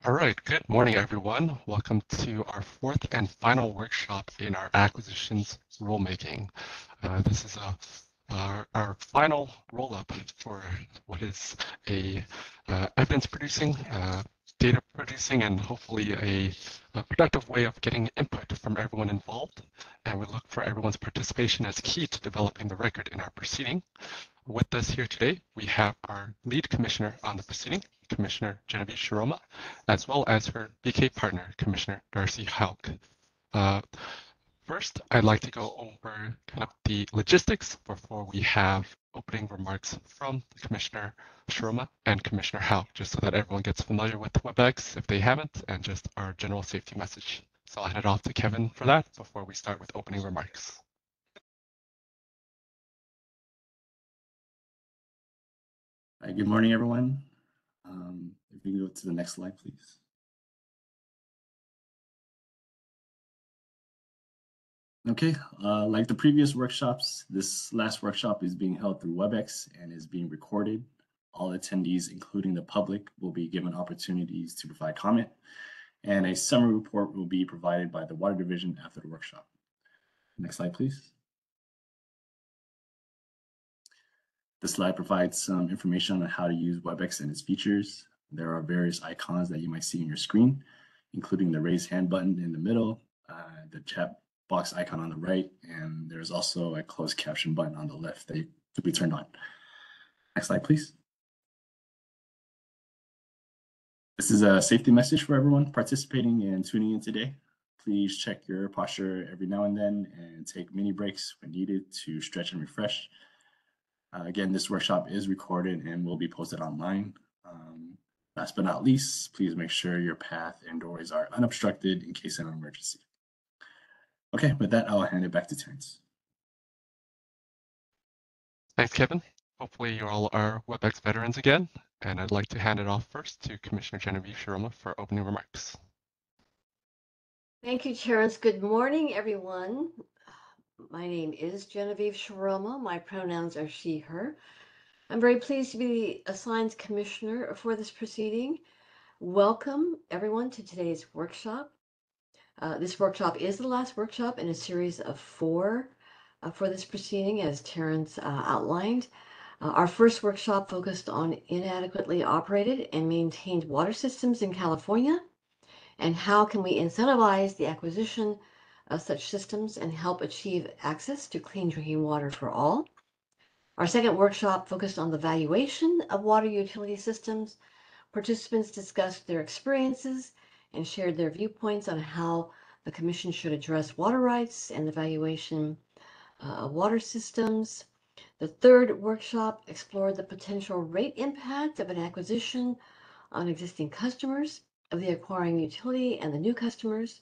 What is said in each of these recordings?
All right, good morning, everyone. Welcome to our fourth and final workshop in our acquisitions rulemaking. This is our final roll-up for what is a evidence-producing, data-producing, and hopefully a productive way of getting input from everyone involved. And we look for everyone's participation as key to developing the record in our proceeding. With us here today, we have our lead commissioner on the proceeding, Commissioner Genevieve Shiroma, as well as her BK partner, Commissioner Darcy Hauk. First, I'd like to go over kind of the logistics before we have opening remarks from Commissioner Shiroma and Commissioner Hauk, just so that everyone gets familiar with WebEx if they haven't, and just our general safety message. So I'll hand it off to Kevin for that before we start with opening remarks. All right, good morning, everyone. If we can go to the next slide, please. Okay, like the previous workshops, this last workshop is being held through WebEx and is being recorded. All attendees, including the public, will be given opportunities to provide comment, and a summary report will be provided by the Water Division after the workshop. Next slide, please. The slide provides some information on how to use WebEx and its features. There are various icons that you might see on your screen, including the raise hand button in the middle, the chat box icon on the right, and there's also a closed caption button on the left that could be turned on. Next slide, please. This is a safety message for everyone participating and tuning in today. Please check your posture every now and then and take mini breaks when needed to stretch and refresh. Again, this workshop is recorded and will be posted online. Last but not least, please make sure your path and doorways are unobstructed in case of an emergency. Okay, with that, I'll hand it back to Terrence. Thanks, Kevin. Hopefully you all are WebEx veterans again, and I'd like to hand it off first to Commissioner Genevieve Shiroma for opening remarks. Thank you, Terrence. Good morning, everyone. My name is Genevieve Shiroma. My pronouns are she, her. I'm very pleased to be assigned commissioner for this proceeding. Welcome, everyone, to today's workshop. This workshop is the last workshop in a series of 4 for this proceeding, as Terrence outlined. Our first workshop focused on inadequately operated and maintained water systems in California, and how can we incentivize the acquisition of such systems and help achieve access to clean drinking water for all. Our second workshop focused on the valuation of water utility systems. Participants discussed their experiences and shared their viewpoints on how the Commission should address water rights and the valuation of water systems. The third workshop explored the potential rate impact of an acquisition on existing customers of the acquiring utility and the new customers.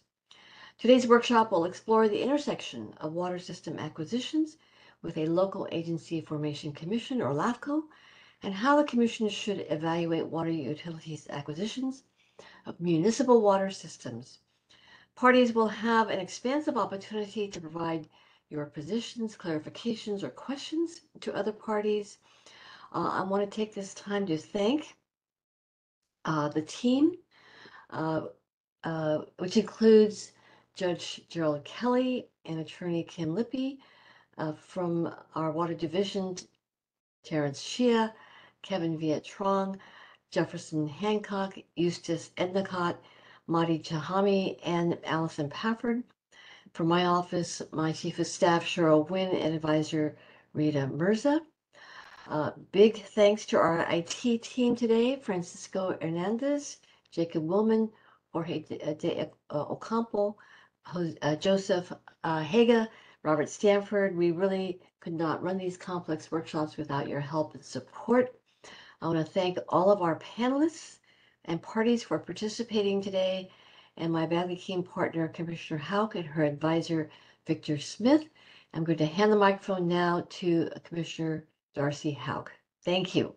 Today's workshop will explore the intersection of water system acquisitions with a local agency formation commission, or LAFCO, and how the Commission should evaluate water utilities acquisitions of municipal water systems. Parties will have an expansive opportunity to provide your positions, clarifications, or questions to other parties. I want to take this time to thank the team, which includes Judge Gerald Kelly and Attorney Kim Lippy, from our Water Division, Terrence Shia, Kevin Viet Trong, Jefferson Hancock, Eustace Ednicott, Madi Chahami, and Allison Pafford. From my office, my Chief of Staff, Cheryl Wynn, and Advisor Rita Mirza. Big thanks to our IT team today, Francisco Hernandez, Jacob Willman, Jorge de Ocampo, Joseph Haga, Robert Stanford. We really could not run these complex workshops without your help and support. I want to thank all of our panelists and parties for participating today, and my badly keen partner, Commissioner Hauk, and her advisor, Victor Smith. I'm going to hand the microphone now to Commissioner Darcy Hauk. Thank you.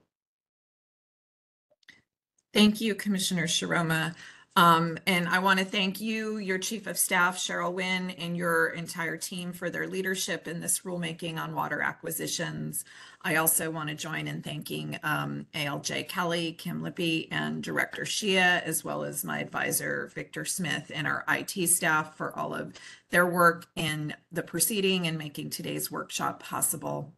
Thank you, Commissioner Shiroma. And I want to thank you, your Chief of Staff, Cheryl Wynn, and your entire team for their leadership in this rulemaking on water acquisitions. I also want to join in thanking ALJ Kelly, Kim Lippy, and Director Shia, as well as my advisor, Victor Smith, and our IT staff for all of their work in the proceeding and making today's workshop possible.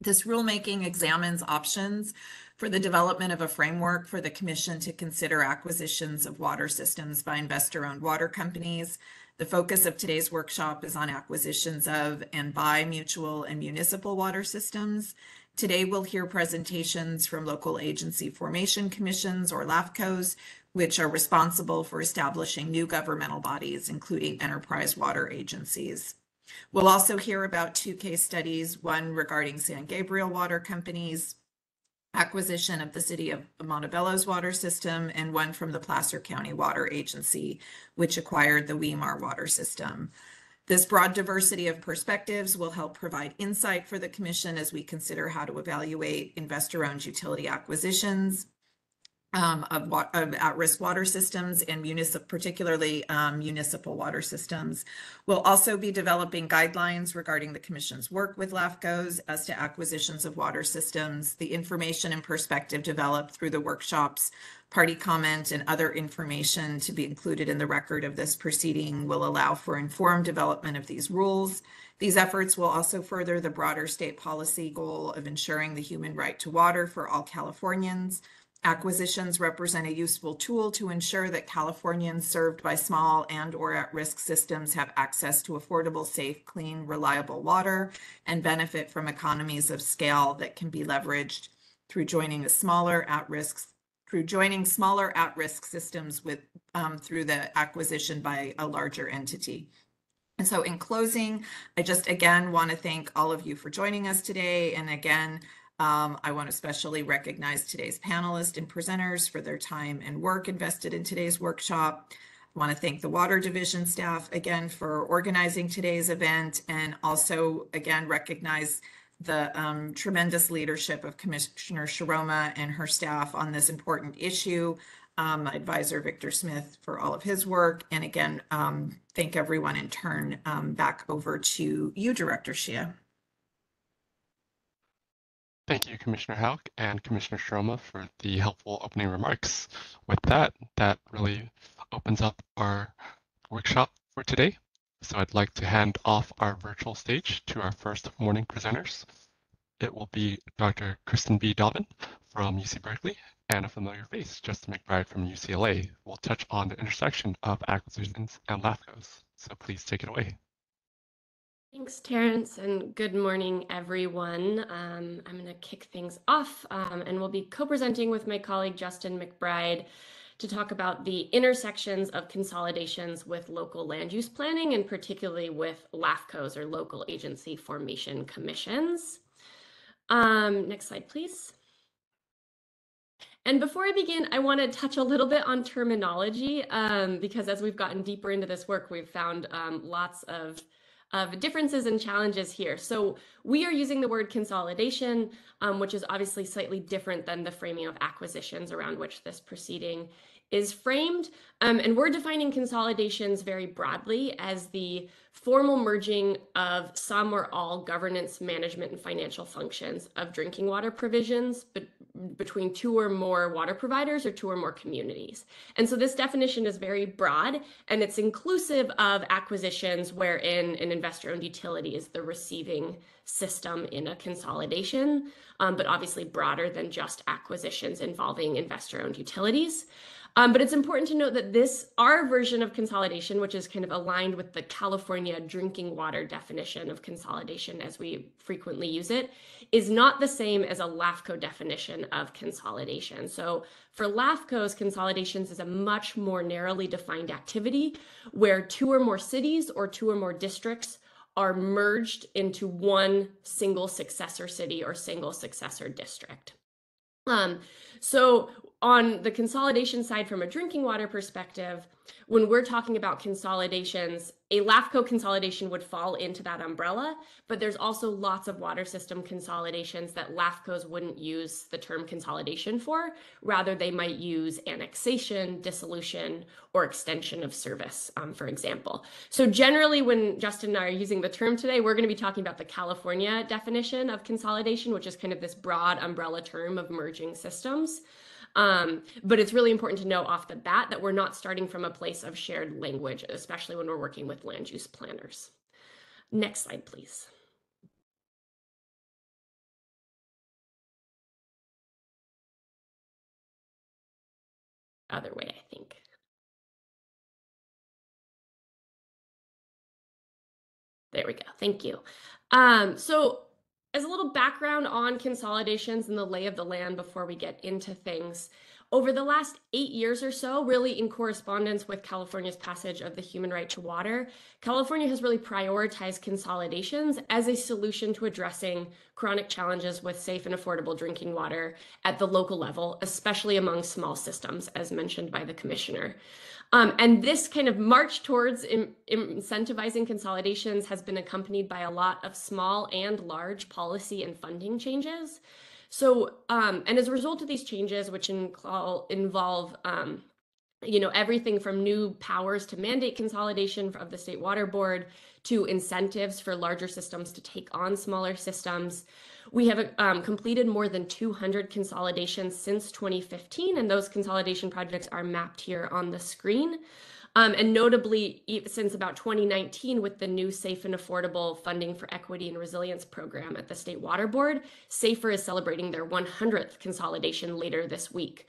This rulemaking examines options for the development of a framework for the Commission to consider acquisitions of water systems by investor-owned water companies. The focus of today's workshop is on acquisitions of and by mutual and municipal water systems. Today, we'll hear presentations from local agency formation commissions, or LAFCOs, which are responsible for establishing new governmental bodies, including enterprise water agencies. We'll also hear about 2 case studies, one regarding San Gabriel Water Company's acquisition of the City of Montebello's water system, and one from the Placer County Water Agency, which acquired the Weimar water system. This broad diversity of perspectives will help provide insight for the Commission as we consider how to evaluate investor-owned utility acquisitions of at-risk water systems and particularly municipal water systems. We'll also be developing guidelines regarding the Commission's work with LAFCOs as to acquisitions of water systems. The information and perspective developed through the workshops, party comment, and other information to be included in the record of this proceeding will allow for informed development of these rules. These efforts will also further the broader state policy goal of ensuring the human right to water for all Californians. Acquisitions represent a useful tool to ensure that Californians served by small and/or at-risk systems have access to affordable, safe, clean, reliable water and benefit from economies of scale that can be leveraged through joining smaller at-risk systems with through the acquisition by a larger entity. And so in closing, I just again want to thank all of you for joining us today. And again, I want to especially recognize today's panelists and presenters for their time and work invested in today's workshop. I want to thank the Water Division staff again for organizing today's event, and also again recognize the tremendous leadership of Commissioner Shiroma and her staff on this important issue. My advisor, Victor Smith, for all of his work. And again, thank everyone in turn. Back over to you, Director Shia. Thank you, Commissioner Houck and Commissioner Shiroma, for the helpful opening remarks. With that really opens up our workshop for today. So I'd like to hand off our virtual stage to our first morning presenters. It will be Dr. Kristen B. Dobbin from UC Berkeley and a familiar face, Justin McBride from UCLA. We'll touch on the intersection of acquisitions and LAFCOs. So please take it away. Thanks, Terrence, and good morning, everyone. I'm going to kick things off, and we'll be co-presenting with my colleague, Justin McBride, to talk about the intersections of consolidations with local land use planning, and particularly with LAFCOs, or local agency formation commissions. Next slide, please. And before I begin, I want to touch a little bit on terminology, because as we've gotten deeper into this work, we've found lots of differences and challenges here. So we are using the word consolidation, which is obviously slightly different than the framing of acquisitions around which this proceeding is framed. And we're defining consolidations very broadly as the formal merging of some or all governance, management, and financial functions of drinking water provisions between 2 or more water providers or 2 or more communities. And so this definition is very broad, and it's inclusive of acquisitions wherein an investor-owned utility is the receiving system in a consolidation, but obviously broader than just acquisitions involving investor-owned utilities. But it's important to note that our version of consolidation, which is kind of aligned with the California drinking water definition of consolidation as we frequently use it, is not the same as a LAFCO definition of consolidation. So for LAFCOs, consolidations is a much more narrowly defined activity where 2 or more cities or 2 or more districts are merged into one single successor city or single successor district. So on the consolidation side, from a drinking water perspective, when we're talking about consolidations, a LAFCO consolidation would fall into that umbrella, but there's also lots of water system consolidations that LAFCOs wouldn't use the term consolidation for. Rather, they might use annexation, dissolution, or extension of service, for example. So generally, when Justin and I are using the term today, we're going to be talking about the California definition of consolidation, which is kind of this broad umbrella term of merging systems. But it's really important to know off the bat that we're not starting from a place of shared language, especially when we're working with land use planners. Next slide, please. Other way, I think. There we go. Thank you. So as a little background on consolidations and the lay of the land before we get into things, over the last 8 years or so, really in correspondence with California's passage of the Human Right to Water, California has really prioritized consolidations as a solution to addressing chronic challenges with safe and affordable drinking water at the local level, especially among small systems, as mentioned by the commissioner. And this kind of march towards incentivizing consolidations has been accompanied by a lot of small and large policy and funding changes. So, and as a result of these changes, which involve everything from new powers to mandate consolidation of the State Water Board to incentives for larger systems to take on smaller systems, we have completed more than 200 consolidations since 2015, and those consolidation projects are mapped here on the screen. And notably, since about 2019, with the new Safe and Affordable Funding for Equity and Resilience program at the State Water Board, SAFER is celebrating their 100th consolidation later this week.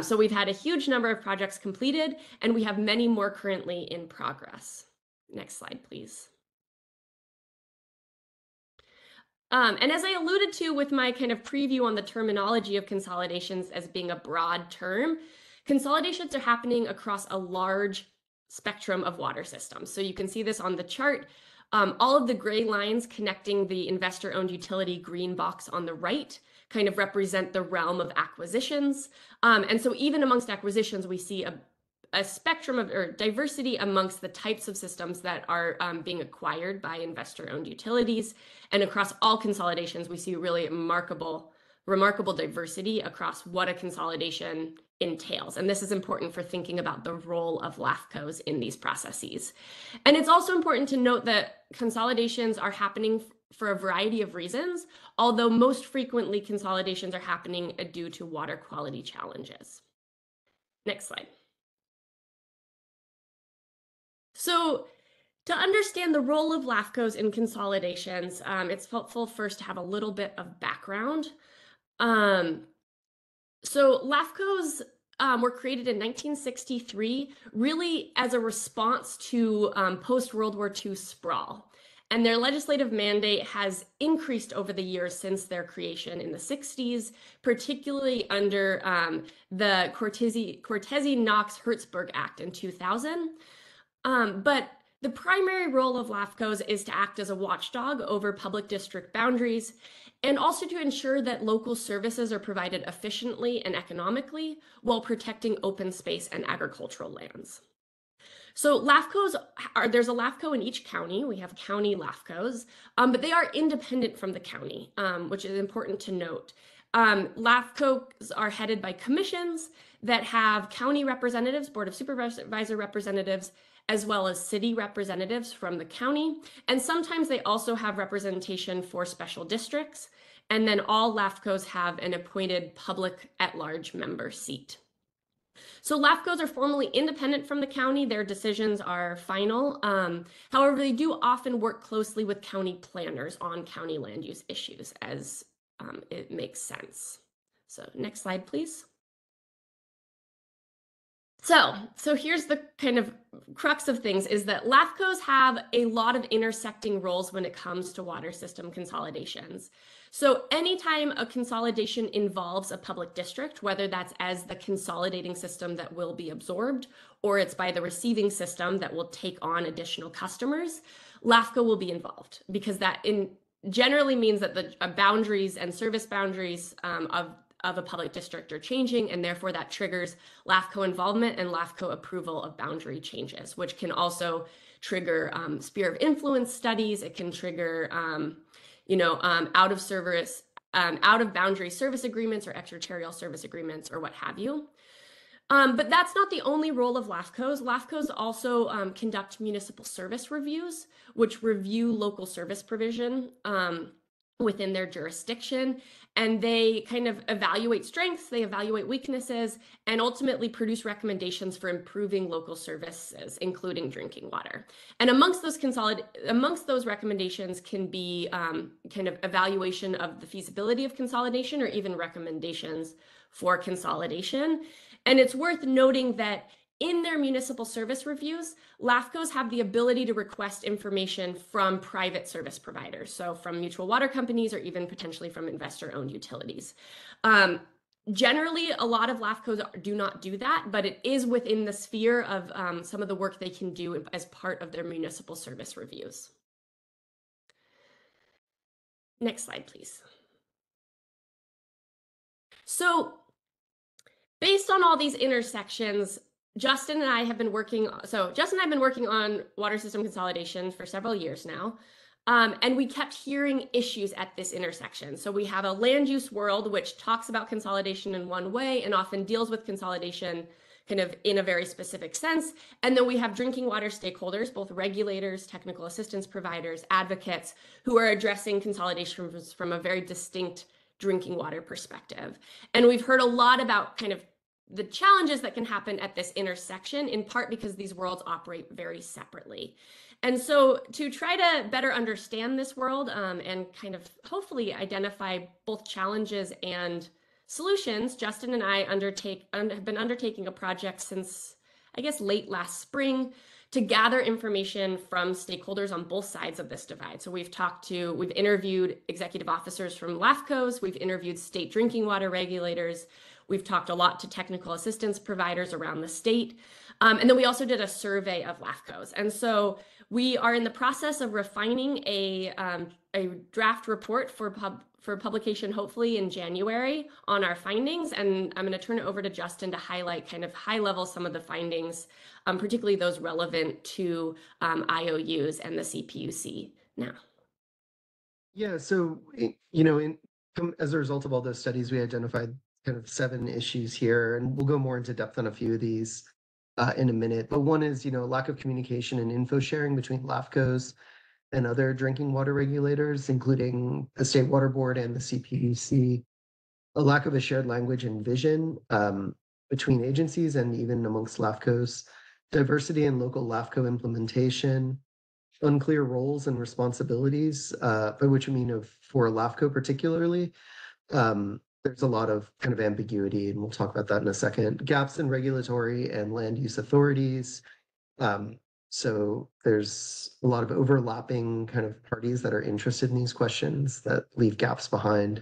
So we've had a huge number of projects completed, and we have many more currently in progress. Next slide, please. And as I alluded to with my kind of preview on the terminology of consolidations as being a broad term, consolidations are happening across a large spectrum of water systems. So you can see this on the chart. All of the gray lines connecting the investor-owned utility green box on the right kind of represent the realm of acquisitions. And so even amongst acquisitions, we see a spectrum of or diversity amongst the types of systems that are being acquired by investor-owned utilities. And across all consolidations, we see really remarkable diversity across what a consolidation entails. And this is important for thinking about the role of LAFCOs in these processes. And it's also important to note that consolidations are happening for a variety of reasons, although most frequently consolidations are happening due to water quality challenges. Next slide. So to understand the role of LAFCOs in consolidations, it's helpful first to have a little bit of background. So LAFCOs were created in 1963, really as a response to post-World War II sprawl. And their legislative mandate has increased over the years since their creation in the 60s, particularly under the Cortese-Knox-Hertzberg Act in 2000. But the primary role of LAFCOs is to act as a watchdog over public district boundaries and also to ensure that local services are provided efficiently and economically while protecting open space and agricultural lands. So LAFCOs there's a LAFCO in each county. We have county LAFCOs, but they are independent from the county, which is important to note. LAFCOs are headed by commissions that have county representatives, Board of Supervisor representatives, as well as city representatives from the county. And sometimes they also have representation for special districts. And then all LAFCOs have an appointed public at-large member seat. So LAFCOs are formally independent from the county. Their decisions are final. However, they do often work closely with county planners on county land use issues as it makes sense. So next slide, please. So here's the kind of crux of things is that LAFCOs have a lot of intersecting roles when it comes to water system consolidations. So anytime a consolidation involves a public district, whether that's as the consolidating system that will be absorbed, or it's by the receiving system that will take on additional customers, LAFCO will be involved because that generally means that the boundaries and service boundaries of of a public district are changing, and therefore that triggers LAFCO involvement and LAFCO approval of boundary changes, which can also trigger sphere of influence studies. It can trigger, out of boundary service agreements or extraterritorial service agreements or what have you. But that's not the only role of LAFCOs. LAFCOs also conduct municipal service reviews, which review local service provision within their jurisdiction. And they kind of evaluate strengths, they evaluate weaknesses, and ultimately produce recommendations for improving local services, including drinking water. And amongst those recommendations can be kind of evaluation of the feasibility of consolidation, or even recommendations for consolidation. And it's worth noting that in their municipal service reviews, LAFCOs have the ability to request information from private service providers, so from mutual water companies or even potentially from investor-owned utilities. Generally, a lot of LAFCOs do not do that, but it is within the sphere of some of the work they can do as part of their municipal service reviews. Next slide, please. So, based on all these intersections, Justin and I have been working on water system consolidation for several years now. And we kept hearing issues at this intersection. So we have a land use world which talks about consolidation in one way and often deals with consolidation kind of in a very specific sense. And then we have drinking water stakeholders, both regulators, technical assistance providers, advocates, who are addressing consolidation from a very distinct drinking water perspective. And we've heard a lot about kind of the challenges that can happen at this intersection, in part because these worlds operate very separately. And so to try to better understand this world and kind of hopefully identify both challenges and solutions, Justin and I have been undertaking a project since, I guess, late last spring to gather information from stakeholders on both sides of this divide. So we've interviewed executive officers from LAFCOs, we've interviewed state drinking water regulators, we've talked a lot to technical assistance providers around the state, and then we also did a survey of LAFCOs. And so we are in the process of refining a draft report for publication, hopefully in January, on our findings. And I'm going to turn it over to Justin to highlight kind of high level some of the findings, particularly those relevant to IOUs and the CPUC now. Yeah, so, as a result of all those studies, we identified kind of 7 issues here, and we'll go more into depth on a few of these in a minute. But one is, lack of communication and info sharing between LAFCOs and other drinking water regulators, including the State Water Board and the CPUC, a lack of a shared language and vision between agencies and even amongst LAFCOs, diversity in local LAFCO implementation, unclear roles and responsibilities, by which I mean for LAFCO particularly. There's a lot of kind of ambiguity, and we'll talk about that in a second. Gaps in regulatory and land use authorities. So there's a lot of overlapping kind of parties that are interested in these questions that leave gaps behind.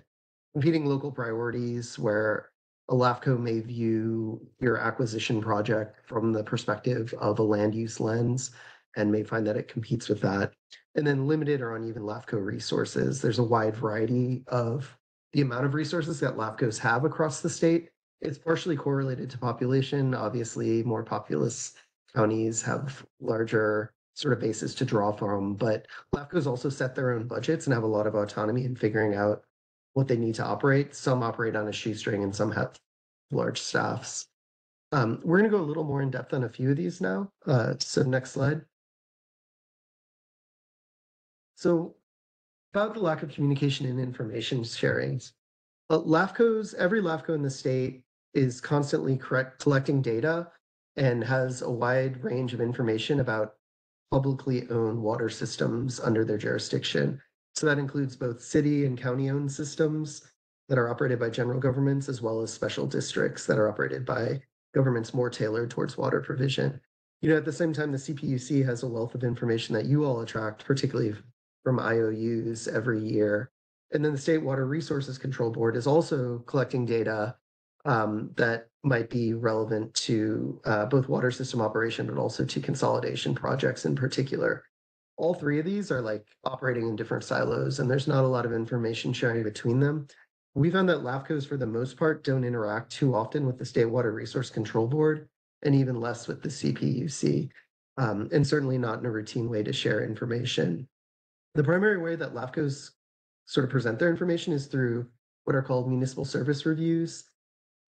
Competing local priorities, where a LAFCO may view your acquisition project from the perspective of a land use lens and may find that it competes with that. And then limited or uneven LAFCO resources. There's a wide variety of the amount of resources that LAFCOs have across the state. It's partially correlated to population. Obviously, more populous counties have larger sort of bases to draw from, but LAFCOs also set their own budgets and have a lot of autonomy in figuring out what they need to operate. Some operate on a shoestring and some have large staffs. We're going to go a little more in depth on a few of these now. So next slide. So about the lack of communication and information sharing. Every LAFCO in the state is constantly collecting data and has a wide range of information about publicly owned water systems under their jurisdiction. So that includes both city and county-owned systems that are operated by general governments, as well as special districts that are operated by governments more tailored towards water provision. At the same time, the CPUC has a wealth of information that you all attract, particularly from IOUs every year. And then the State Water Resources Control Board is also collecting data that might be relevant to both water system operation, but also to consolidation projects in particular. All 3 of these are like operating in different silos, and there's not a lot of information sharing between them. we found that LAFCOs, for the most part, don't interact too often with the State Water Resource Control Board, and even less with the CPUC, and certainly not in a routine way to share information. The primary way that LAFCOs sort of present their information is through what are called municipal service reviews,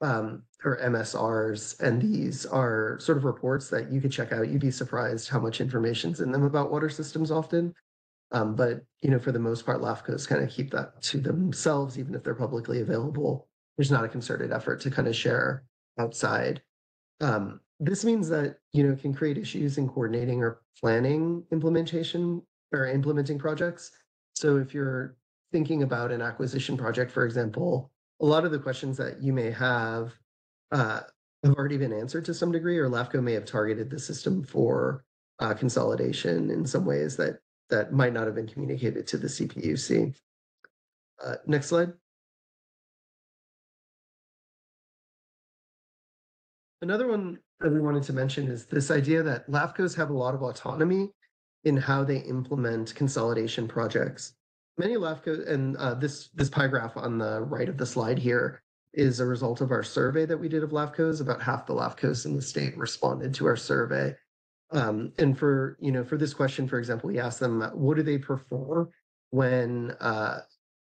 or MSRs, and these are sort of reports that you could check out. You'd be surprised how much information's in them about water systems often. But for the most part, LAFCOs kind of keep that to themselves, even if they're publicly available. There's not a concerted effort to kind of share outside. This means that it can create issues in coordinating or planning implementation or implementing projects. So if you're thinking about an acquisition project, for example, a lot of the questions that you may have already been answered to some degree, or LAFCO may have targeted the system for consolidation in some ways that might not have been communicated to the CPUC. Next slide. Another one that we wanted to mention is this idea that LAFCOs have a lot of autonomy in how they implement consolidation projects. Many LAFCOs, and this pie graph on the right of the slide here is a result of our survey that we did of LAFCOs. About half the LAFCOs in the state responded to our survey. And for this question, for example, we asked them, what do they prefer when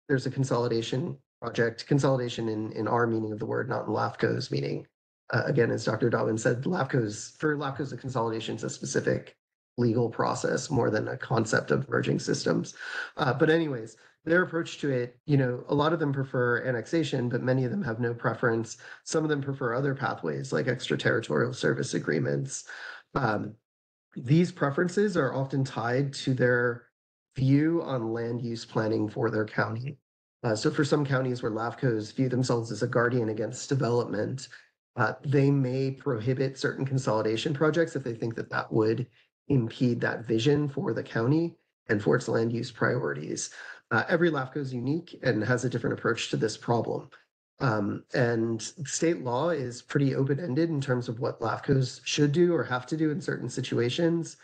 there's a consolidation project? Consolidation in our meaning of the word, not in LAFCO's meaning. Again, as Dr. Dobbin said, for LAFCOs, the consolidation is a specific legal process more than a concept of merging systems. But anyways, their approach to it, a lot of them prefer annexation, but many of them have no preference. Some of them prefer other pathways like extraterritorial service agreements. These preferences are often tied to their view on land use planning for their county. So for some counties where LAFCOs view themselves as a guardian against development, they may prohibit certain consolidation projects if they think that would impede that vision for the county and for its land use priorities. Every LAFCO is unique and has a different approach to this problem. And state law is pretty open-ended in terms of what LAFCOs should do or have to do in certain situations.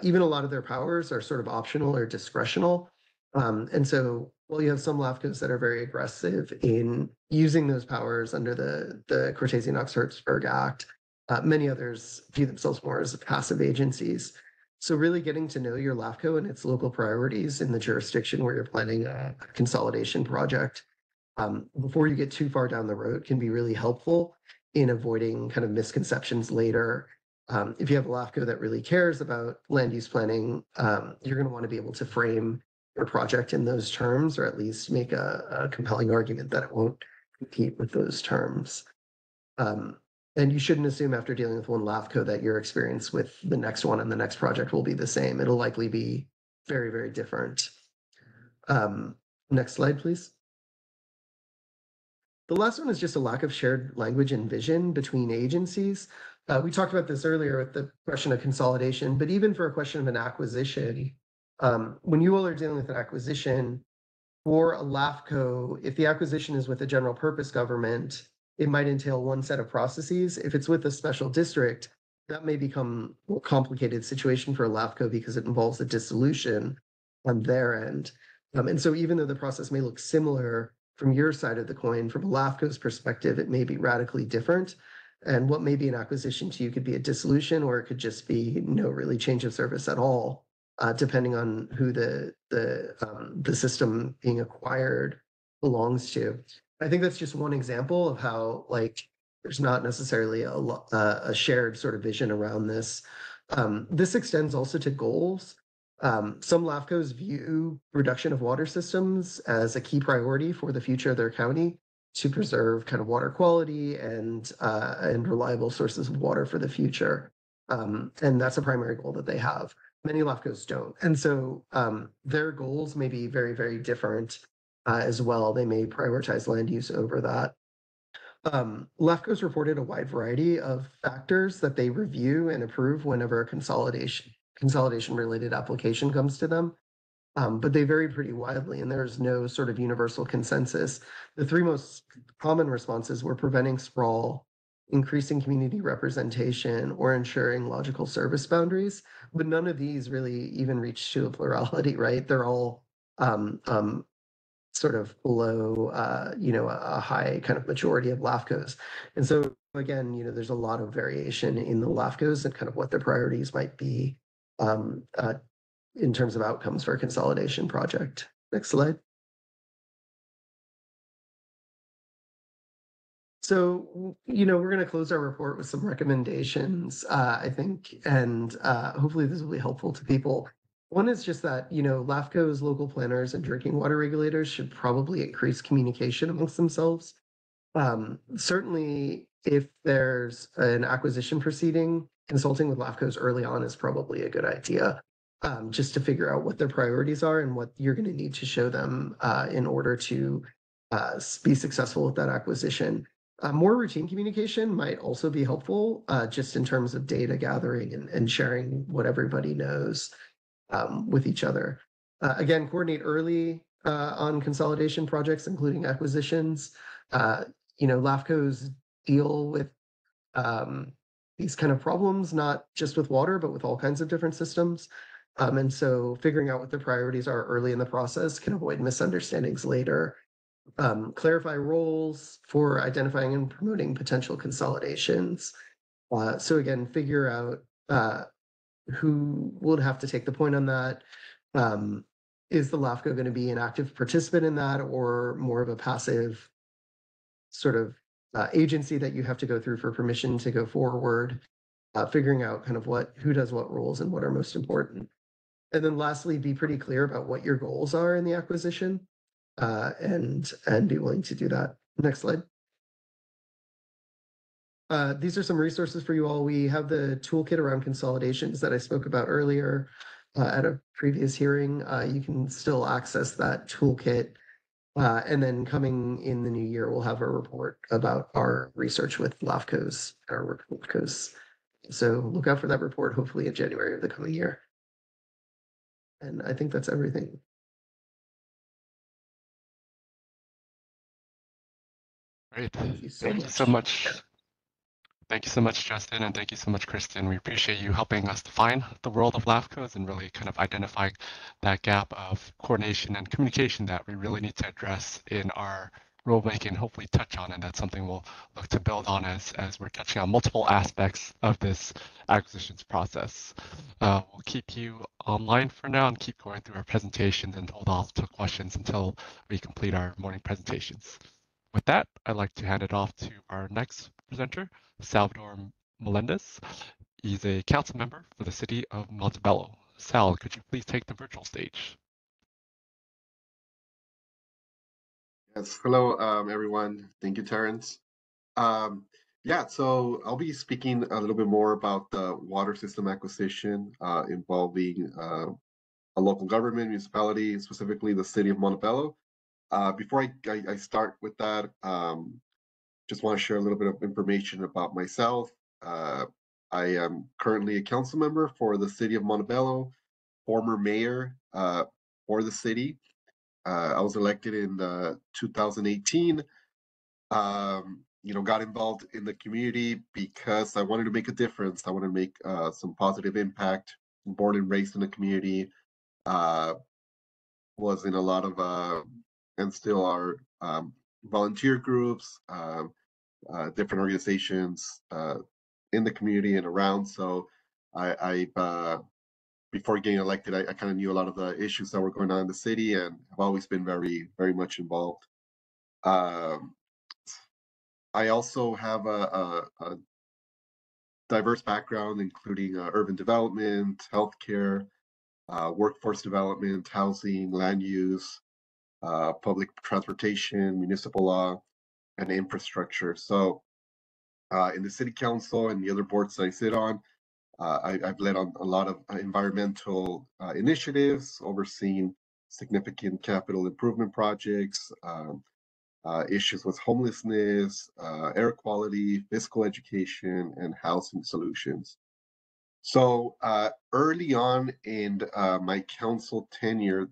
Even a lot of their powers are sort of optional or discretional. And so while you have some LAFCOs that are very aggressive in using those powers under the Cortese-Knox-Hertzberg Act, many others view themselves more as passive agencies. So really getting to know your LAFCO and its local priorities in the jurisdiction where you're planning a consolidation project before you get too far down the road can be really helpful in avoiding kind of misconceptions later. If you have a LAFCO that really cares about land use planning, you're going to want to be able to frame your project in those terms, or at least make a compelling argument that it won't compete with those terms. And you shouldn't assume after dealing with one LAFCO that your experience with the next one and the next project will be the same. It'll likely be very, very different. Next slide, please. The last one is just a lack of shared language and vision between agencies. We talked about this earlier with the question of consolidation, but even for a question of an acquisition, when you all are dealing with an acquisition for a LAFCO, if the acquisition is with a general purpose government, it might entail one set of processes. If it's with a special district, that may become a more complicated situation for a LAFCO because it involves a dissolution on their end. And so even though the process may look similar from your side of the coin, from a LAFCO's perspective, it may be radically different. And what may be an acquisition to you could be a dissolution, or it could just be no really change of service at all, depending on who the system being acquired belongs to. I think that's just one example of how there's not necessarily a shared sort of vision around this. This extends also to goals. Some LAFCOs view reduction of water systems as a key priority for the future of their county to preserve kind of water quality and reliable sources of water for the future. And that's a primary goal that they have. Many LAFCOs don't. And so their goals may be very, very different as well. They may prioritize land use over that. LAFCOs reported a wide variety of factors that they review and approve whenever a consolidation-related application comes to them. But they vary pretty widely, and there's no sort of universal consensus. The three most common responses were preventing sprawl, increasing community representation, or ensuring logical service boundaries. But none of these really even reach to a plurality, right? They're all sort of below, a high kind of majority of LAFCOs. And so again, there's a lot of variation in the LAFCOs and kind of what their priorities might be in terms of outcomes for a consolidation project. Next slide. So, we're going to close our report with some recommendations, I think, and hopefully this will be helpful to people. One is just that, LAFCO's local planners and drinking water regulators should probably increase communication amongst themselves. Certainly, if there's an acquisition proceeding, consulting with LAFCOs early on is probably a good idea, just to figure out what their priorities are and what you're going to need to show them in order to be successful with that acquisition. More routine communication might also be helpful, just in terms of data gathering and sharing what everybody knows with each other. Again, coordinate early on consolidation projects, including acquisitions. LAFCOs deal with these kind of problems, not just with water, but with all kinds of different systems. And so figuring out what the priorities are early in the process can avoid misunderstandings later. Clarify roles for identifying and promoting potential consolidations. So again, figure out who would have to take the point on that. Is the LAFCO going to be an active participant in that, or more of a passive sort of agency that you have to go through for permission to go forward? Figuring out kind of who does what roles and what are most important. And then lastly, be pretty clear about what your goals are in the acquisition. And be willing to do that. Next slide. These are some resources for you all. We have the toolkit around consolidations that I spoke about earlier at a previous hearing. You can still access that toolkit. And then coming in the new year, we'll have a report about our research with LAFCOs, our work with LAFCOs. So look out for that report, hopefully in January of the coming year. And I think that's everything. Great. Thank you so much. Thank you so much, Justin, and thank you so much, Kristen. We appreciate you helping us define the world of LAFCOs and really kind of identify that gap of coordination and communication that we really need to address in our rulemaking, hopefully touch on, and that's something we'll look to build on as we're touching on multiple aspects of this acquisitions process. We'll keep you online for now and keep going through our presentations and hold off to questions until we complete our morning presentations. With that, I'd like to hand it off to our next presenter, Salvador Melendez. He's a council member for the city of Montebello. Sal, could you please take the virtual stage? Yes, hello, everyone. Thank you, Terrence. Yeah, so I'll be speaking a little bit more about the water system acquisition involving a local government, municipality, specifically the city of Montebello. Before I start with that, just want to share a little bit of information about myself. I am currently a council member for the city of Montebello, former mayor for the city. I was elected in 2018. Got involved in the community because I wanted to make a difference. I wanted to make some positive impact. Born and raised in the community, was in a lot of and still are volunteer groups, different organizations in the community and around. So I before getting elected, I kind of knew a lot of the issues that were going on in the city, and have always been very, very much involved. I also have a diverse background, including urban development, healthcare, workforce development, housing, land use, public transportation, municipal law, and infrastructure. So in the city council and the other boards that I sit on, I've led on a lot of environmental initiatives, overseeing significant capital improvement projects, issues with homelessness, air quality, physical education, and housing solutions. So early on in my council tenure,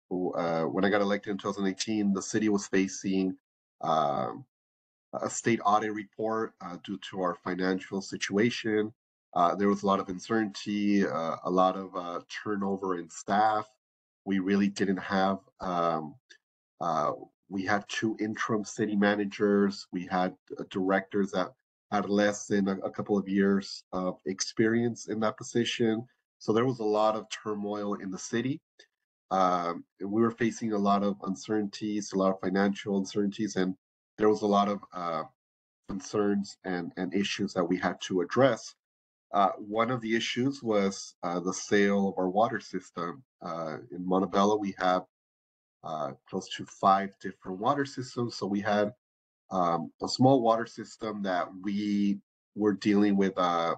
when I got elected in 2018, the city was facing a state audit report due to our financial situation. There was a lot of uncertainty, a lot of turnover in staff. We really didn't have We had 2 interim city managers. We had directors that had less than a couple of years of experience in that position. So there was a lot of turmoil in the city. We were facing a lot of uncertainties, a lot of financial uncertainties, and there was a lot of concerns and issues that we had to address. One of the issues was the sale of our water system. In Montebello, we have close to 5 different water systems. So we had a small water system that we were dealing with a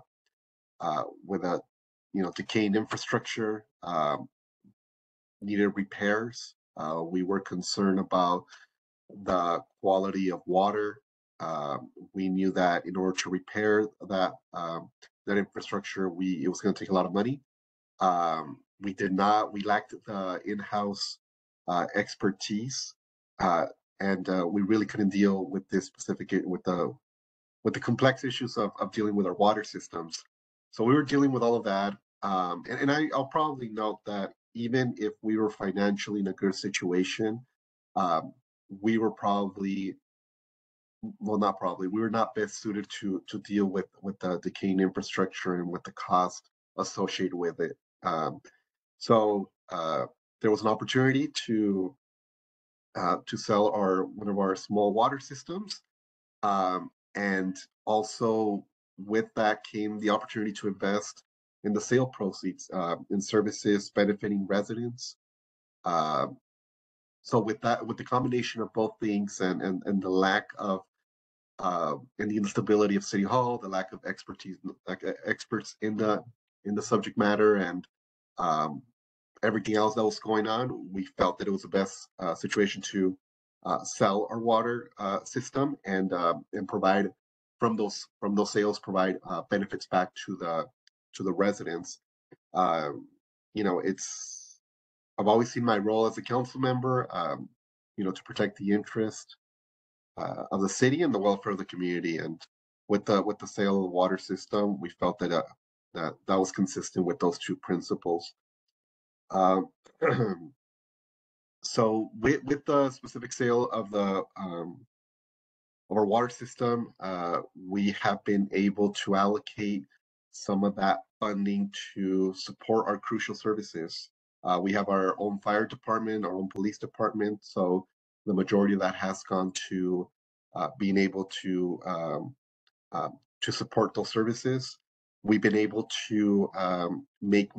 decaying infrastructure, needed repairs. We were concerned about the quality of water. We knew that in order to repair that infrastructure, it was going to take a lot of money. We lacked the in-house expertise, and we really couldn't deal with the complex issues of dealing with our water systems. So we were dealing with all of that. I'll probably note that even if we were financially in a good situation, we were not best suited to deal with the decaying infrastructure and with the cost associated with it. So there was an opportunity to sell one of our small water systems, and also with that came the opportunity to invest in the sale proceeds in services benefiting residents. So with the combination of both things and the lack of and the instability of City Hall, the lack of expertise, like experts in the subject matter, and everything else that was going on, we felt that it was the best situation to sell our water system and provide from those sales, provide benefits back to the residents. I've always seen my role as a council member, to protect the interest of the city and the welfare of the community. And with the sale of the water system, we felt that that was consistent with those 2 principles. So with the specific sale of our water system, we have been able to allocate some of that funding to support our crucial services. We have our own fire department, our own police department, so the majority of that has gone to being able to support those services. We've been able to make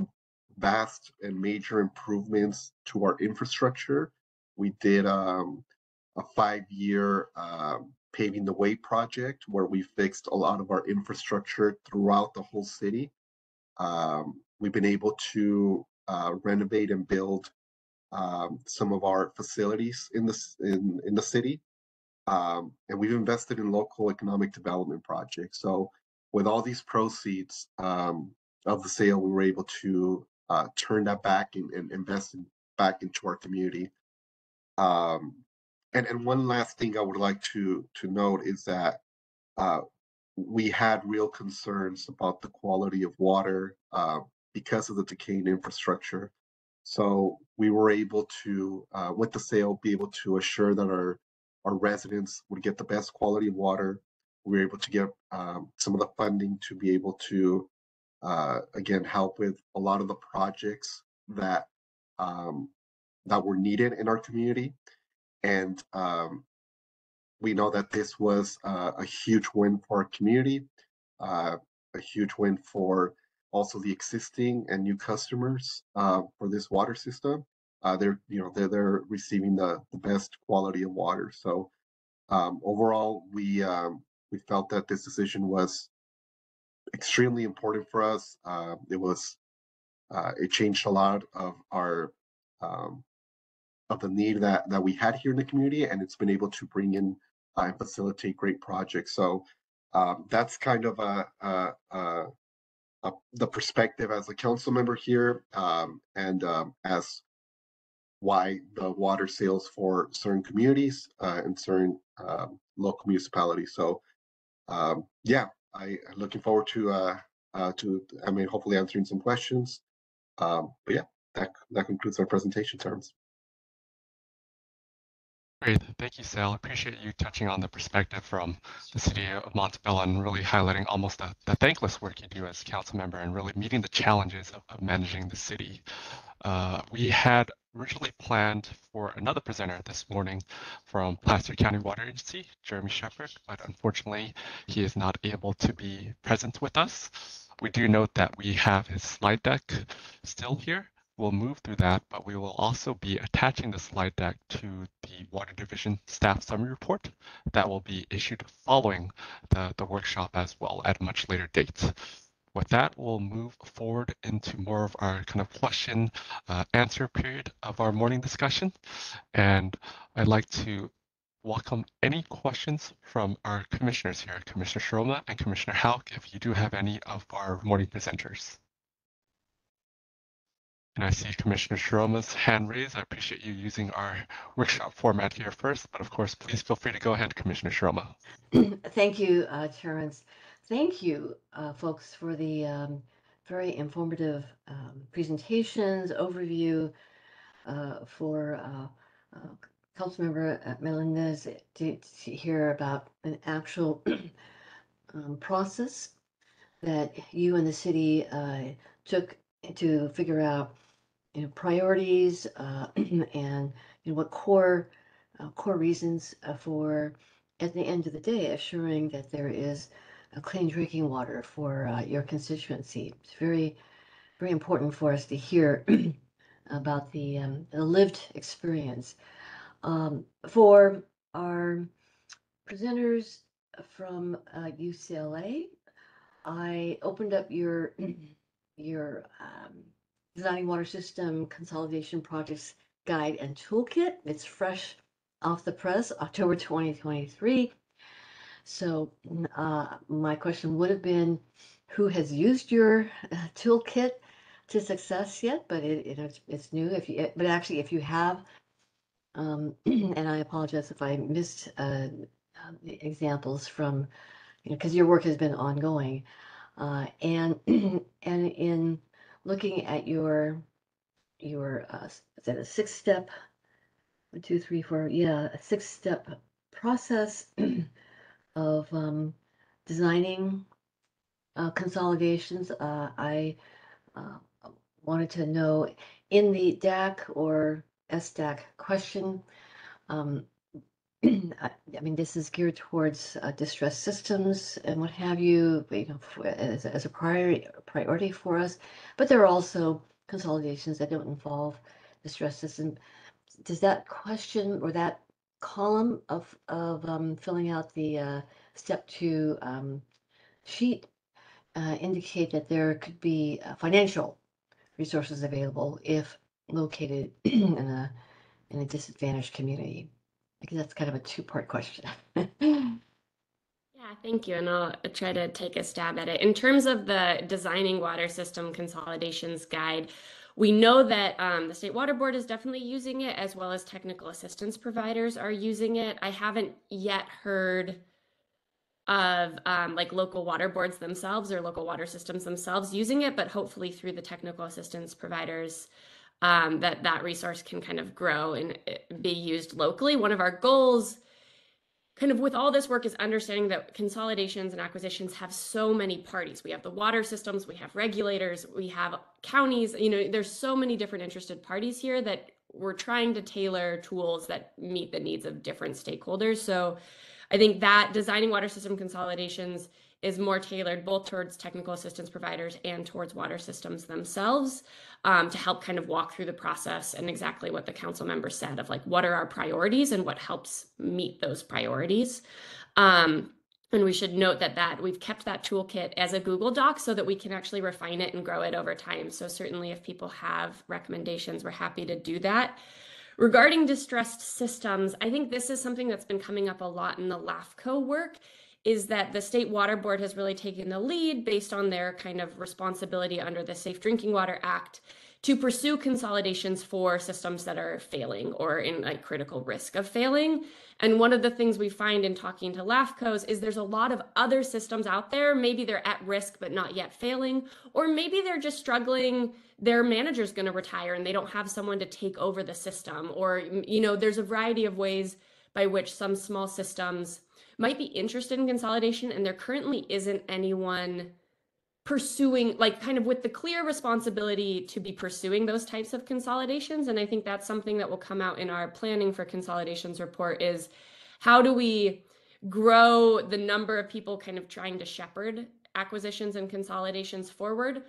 vast and major improvements to our infrastructure. We did a 5-year paving the way project where we fixed a lot of our infrastructure throughout the whole city. We've been able to renovate and build some of our facilities in the city, and we've invested in local economic development projects. So with all these proceeds of the sale, we were able to turn that back and invest back into our community. And one last thing I would like to note is that we had real concerns about the quality of water because of the decaying infrastructure. So we were able to, with the sale, be able to assure that our residents would get the best quality of water. We were able to get some of the funding to be able to, again, help with a lot of the projects that were needed in our community. And we know that this was a huge win for our community, a huge win for also the existing and new customers for this water system. They're receiving the best quality of water. So overall, we felt that this decision was extremely important for us. It changed a lot of our of the need that we had here in the community, and it's been able to bring in and facilitate great projects. So that's kind of the perspective as a council member here, and as why the water sales for certain communities and certain local municipalities. So yeah, I'm looking forward to hopefully answering some questions. But yeah, that concludes our presentation, Terrence. Great. Thank you, Sal. I appreciate you touching on the perspective from the city of Montebello and really highlighting almost the thankless work you do as council member and really meeting the challenges of managing the city. We had originally planned for another presenter this morning from Placer County Water Agency, Jeremy Shepherd, but unfortunately he is not able to be present with us. We do note that we have his slide deck still here. We'll move through that, but we will also be attaching the slide deck to the Water Division staff summary report that will be issued following the workshop as well at a much later date. With that, we'll move forward into more of our kind of question answer period of our morning discussion. And I'd like to welcome any questions from our commissioners here, Commissioner Sharoma and Commissioner Hauk, if you do have any of our morning presenters. And I see Commissioner Sharoma's hand raised. I appreciate you using our workshop format here first, but of course, please feel free to go ahead, Commissioner Sharoma. Thank you, Terrence. Thank you, folks, for the very informative presentations, overview for Councilmember Melendez to hear about an actual process that you and the city took to figure out, priorities and what core reasons for, at the end of the day, assuring that there is clean drinking water for your constituency. It's very, very important for us to hear about the lived experience. For our presenters from UCLA, I opened up your Designing Water System Consolidation Projects Guide and Toolkit. It's fresh off the press, October 2023. So my question would have been, who has used your toolkit to success yet? But it's new. But actually, if you have, and I apologize if I missed examples from, because your work has been ongoing, and in looking at your is that a 6-step, 1, 2, 3, 4, yeah, a 6-step process of designing consolidations. I wanted to know, in the DAC or SDAC question, I mean, this is geared towards distressed systems and what have you, as a priority for us. But there are also consolidations that don't involve distressed systems. Does that question or that column of filling out the step 2 sheet indicate that there could be financial resources available if located in a disadvantaged community? I guess that's kind of a 2-part question. Yeah, thank you. And I'll try to take a stab at it. In terms of the Designing Water System Consolidations Guide, we know that the State Water Board is definitely using it, as well as technical assistance providers are using it. I haven't yet heard of like local water boards themselves or local water systems themselves using it, but hopefully through the technical assistance providers, that resource can kind of grow and be used locally. One of our goals kind of with all this work is understanding that consolidations and acquisitions have so many parties. We have the water systems, we have regulators, we have counties, there's so many different interested parties here that we're trying to tailor tools that meet the needs of different stakeholders. So I think that designing water system consolidations is more tailored both towards technical assistance providers and towards water systems themselves, to help kind of walk through the process and exactly what the council member said of like, what are our priorities and what helps meet those priorities. And we should note that we've kept that toolkit as a Google Doc so that we can actually refine it and grow it over time. So certainly if people have recommendations, we're happy to do that. Regarding distressed systems, I think this is something that's been coming up a lot in the LAFCO work, is that the State Water Board has really taken the lead based on their kind of responsibility under the Safe Drinking Water Act to pursue consolidations for systems that are failing or in like critical risk of failing. And one of the things we find in talking to LAFCOs is there's a lot of other systems out there. Maybe they're at risk, but not yet failing, or maybe they're just struggling. Their manager's going to retire and they don't have someone to take over the system, or, there's a variety of ways by which some small systems might be interested in consolidation, and there currently isn't anyone pursuing, like, kind of with the clear responsibility to be pursuing those types of consolidations. And I think that's something that will come out in our planning for consolidations report, is how do we grow the number of people kind of trying to shepherd acquisitions and consolidations forward,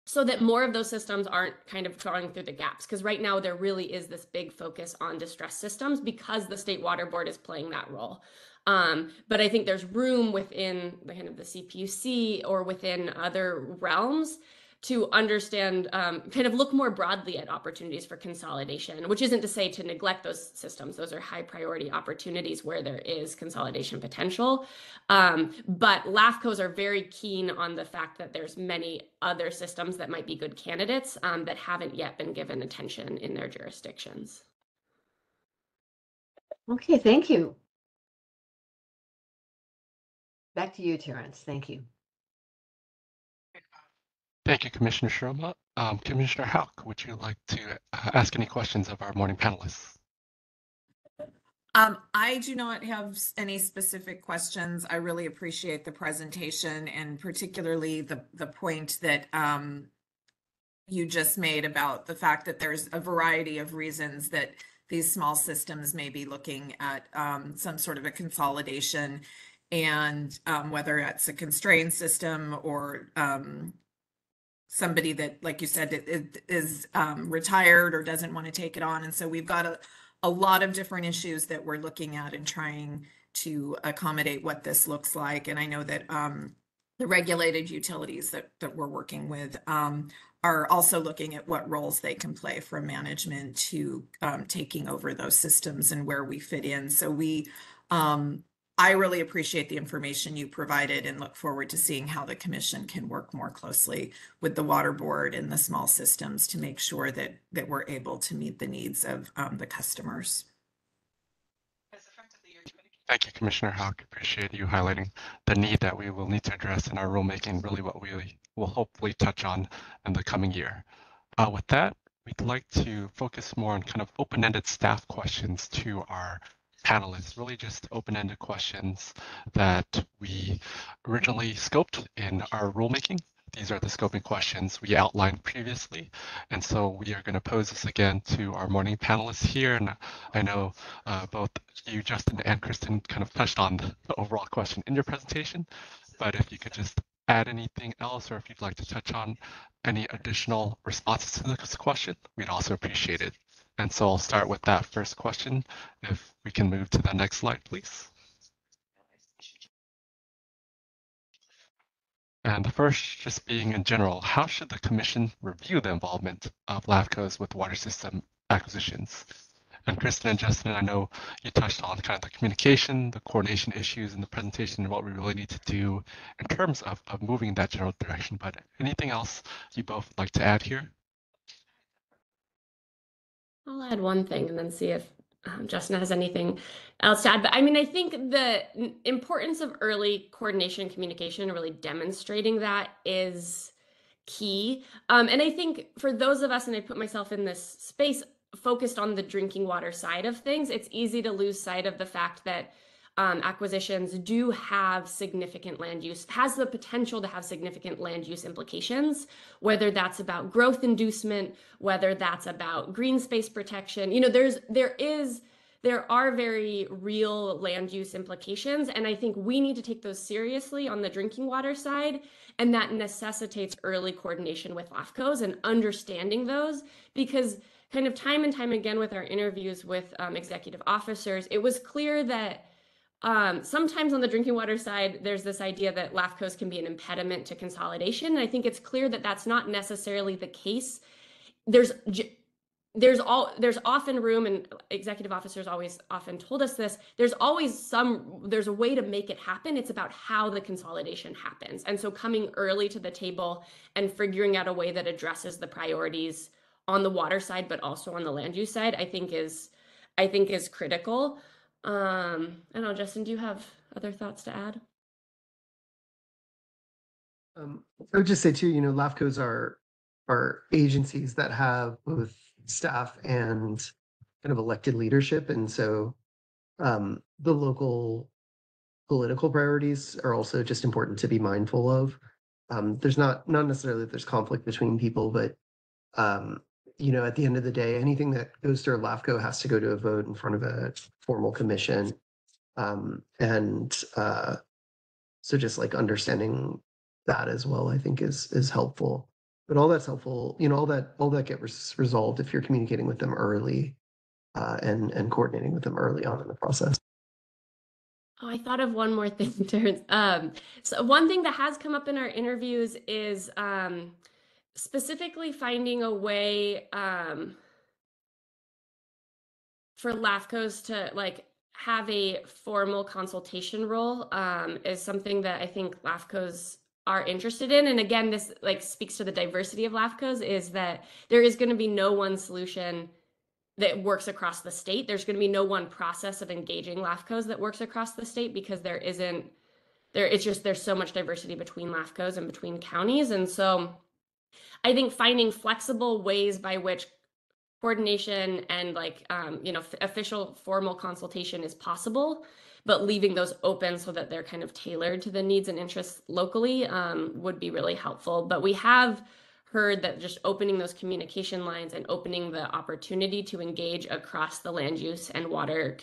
so that more of those systems aren't kind of falling through the gaps. Because right now there really is this big focus on distressed systems because the State Water Board is playing that role. But I think there's room within the kind of the CPUC or within other realms to understand, kind of look more broadly at opportunities for consolidation, which isn't to say to neglect those systems. Those are high priority opportunities where there is consolidation potential. But LAFCOs are very keen on the fact that there's many other systems that might be good candidates that haven't yet been given attention in their jurisdictions. Okay, thank you. Back to you, Terrence. Thank you. Thank you, Commissioner Sharma. Commissioner Hauk, would you like to ask any questions of our morning panelists? I do not have any specific questions. I really appreciate the presentation, and particularly the point that you just made about the fact that there's a variety of reasons that these small systems may be looking at some sort of a consolidation, and whether it's a constrained system or somebody that, like you said, is retired or doesn't want to take it on. And so we've got a lot of different issues that we're looking at and trying to accommodate what this looks like. And I know that the regulated utilities that we're working with are also looking at what roles they can play from management to taking over those systems and where we fit in. So I really appreciate the information you provided and look forward to seeing how the commission can work more closely with the water board and the small systems to make sure that we're able to meet the needs of the customers. Thank you, Commissioner Hauk. Appreciate you highlighting the need that we will need to address in our rulemaking, really what we will hopefully touch on in the coming year. With that, we'd like to focus more on kind of open-ended staff questions to our panelists, really just open-ended questions that we originally scoped in our rulemaking. These are the scoping questions we outlined previously. And so we are going to pose this again to our morning panelists here. And I know both you, Justin, and Kristen kind of touched on the overall question in your presentation, but if you could just add anything else, or if you'd like to touch on any additional responses to this question, we'd also appreciate it. And so I'll start with that first question. If we can move to the next slide, please. And the first just being in general, how should the commission review the involvement of LAFCOs with water system acquisitions? And Kristen and Justin, I know you touched on kind of the communication, the coordination issues in the presentation, and what we really need to do in terms of moving in that general direction. But anything else you both would like to add here? I'll add one thing and then see if Justin has anything else to add. But I mean, I think the importance of early coordination and communication, really demonstrating that, is key. And I think for those of us, and I put myself in this space, focused on the drinking water side of things, it's easy to lose sight of the fact that acquisitions do have significant land use, has the potential to have significant land use implications, whether that's about growth inducement, whether that's about green space protection. You know, there are very real land use implications, and I think we need to take those seriously on the drinking water side, and that necessitates early coordination with LAFCOs and understanding those, because kind of time and time again with our interviews with executive officers, it was clear that sometimes on the drinking water side, there's this idea that LAFCOs can be an impediment to consolidation. And I think it's clear that that's not necessarily the case. There's often room, and executive officers often told us this, there's a way to make it happen. It's about how the consolidation happens. And so coming early to the table and figuring out a way that addresses the priorities on the water side, but also on the land use side, I think is critical. I don't know, Justin, do you have other thoughts to add? I would just say too, you know, LAFCOs are agencies that have both staff and kind of elected leadership, and so The local political priorities are also just important to be mindful of. There's not necessarily that there's conflict between people, but at the end of the day, anything that goes through a LAFCO has to go to a vote in front of a formal commission. So just like understanding that as well, I think is helpful. But all that's helpful, all that gets resolved if you're communicating with them early, and coordinating with them early on in the process. Oh, I thought of one more thing, Terrence. So one thing that has come up in our interviews is specifically finding a way for LAFCOs to have a formal consultation role is something that I think LAFCOs are interested in. And again, this speaks to the diversity of LAFCOs, is that there is going to be no one solution that works across the state. There's going to be no one process of engaging LAFCOs that works across the state, because there's so much diversity between LAFCOs and between counties. And so I think finding flexible ways by which coordination and official formal consultation is possible, but leaving those open so that they're kind of tailored to the needs and interests locally would be really helpful. But we have heard that just opening those communication lines and opening the opportunity to engage across the land use and water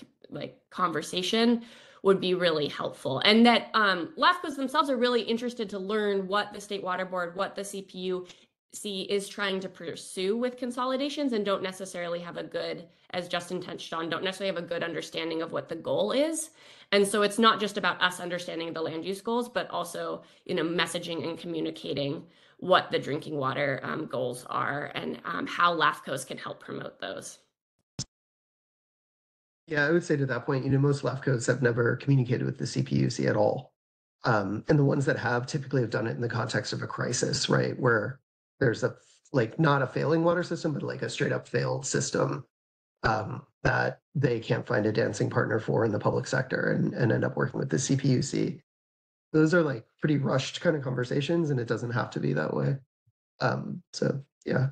conversation would be really helpful. And that LAFCOs themselves are really interested to learn what the State Water Board, what the CPUC is trying to pursue with consolidations, and don't necessarily have a good, as Justin touched on, don't necessarily have a good understanding of what the goal is. And so it's not just about us understanding the land use goals, but also, messaging and communicating what the drinking water goals are, and how LAFCOs can help promote those. Yeah, I would say to that point, most LAFCOs have never communicated with the CPUC at all. And the ones that have typically have done it in the context of a crisis, right? Where there's not a failing water system, but a straight up failed system that they can't find a dancing partner for in the public sector, and end up working with the CPUC. Those are pretty rushed kind of conversations, and it doesn't have to be that way. So yeah.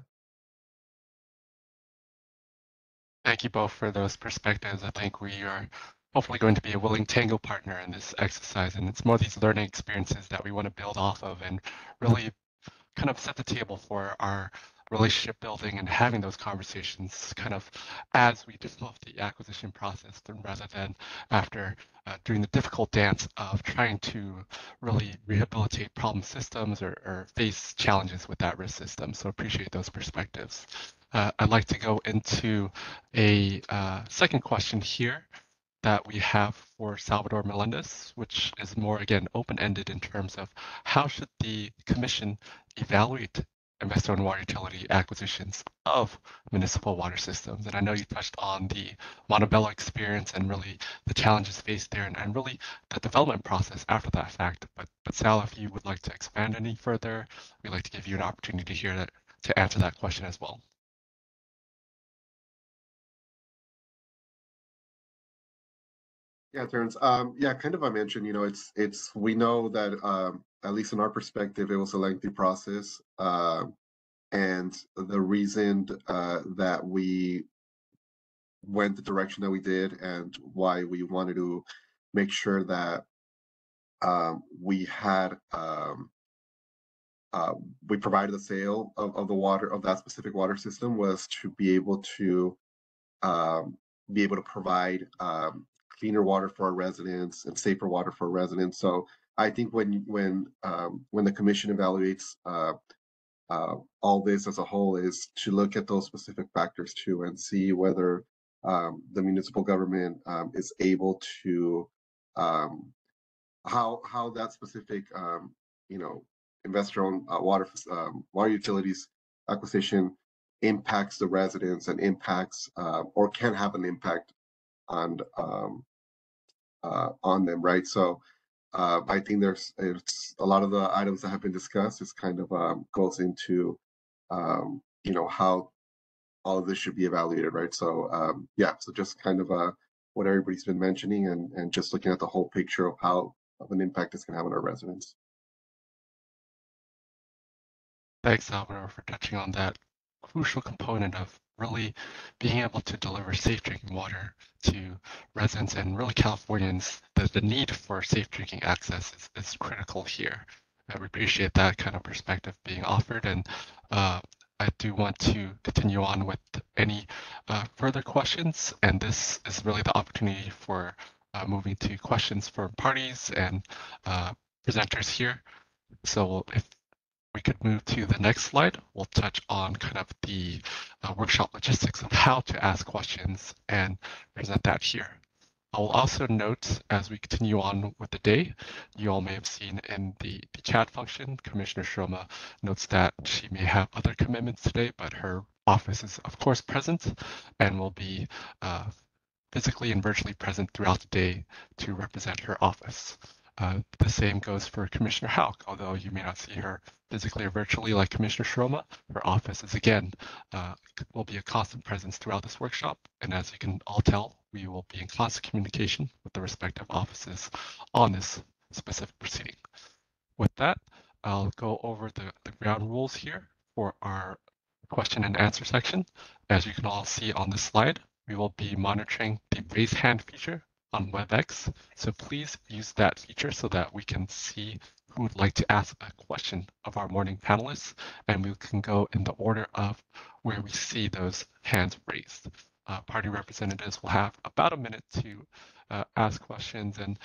Thank you both for those perspectives. I think we are hopefully going to be a willing tango partner in this exercise, and it's more these learning experiences that we want to build off of and really kind of set the table for our relationship building and having those conversations kind of as we develop the acquisition process, rather than after doing the difficult dance of trying to really rehabilitate problem systems or face challenges with that risk system. So appreciate those perspectives. I'd like to go into a second question here that we have for Salvador Melendez, which is more, again, open-ended in terms of how should the commission evaluate investor-owned water utility acquisitions of municipal water systems. And I know you touched on the Montebello experience and really the challenges faced there, and really the development process after that fact. But Sal, if you would like to expand any further, we'd like to give you an opportunity here to answer that question as well. Yeah, Terrence. Yeah, kind of I mentioned, it's we know that at least in our perspective, it was a lengthy process. And the reason that we went the direction that we did, and why we wanted to make sure that we had we provided the sale of the water of that specific water system, was to be able to provide cleaner water for our residents and safer water for our residents. So I think when the commission evaluates all this as a whole, is to look at those specific factors too, and see whether the municipal government is able to how that specific investor-owned water utilities acquisition impacts the residents, and impacts or can have an impact on them, right? So I think it's a lot of the items that have been discussed is kind of goes into how all of this should be evaluated, right? So yeah, so just kind of what everybody's been mentioning, and just looking at the whole picture of how of an impact it's going to have on our residents. Thanks, Salvador, for touching on that crucial component of really being able to deliver safe drinking water to residents and really Californians, the need for safe drinking access is critical here. We appreciate that kind of perspective being offered, and I do want to continue on with any further questions, and this is really the opportunity for moving to questions from parties and presenters here. So if we could move to the next slide, we'll touch on kind of the workshop logistics of how to ask questions and present that here. I will also note as we continue on with the day, you all may have seen in the chat function, Commissioner Shroma notes that she may have other commitments today, but her office is of course present and will be physically and virtually present throughout the day to represent her office. The same goes for Commissioner Houck, although you may not see her physically or virtually like Commissioner Shroma, her office is again, will be a constant presence throughout this workshop. And as you can all tell, we will be in constant communication with the respective offices on this specific proceeding. With that, I'll go over the ground rules here for our question and answer section. As you can all see on this slide, we will be monitoring the raise hand feature on WebEx. So please use that feature so that we can see who would like to ask a question of our morning panelists, and we can go in the order of where we see those hands raised. Party representatives will have about a minute to ask questions and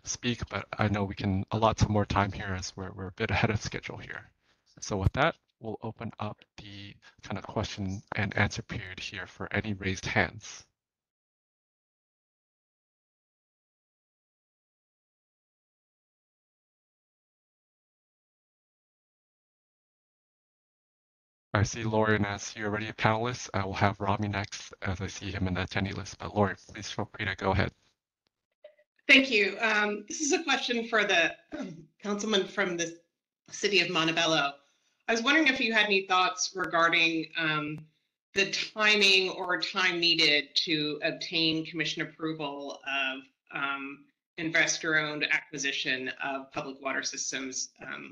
speak, but I know we can allot some more time here as we're a bit ahead of schedule here. So with that, we'll open up the kind of question and answer period here for any raised hands. I see Lauren as you're already a panelist. I will have Rami next as I see him in the attendee list. But Lauren, please feel free to go ahead. Thank you. This is a question for the councilman from the city of Montebello. I was wondering if you had any thoughts regarding the timing or time needed to obtain commission approval of investor-owned acquisition of public water systems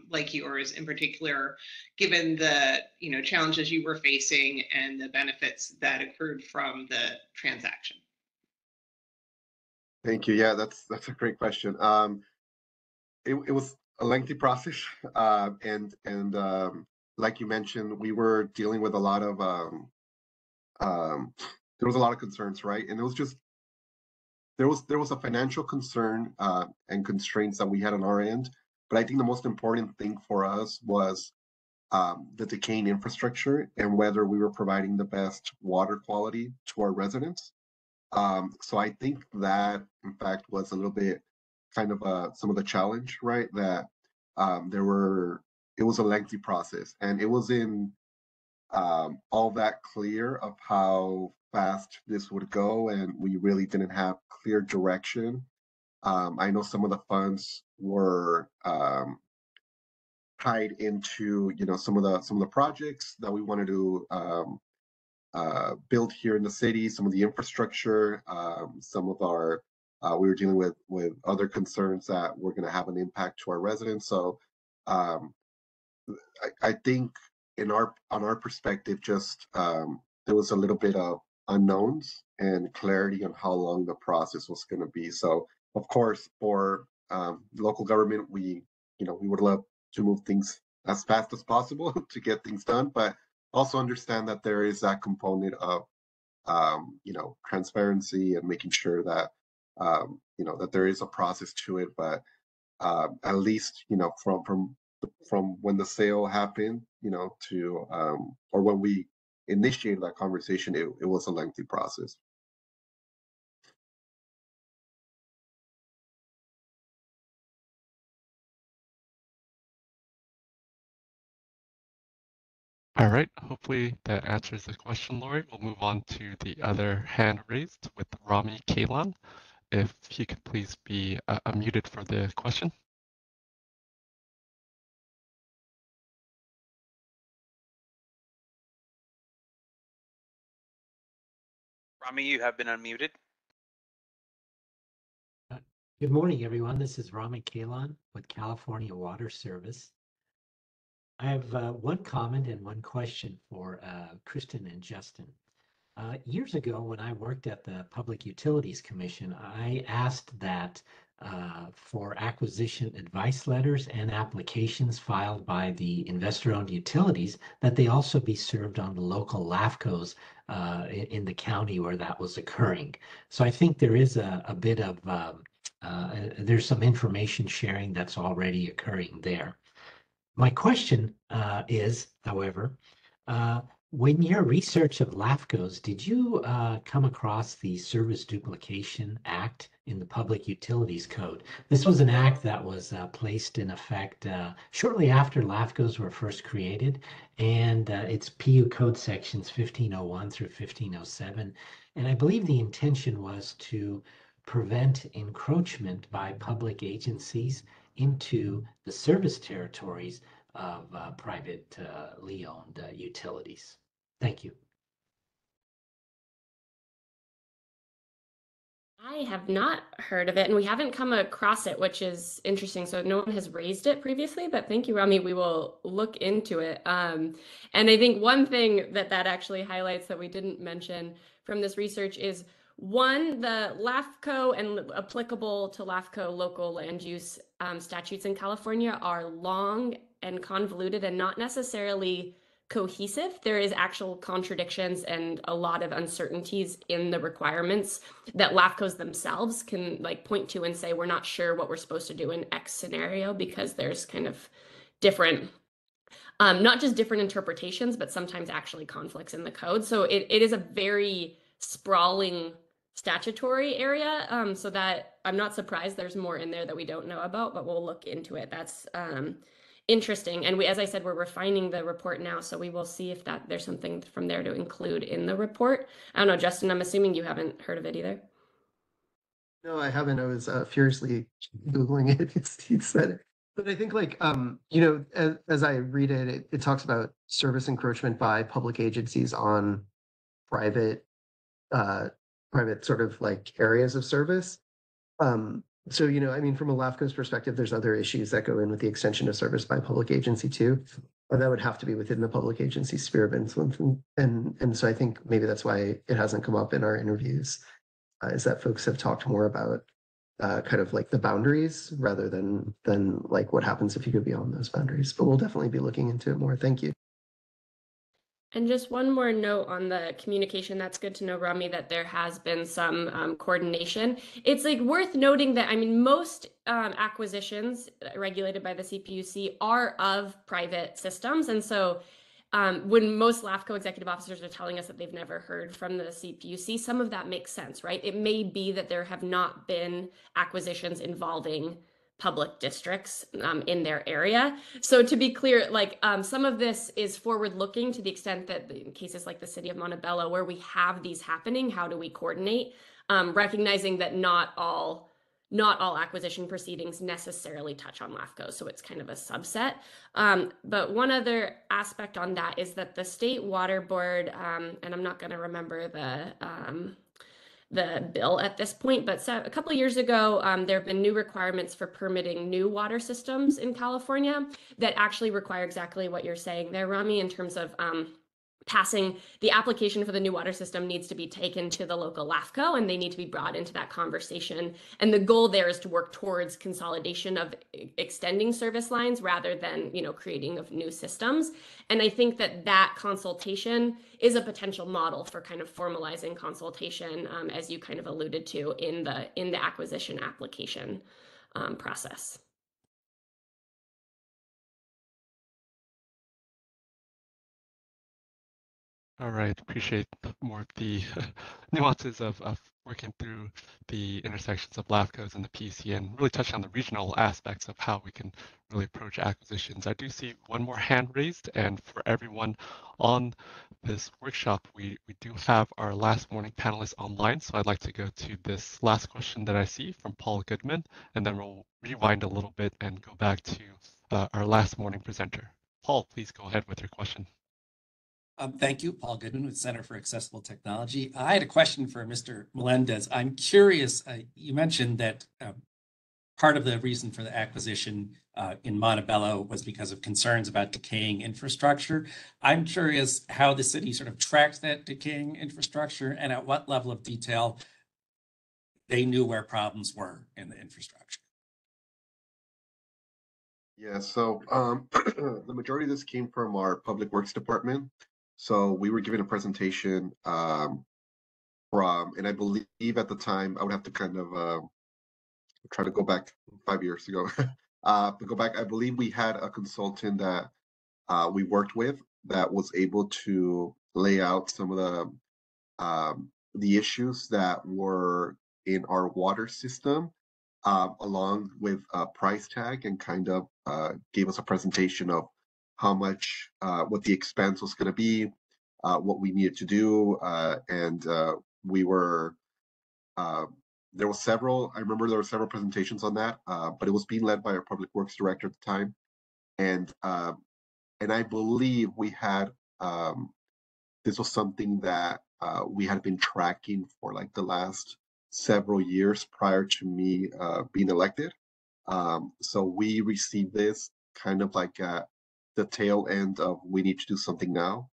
like yours in particular, given the challenges you were facing and the benefits that accrued from the transaction. Thank you. Yeah, that's a great question. It was a lengthy process, and like you mentioned, we were dealing with a lot of there was a lot of concerns, right? And it was just there was a financial concern and constraints that we had on our end. But I think the most important thing for us was the decaying infrastructure and whether we were providing the best water quality to our residents. So I think that, in fact, was a little bit kind of some of the challenge, right? That it was a lengthy process, and it was in all that clear of how fast this would go, and we really didn't have clear direction. I know some of the funds were tied into some of the projects that we wanted to build here in the city, some of the infrastructure, some of our we were dealing with other concerns that were going to have an impact to our residents. So I think on our perspective, just there was a little bit of unknowns and clarity on how long the process was going to be. So of course, for local government, we would love to move things as fast as possible to get things done, but also understand that there is that component of transparency and making sure that that there is a process to it. But at least from when the sale happened, to or when we initiated that conversation, it was a lengthy process. All right, hopefully that answers the question, Lori. We'll move on to the other hand raised with Rami Kalan. If he could please be unmuted for the question. Rami, you have been unmuted. Good morning, everyone. This is Rami Kalan with California Water Service. I have one comment and one question for Kristen and Justin. Years ago, when I worked at the Public Utilities Commission, I asked that for acquisition advice letters and applications filed by the investor-owned utilities, that they also be served on the local LAFCOs in the county where that was occurring. So I think there is a bit of, there's some information sharing that's already occurring there. My question is, however, uh, when your research of LAFCOs, did you come across the Service Duplication Act in the Public Utilities Code? This was an act that was placed in effect shortly after LAFCOs were first created, and it's PU Code sections 1501 through 1507. And I believe the intention was to prevent encroachment by public agencies into the service territories of privately owned utilities. Thank you. I have not heard of it, and we haven't come across it, which is interesting. So no one has raised it previously, but thank you, Rami. We will look into it. And I think one thing that actually highlights that we didn't mention from this research is one, the LAFCO and applicable to LAFCO local land use statutes in California are long and convoluted and not necessarily cohesive. There is actual contradictions and a lot of uncertainties in the requirements that LAFCOs themselves can like point to and say, we're not sure what we're supposed to do in X scenario because there's kind of different, not just different interpretations, but sometimes actually conflicts in the code. So it is a very sprawling statutory area. So that I'm not surprised there's more in there that we don't know about, but we'll look into it. That's interesting. And we, as I said, we're refining the report now, so we will see if there's something from there to include in the report. I don't know, Justin, I'm assuming you haven't heard of it either. No, I haven't. I was furiously Googling it. He said it. But I think like, as I read it, it talks about service encroachment by public agencies on private, private sort of like areas of service. So, I mean, from a LAFCO's perspective, there's other issues that go in with the extension of service by public agency too. But that would have to be within the public agency sphere of influence. And so I think maybe that's why it hasn't come up in our interviews, is that folks have talked more about kind of like the boundaries rather than like what happens if you go beyond those boundaries. But we'll definitely be looking into it more. Thank you. And just one more note on the communication. That's good to know, Rami, that there has been some coordination. It's like worth noting that, I mean, most acquisitions regulated by the CPUC are of private systems. And so when most LAFCO executive officers are telling us that they've never heard from the CPUC, some of that makes sense, right? It may be that there have not been acquisitions involving public districts in their area. So to be clear, like some of this is forward-looking to the extent that in cases like the city of Montebello, where we have these happening, how do we coordinate? Recognizing that not all acquisition proceedings necessarily touch on LAFCO, so it's kind of a subset. But one other aspect on that is that the State Water Board, and I'm not going to remember the bill at this point, but a couple of years ago, there have been new requirements for permitting new water systems in California that actually require exactly what you're saying there, Rami, in terms of passing the application for the new water system needs to be taken to the local LAFCO and they need to be brought into that conversation. And the goal there is to work towards consolidation of extending service lines rather than, creating of new systems. And I think that consultation is a potential model for kind of formalizing consultation, as you kind of alluded to in the acquisition application process. All right, appreciate more of the nuances of working through the intersections of LAFCOs and the PUC and really touch on the regional aspects of how we can really approach acquisitions. I do see one more hand raised, and for everyone on this workshop, we do have our last morning panelists online, so I'd like to go to this last question that I see from Paul Goodman, and then we'll rewind a little bit and go back to our last morning presenter. Paul, please go ahead with your question. Thank you, Paul Goodman with Center for Accessible Technology. I had a question for Mr. Melendez. I'm curious, you mentioned that part of the reason for the acquisition in Montebello was because of concerns about decaying infrastructure. I'm curious how the city sort of tracked that decaying infrastructure and at what level of detail they knew where problems were in the infrastructure. Yeah, so the majority of this came from our Public Works Department. So we were given a presentation and I believe at the time, I would have to kind of try to go back 5 years ago. To go back, I believe we had a consultant that we worked with that was able to lay out some of the issues that were in our water system, along with a price tag, and kind of gave us a presentation of how much, what the expense was going to be, what we needed to do, and we were. There were several. I remember there were several presentations on that, but it was being led by our public works director at the time, and I believe we had this was something that we had been tracking for like the last several years prior to me being elected. So we received this kind of like at the tail end of we need to do something now.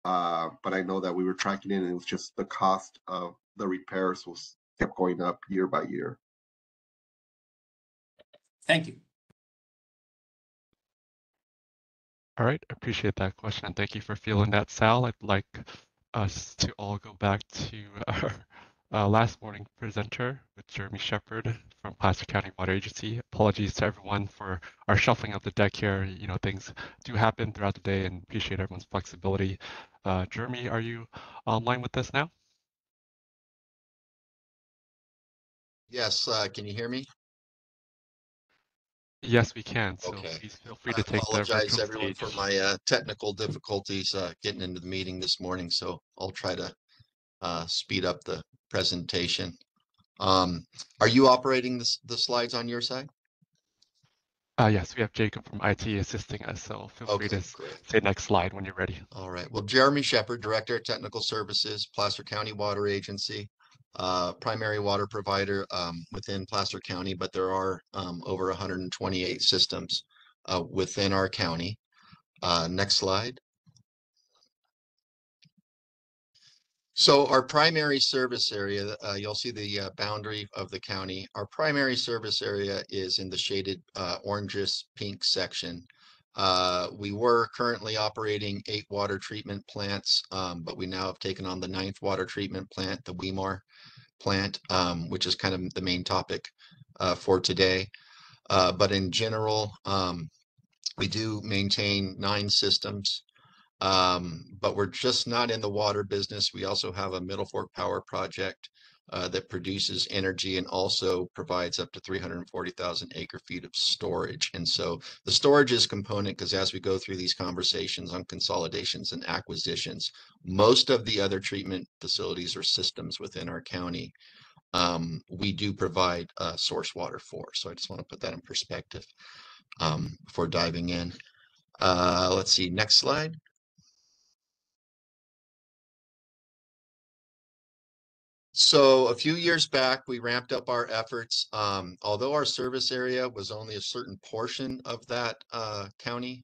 But I know that we were tracking it, and it was just the cost of the repairs was kept going up year by year. Thank you. All right, appreciate that question, and thank you for fielding that, Sal. I'd like us to all go back to our last morning presenter with Jeremy Shepard from Placer County Water Agency. Apologies to everyone for our shuffling of the deck here. You know, things do happen throughout the day, and appreciate everyone's flexibility. Jeremy, are you online with us now? Yes, can you hear me? Yes, we can. So Okay. please feel free I to take the apologize, virtual everyone, stage. for my technical difficulties getting into the meeting this morning, so I'll try to speed up the presentation. Are you operating the slides on your side? Yes, we have Jacob from IT assisting us, so feel free to Great. say next slide when you're ready. All right. Well, Jeremy Shepard, Director of Technical Services, Placer County Water Agency, primary water provider within Placer County, but there are over 128 systems within our county. Next slide. So our primary service area, you'll see the boundary of the county. Our primary service area is in the shaded orangish pink section. We were currently operating 8 water treatment plants, but we now have taken on the 9th water treatment plant, the Weimar plant, which is kind of the main topic for today. But in general, we do maintain 9 systems. But we're just not in the water business. We also have a Middle Fork Power project that produces energy and also provides up to 340,000 acre-feet of storage. And so the storage is component because as we go through these conversations on consolidations and acquisitions, most of the other treatment facilities or systems within our county, we do provide source water for. So I just want to put that in perspective before diving in. Let's see, next slide. So a few years back, we ramped up our efforts. Although our service area was only a certain portion of that county,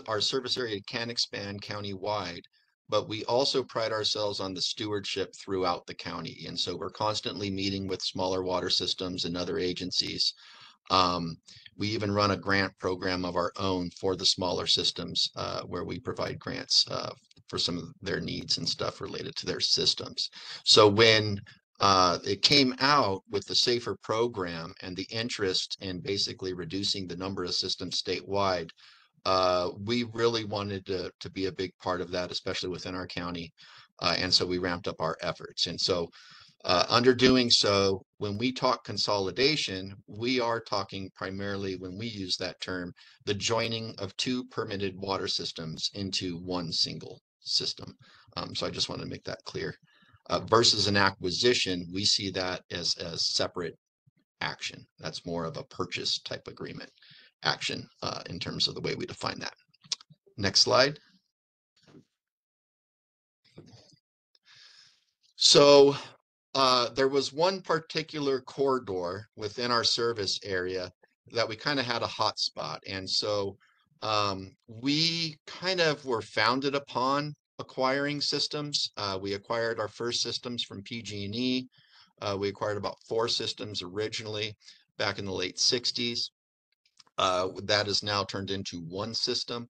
our service area can expand county-wide, but we also pride ourselves on the stewardship throughout the county. And so we're constantly meeting with smaller water systems and other agencies. We even run a grant program of our own for the smaller systems where we provide grants for some of their needs and stuff related to their systems. So when it came out with the SAFER program and the interest in basically reducing the number of systems statewide, we really wanted to be a big part of that, especially within our county. And so we ramped up our efforts. And so under doing so, when we talk consolidation, we are talking primarily, when we use that term, the joining of 2 permitted water systems into one single system. So I just want to make that clear. Versus an acquisition, we see that as separate action. That's more of a purchase type agreement action in terms of the way we define that. Next slide. So there was one particular corridor within our service area that we kind of had a hot spot. And so we kind of were founded upon acquiring systems. We acquired our first systems from PG&E. We acquired about 4 systems originally back in the late 60s. That is now turned into one system.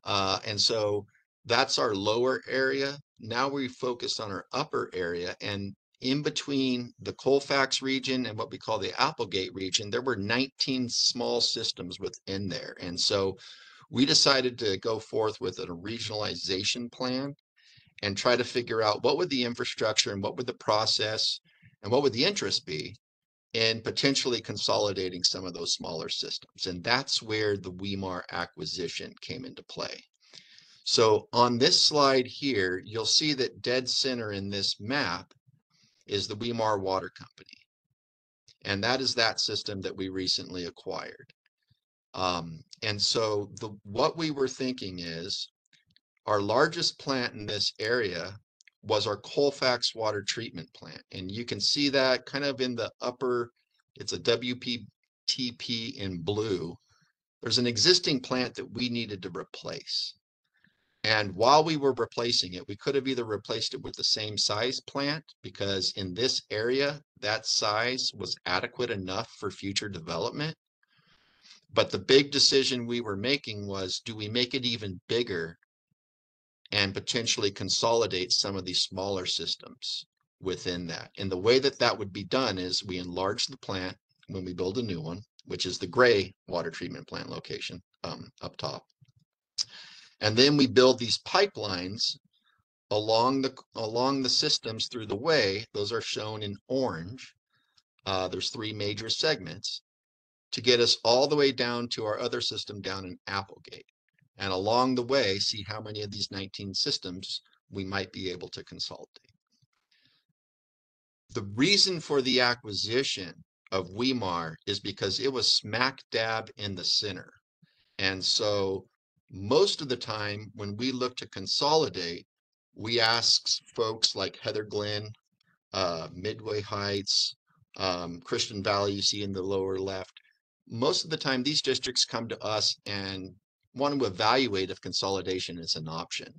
And so that's our lower area. Now we focus on our upper area, and in between the Colfax region and what we call the Applegate region, there were 19 small systems within there. And so we decided to go forth with a regionalization plan and try to figure out what would the infrastructure and what would the process and what would the interest be in potentially consolidating some of those smaller systems. And that's where the Weimar acquisition came into play. So on this slide here, you'll see that dead center in this map is the Weimar Water Company. And that is that system that we recently acquired. And so what we were thinking is our largest plant in this area was our Colfax water treatment plant. And you can see that kind of in the upper, it's a WPTP in blue. There's an existing plant that we needed to replace. And while we were replacing it, we could have either replaced it with the same size plant, because in this area, that size was adequate enough for future development. But the big decision we were making was, do we make it even bigger and potentially consolidate some of these smaller systems within that? And the way that that would be done is we enlarge the plant when we build a new one, which is the gray water treatment plant location up top. And then we build these pipelines along the systems through the way. Those are shown in orange. There's 3 major segments to get us all the way down to our other system down in Applegate. And along the way, see how many of these 19 systems we might be able to consolidate. The reason for the acquisition of Weimar is because it was smack dab in the center. And so most of the time when we look to consolidate, we ask folks like Heather Glen, Midway Heights, Christian Valley, you see in the lower left. Most of the time, these districts come to us and want to evaluate if consolidation is an option.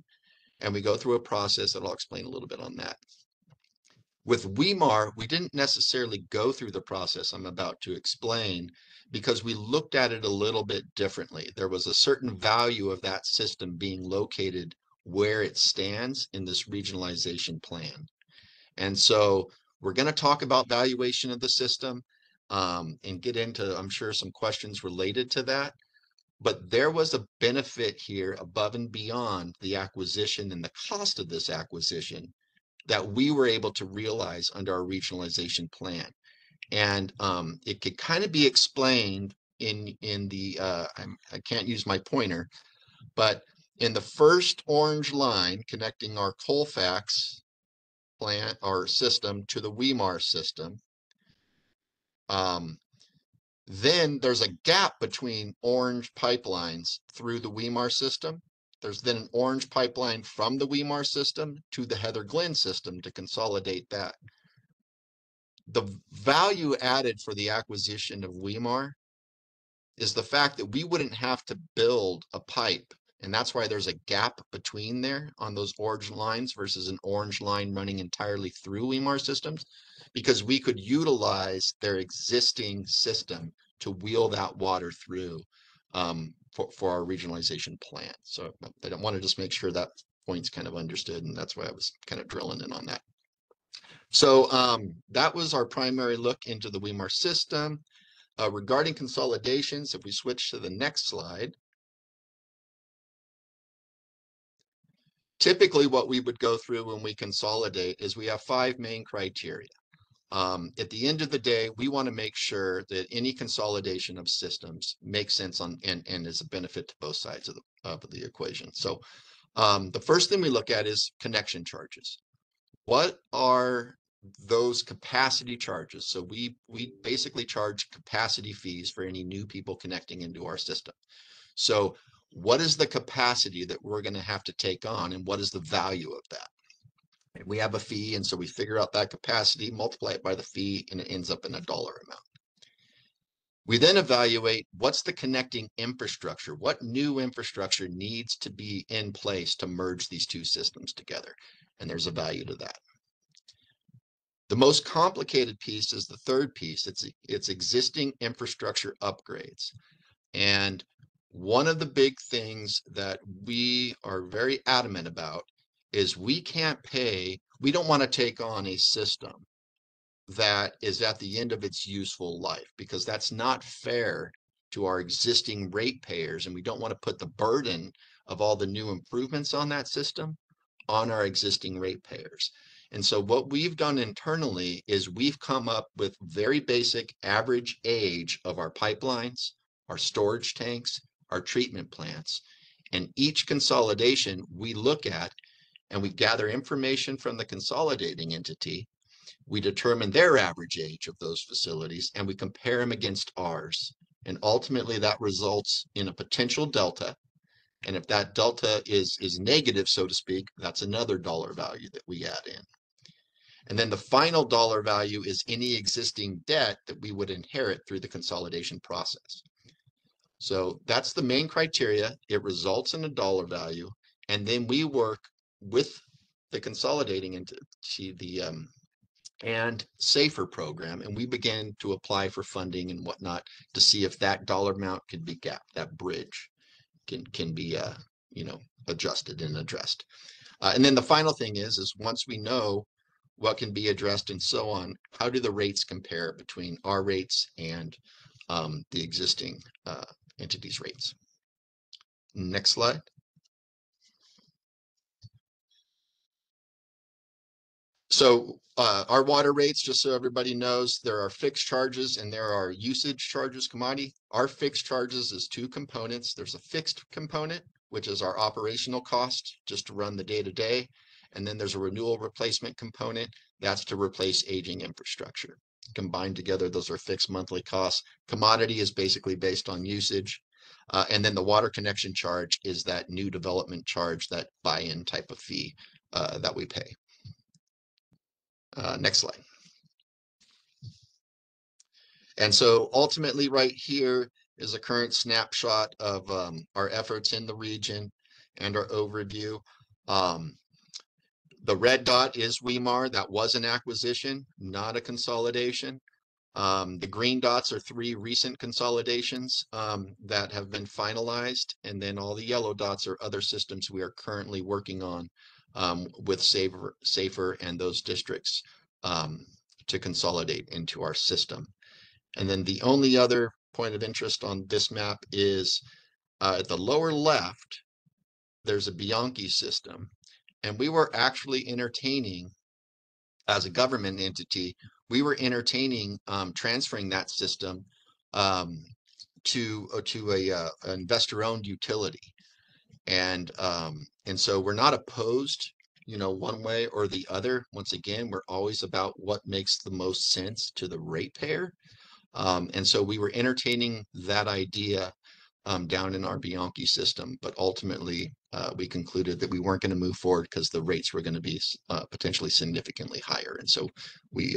And we go through a process that I'll explain a little bit on that. With Weimar, we didn't necessarily go through the process I'm about to explain, because we looked at it a little bit differently. There was a certain value of that system being located where it stands in this regionalization plan. And so we're going to talk about valuation of the system and get into, I'm sure, some questions related to that. But there was a benefit here above and beyond the acquisition and the cost of this acquisition that we were able to realize under our regionalization plan. And it could kind of be explained in the, I can't use my pointer, but in the first orange line connecting our Colfax plant or system to the Weimar system, then there's a gap between orange pipelines through the Weimar system. There's then an orange pipeline from the Weimar system to the Heather Glen system to consolidate that. The value added for the acquisition of Weimar is the fact that we wouldn't have to build a pipe. And that's why there's a gap between there on those orange lines versus an orange line running entirely through Weimar systems, because we could utilize their existing system to wheel that water through for our regionalization plan. So I don't want to just make sure that point's kind of understood, and that's why I was kind of drilling in on that. So that was our primary look into the Weimar system. Regarding consolidations, if we switch to the next slide, typically what we would go through when we consolidate is we have 5 main criteria. At the end of the day, we want to make sure that any consolidation of systems makes sense and is a benefit to both sides of the equation. So the first thing we look at is connection charges. What are those capacity charges? So we basically charge capacity fees for any new people connecting into our system. So what is the capacity that we're going to have to take on, and what is the value of that? We have a fee, and so we figure out that capacity, multiply it by the fee, and it ends up in a dollar amount. We then evaluate what's the connecting infrastructure, what new infrastructure needs to be in place to merge these two systems together, and there's a value to that. The most complicated piece is the third piece. It's existing infrastructure upgrades. And one of the big things that we are very adamant about is we don't want to take on a system that is at the end of its useful life, because that's not fair to our existing ratepayers, and we don't want to put the burden of all the new improvements on that system on our existing ratepayers. And so what we've done internally is we've come up with very basic average age of our pipelines, our storage tanks, our treatment plants, and each consolidation we look at and we gather information from the consolidating entity. We determine their average age of those facilities and we compare them against ours. And ultimately that results in a potential delta. And if that delta is negative, so to speak, that's another dollar value that we add in. And then the final dollar value is any existing debt that we would inherit through the consolidation process. So that's the main criteria. It results in a dollar value. And then we work with the consolidating entity, the and SAFER program, and we began to apply for funding and whatnot to see if that dollar amount could be gapped, that bridge can be adjusted and addressed. And then the final thing is once we know what can be addressed and so on, how do the rates compare between our rates and the existing entity's rates? Next slide. So our water rates, just so everybody knows, there are fixed charges and there are usage charges, commodity. Our fixed charges is two components. There's a fixed component, which is our operational cost just to run the day-to-day. And then there's a renewal replacement component. That's to replace aging infrastructure. Combined together, those are fixed monthly costs. Commodity is basically based on usage. And then the water connection charge is that new development charge, that buy-in type of fee that we pay. Next slide. And so ultimately right here is a current snapshot of our efforts in the region and our overview. The red dot is Weimar. That was an acquisition, not a consolidation. The green dots are 3 recent consolidations that have been finalized. And then all the yellow dots are other systems we are currently working on with SAFER and those districts to consolidate into our system. And then the only other point of interest on this map is at the lower left, there's a Bianchi system. And we were actually entertaining, as a government entity, we were entertaining transferring that system to a investor-owned utility. And so we're not opposed, one way or the other. Once again, we're always about what makes the most sense to the ratepayer. And so we were entertaining that idea down in our Bianchi system, but ultimately we concluded that we weren't going to move forward because the rates were going to be potentially significantly higher. And so we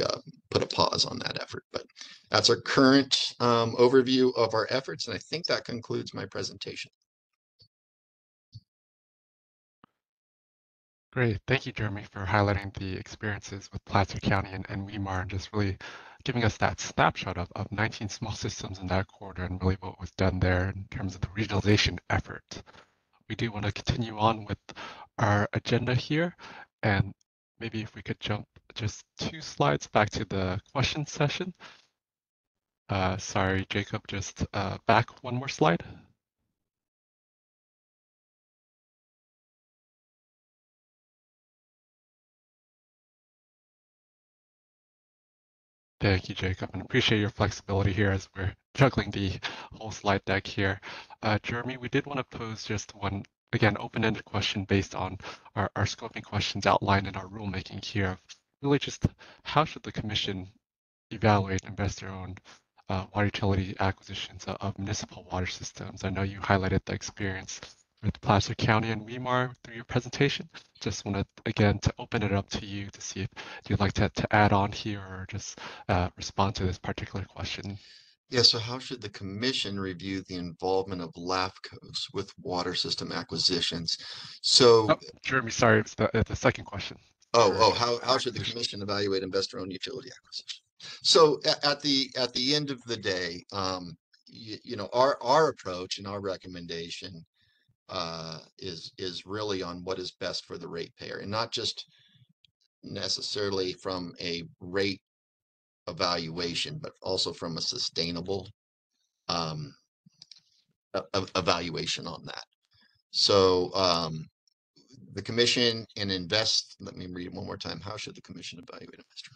put a pause on that effort. But that's our current overview of our efforts. And I think that concludes my presentation. Great. Thank you, Jeremy, for highlighting the experiences with Placer County and Weimar and just really giving us that snapshot of 19 small systems in that corridor and really what was done there in terms of the regionalization effort. We do want to continue on with our agenda here, and maybe if we could jump just 2 slides back to the question session. Sorry, Jacob, just back 1 more slide. Thank you, Jacob, and appreciate your flexibility here as we're juggling the whole slide deck here. Jeremy, we did want to pose just one, again, open-ended question based on our scoping questions outlined in our rulemaking here. Really just how should the Commission evaluate investor-owned water utility acquisitions of municipal water systems? I know you highlighted the experience with Placer County and Weimar through your presentation. Just wanted, again, to open it up to you to see if you'd like to add on here or just respond to this particular question. Yeah, so how should the commission review the involvement of LAFCOs with water system acquisitions? So, Oh, Jeremy, sorry, it's the second question. how should the commission evaluate investor-owned utility acquisition? So at the end of the day, our approach and our recommendation is really on what is best for the ratepayer, and not just necessarily from a rate evaluation, but also from a sustainable evaluation on that. So the commission and let me read it one more time. How should the commission evaluate investor?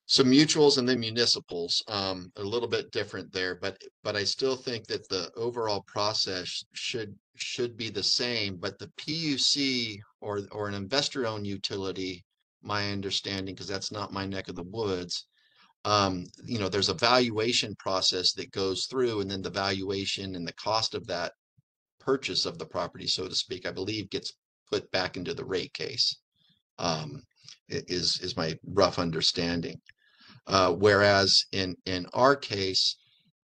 So mutuals and then municipals are a little bit different there, but I still think that the overall process should be the same. But the PUC or an investor-owned utility, my understanding, because that's not my neck of the woods, there's a valuation process that goes through, and then the valuation and the cost of that purchase of the property, so to speak, I believe gets put back into the rate case. Is my rough understanding. Whereas in our case,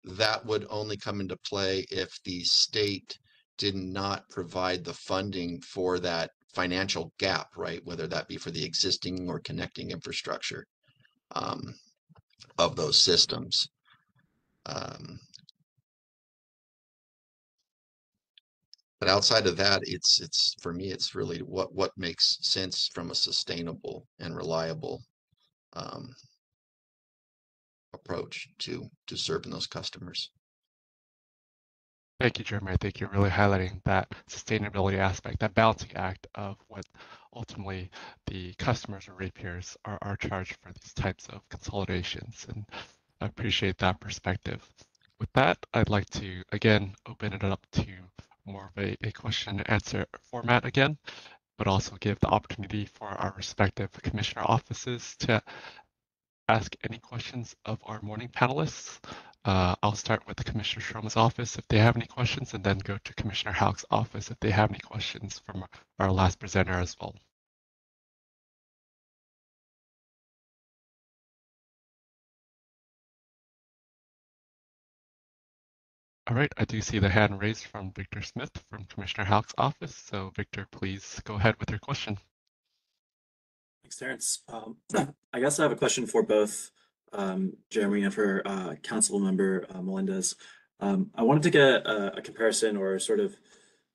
that would only come into play if the state did not provide the funding for that financial gap, right? Whether that be for the existing or connecting infrastructure of those systems. But outside of that, it's for me, it's really what makes sense from a sustainable and reliable approach to serving those customers. Thank you, Jeremy. I think you're really highlighting that sustainability aspect, that balancing act of what ultimately the customers or ratepayers are charged for these types of consolidations. And I appreciate that perspective. With that, I'd like to, again, open it up to more of a question and answer format again, but also give the opportunity for our respective commissioner offices to ask any questions of our morning panelists. I'll start with Commissioner Schroma's office if they have any questions, and then go to Commissioner Houck's office if they have any questions from our last presenter as well. All right, I do see the hand raised from Victor Smith from Commissioner Houck's office. So Victor, please go ahead with your question. Thanks, Terrence. I guess I have a question for both Jeremy and for Council Member Melendez. I wanted to get a comparison or sort of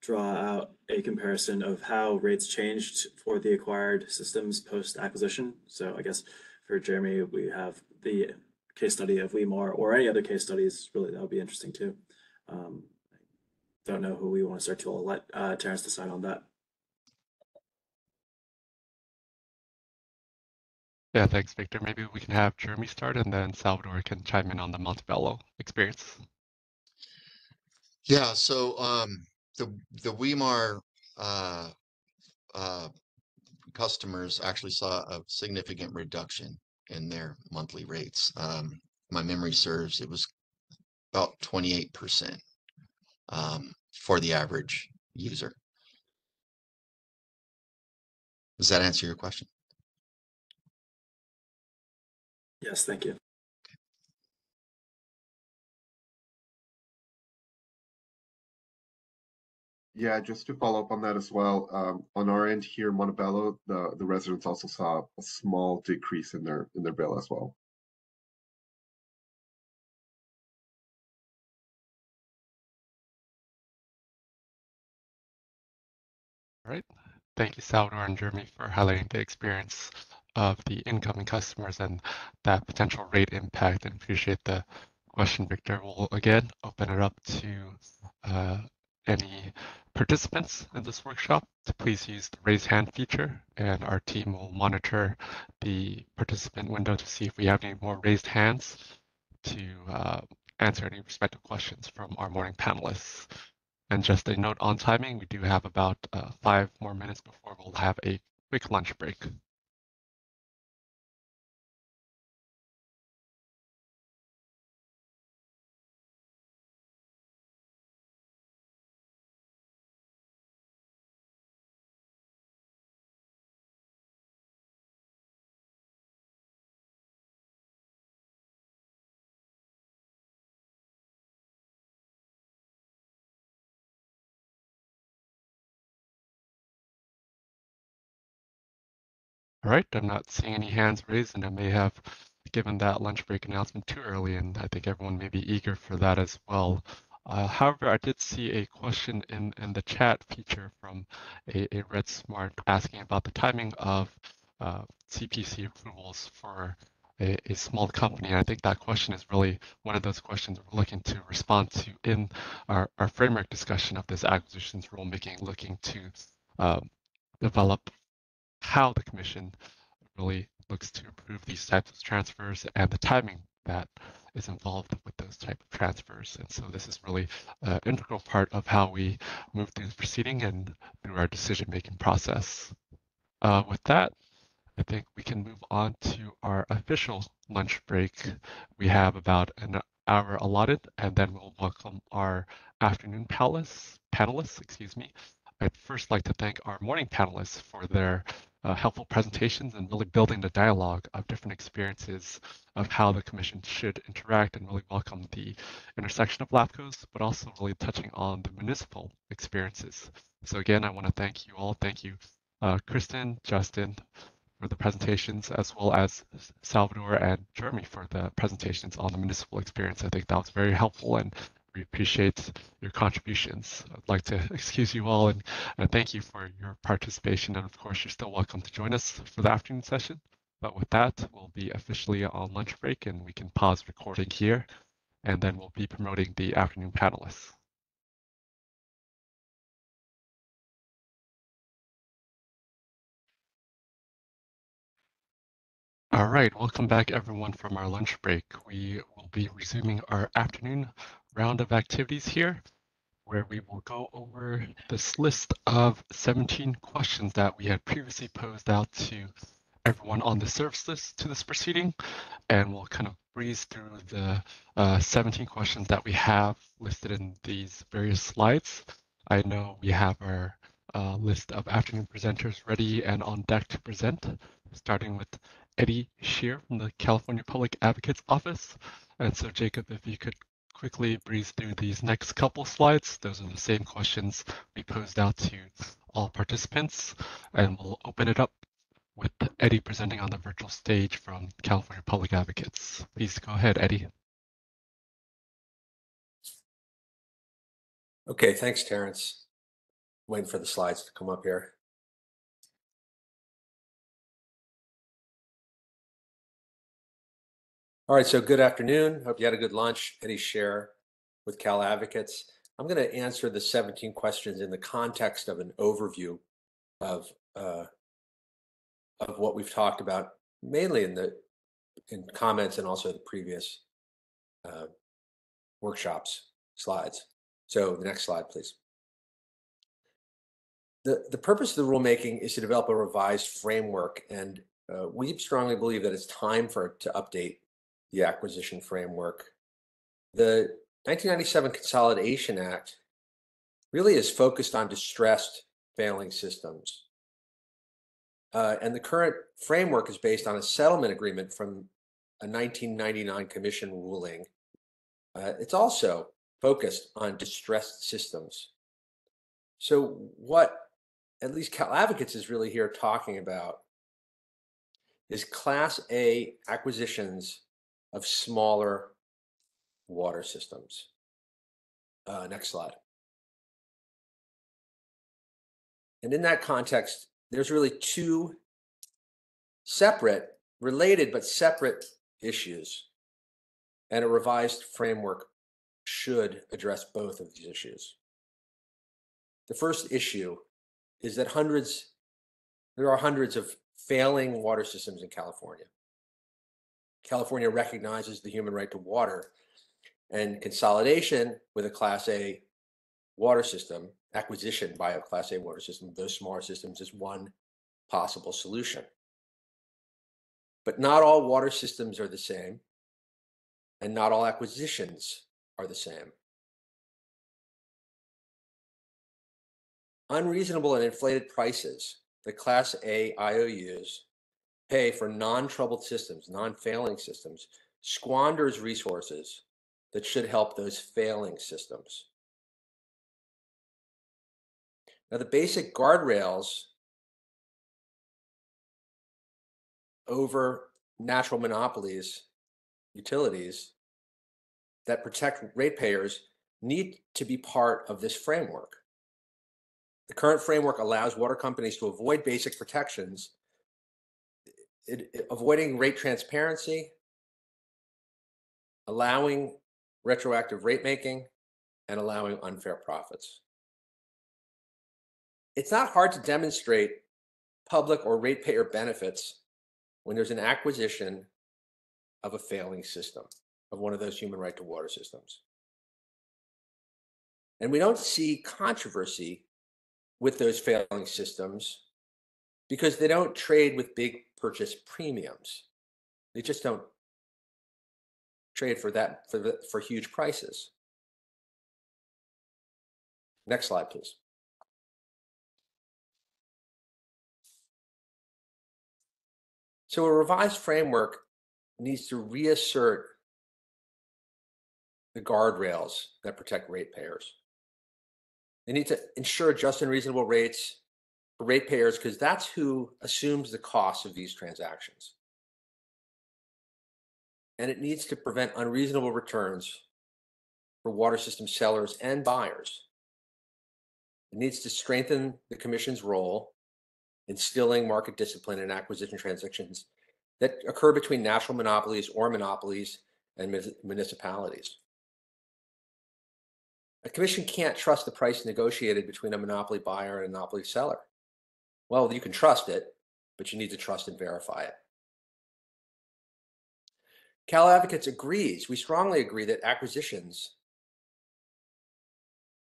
draw out a comparison of how rates changed for the acquired systems post-acquisition. So I guess for Jeremy, we have the case study of Weimar or any other case studies, really, that would be interesting too. Don't know who we want to start to. I'll let Terrence decide on that. Yeah, thanks, Victor. Maybe we can have Jeremy start, and then Salvador can chime in on the Montebello experience. Yeah, so the Weimar customers actually saw a significant reduction in their monthly rates. My memory serves, it was about 28% for the average user. Does that answer your question? Yes, thank you. Yeah, just to follow up on that as well. On our end here in Montebello, the residents also saw a small decrease in their bill as well. All right. Thank you, Salvador and Jeremy, for highlighting the experience of the incoming customers and that potential rate impact, and appreciate the question, Victor. We'll again open it up to any participants in this workshop to please use the raise hand feature, and our team will monitor the participant window to see if we have any more raised hands to answer any respective questions from our morning panelists. And just a note on timing, we do have about 5 more minutes before we'll have a quick lunch break. All right, I'm not seeing any hands raised, and I may have given that lunch break announcement too early, and I think everyone may be eager for that as well. However, I did see a question in the chat feature from a Red Smart asking about the timing of CPC approvals for a small company. And I think that question is really one of those questions we're looking to respond to in our framework discussion of this acquisitions rulemaking, looking to develop how the commission really looks to approve these types of transfers and the timing that is involved with those type of transfers. And so this is really an integral part of how we move through the proceeding and through our decision-making process. With that, I think we can move on to our official lunch break. We have about an hour allotted, and then we'll welcome our afternoon panelists, excuse me. I'd first like to thank our morning panelists for their helpful presentations and really building the dialogue of different experiences of how the commission should interact, and really welcome the intersection of LAPCOs, but also really touching on the municipal experiences. So again, I want to thank you all. Thank you, Kristen, Justin, for the presentations, as well as Salvador and Jeremy for the presentations on the municipal experience. I think that was very helpful, and we appreciate your contributions. I'd like to excuse you all and thank you for your participation. And of course, you're still welcome to join us for the afternoon session. But with that, we'll be officially on lunch break, and we can pause recording here, and then we'll be promoting the afternoon panelists. All right, welcome back everyone from our lunch break. We will be resuming our afternoon round of activities here, where we will go over this list of 17 questions that we had previously posed out to everyone on the service list to this proceeding, and we'll kind of breeze through the 17 questions that we have listed in these various slides. I know we have our list of afternoon presenters ready and on deck to present, starting with Eddie Shear from the California Public Advocate's Office. And so Jacob, if you could quickly breeze through these next couple slides. Those are the same questions we posed out to all participants, and we'll open it up with Eddie presenting on the virtual stage from California Public Advocates. Please go ahead, Eddie. Okay, thanks, Terrence. Waiting for the slides to come up here. All right, so good afternoon. Hope you had a good lunch. Eddie Shear with Cal Advocates. I'm going to answer the 17 questions in the context of an overview of what we've talked about, mainly in comments and also the previous workshops slides. So the next slide, please. The purpose of the rulemaking is to develop a revised framework, and we strongly believe that it's time to update the acquisition framework. The 1997 Consolidation Act really is focused on distressed failing systems. And the current framework is based on a settlement agreement from a 1999 commission ruling. It's also focused on distressed systems. So what at least Cal Advocates is really here talking about is Class A acquisitions of smaller water systems. Next slide. And in that context, there's really two separate, related but separate issues, and a revised framework should address both of these issues. The first issue is that there are hundreds of failing water systems in California. California recognizes the human right to water, and consolidation with a Class A water system, acquisition by a Class A water system, those smaller systems, is one possible solution. But not all water systems are the same, and not all acquisitions are the same. Unreasonable and inflated prices that Class A IOUs pay for non-troubled systems, non-failing systems, squanders resources that should help those failing systems. Now, the basic guardrails over natural monopolies, utilities that protect ratepayers need to be part of this framework. The current framework allows water companies to avoid basic protections, avoiding rate transparency, allowing retroactive rate making, and allowing unfair profits. It's not hard to demonstrate public or ratepayer benefits when there's an acquisition of a failing system, of one of those human right to water systems. And we don't see controversy with those failing systems because they don't trade with big purchase premiums. They just don't trade for that, for huge prices. Next slide, please. So a revised framework needs to reassert the guardrails that protect ratepayers. They need to ensure just and reasonable rates for ratepayers because that's who assumes the cost of these transactions. And it needs to prevent unreasonable returns for water system sellers and buyers. It needs to strengthen the Commission's role, instilling market discipline in acquisition transactions that occur between national monopolies or monopolies and municipalities. A commission can't trust the price negotiated between a monopoly buyer and a monopoly seller. Well, you can trust it, but you need to trust and verify it. Cal Advocates agrees, we strongly agree that acquisitions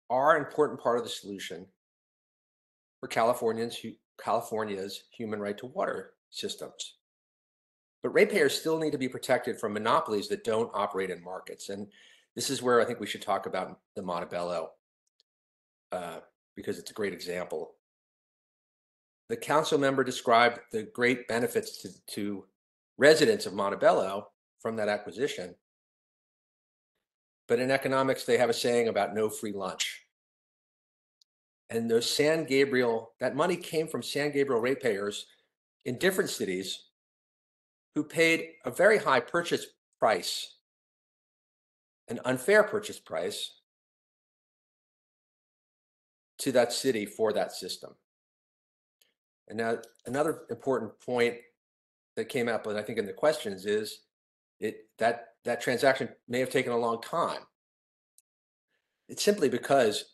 are an important part of the solution for California's human right to water systems. But ratepayers still need to be protected from monopolies that don't operate in markets. And this is where I think we should talk about the Montebello, because it's a great example. The council member described the great benefits to residents of Montebello from that acquisition. But in economics, they have a saying about no free lunch. And those San Gabriel, that money came from San Gabriel ratepayers in different cities who paid a very high purchase price, an unfair purchase price to that city for that system. And now another important point that came up, I think, in the questions is that transaction may have taken a long time. It's simply because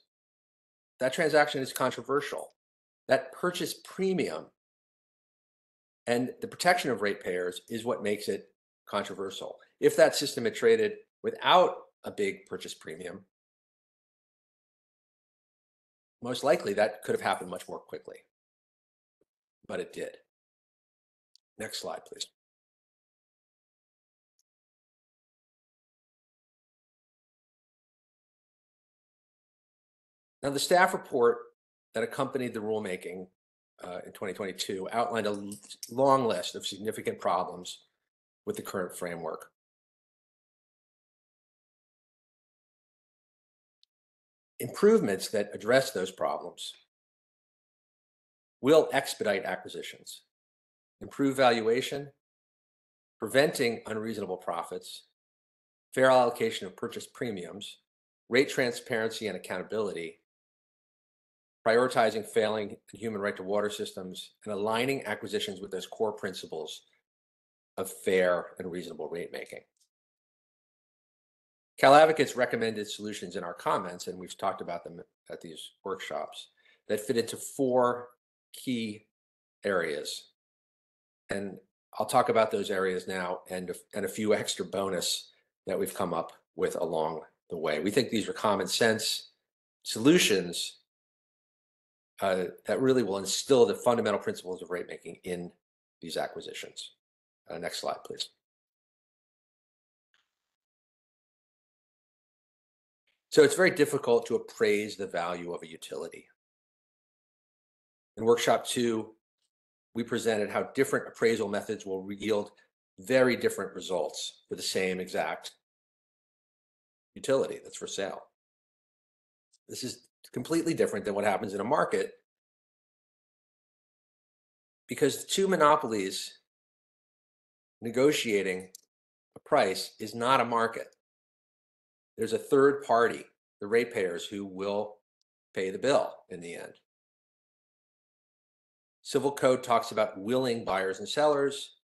that transaction is controversial. That purchase premium and the protection of ratepayers is what makes it controversial. If that system had traded without a big purchase premium, most likely that could have happened much more quickly, but it did. Next slide, please. Now, the staff report that accompanied the rulemaking in 2022 outlined a long list of significant problems with the current framework. Improvements that address those problems will expedite acquisitions, improve valuation, preventing unreasonable profits, fair allocation of purchase premiums, rate transparency and accountability, prioritizing failing and human right to water systems, and aligning acquisitions with those core principles of fair and reasonable rate making. Cal Advocates recommended solutions in our comments, and we've talked about them at these workshops, that fit into 4 key areas. And I'll talk about those areas now and a few extra bonus that we've come up with along the way. We think these are common sense solutions that really will instill the fundamental principles of rate making in these acquisitions. Next slide, please. So it's very difficult to appraise the value of a utility. In workshop 2, we presented how different appraisal methods will yield very different results for the same exact utility that's for sale. This is completely different than what happens in a market because the 2 monopolies negotiating a price is not a market. There's a third party, the ratepayers, who will pay the bill in the end. Civil code talks about willing buyers and sellers,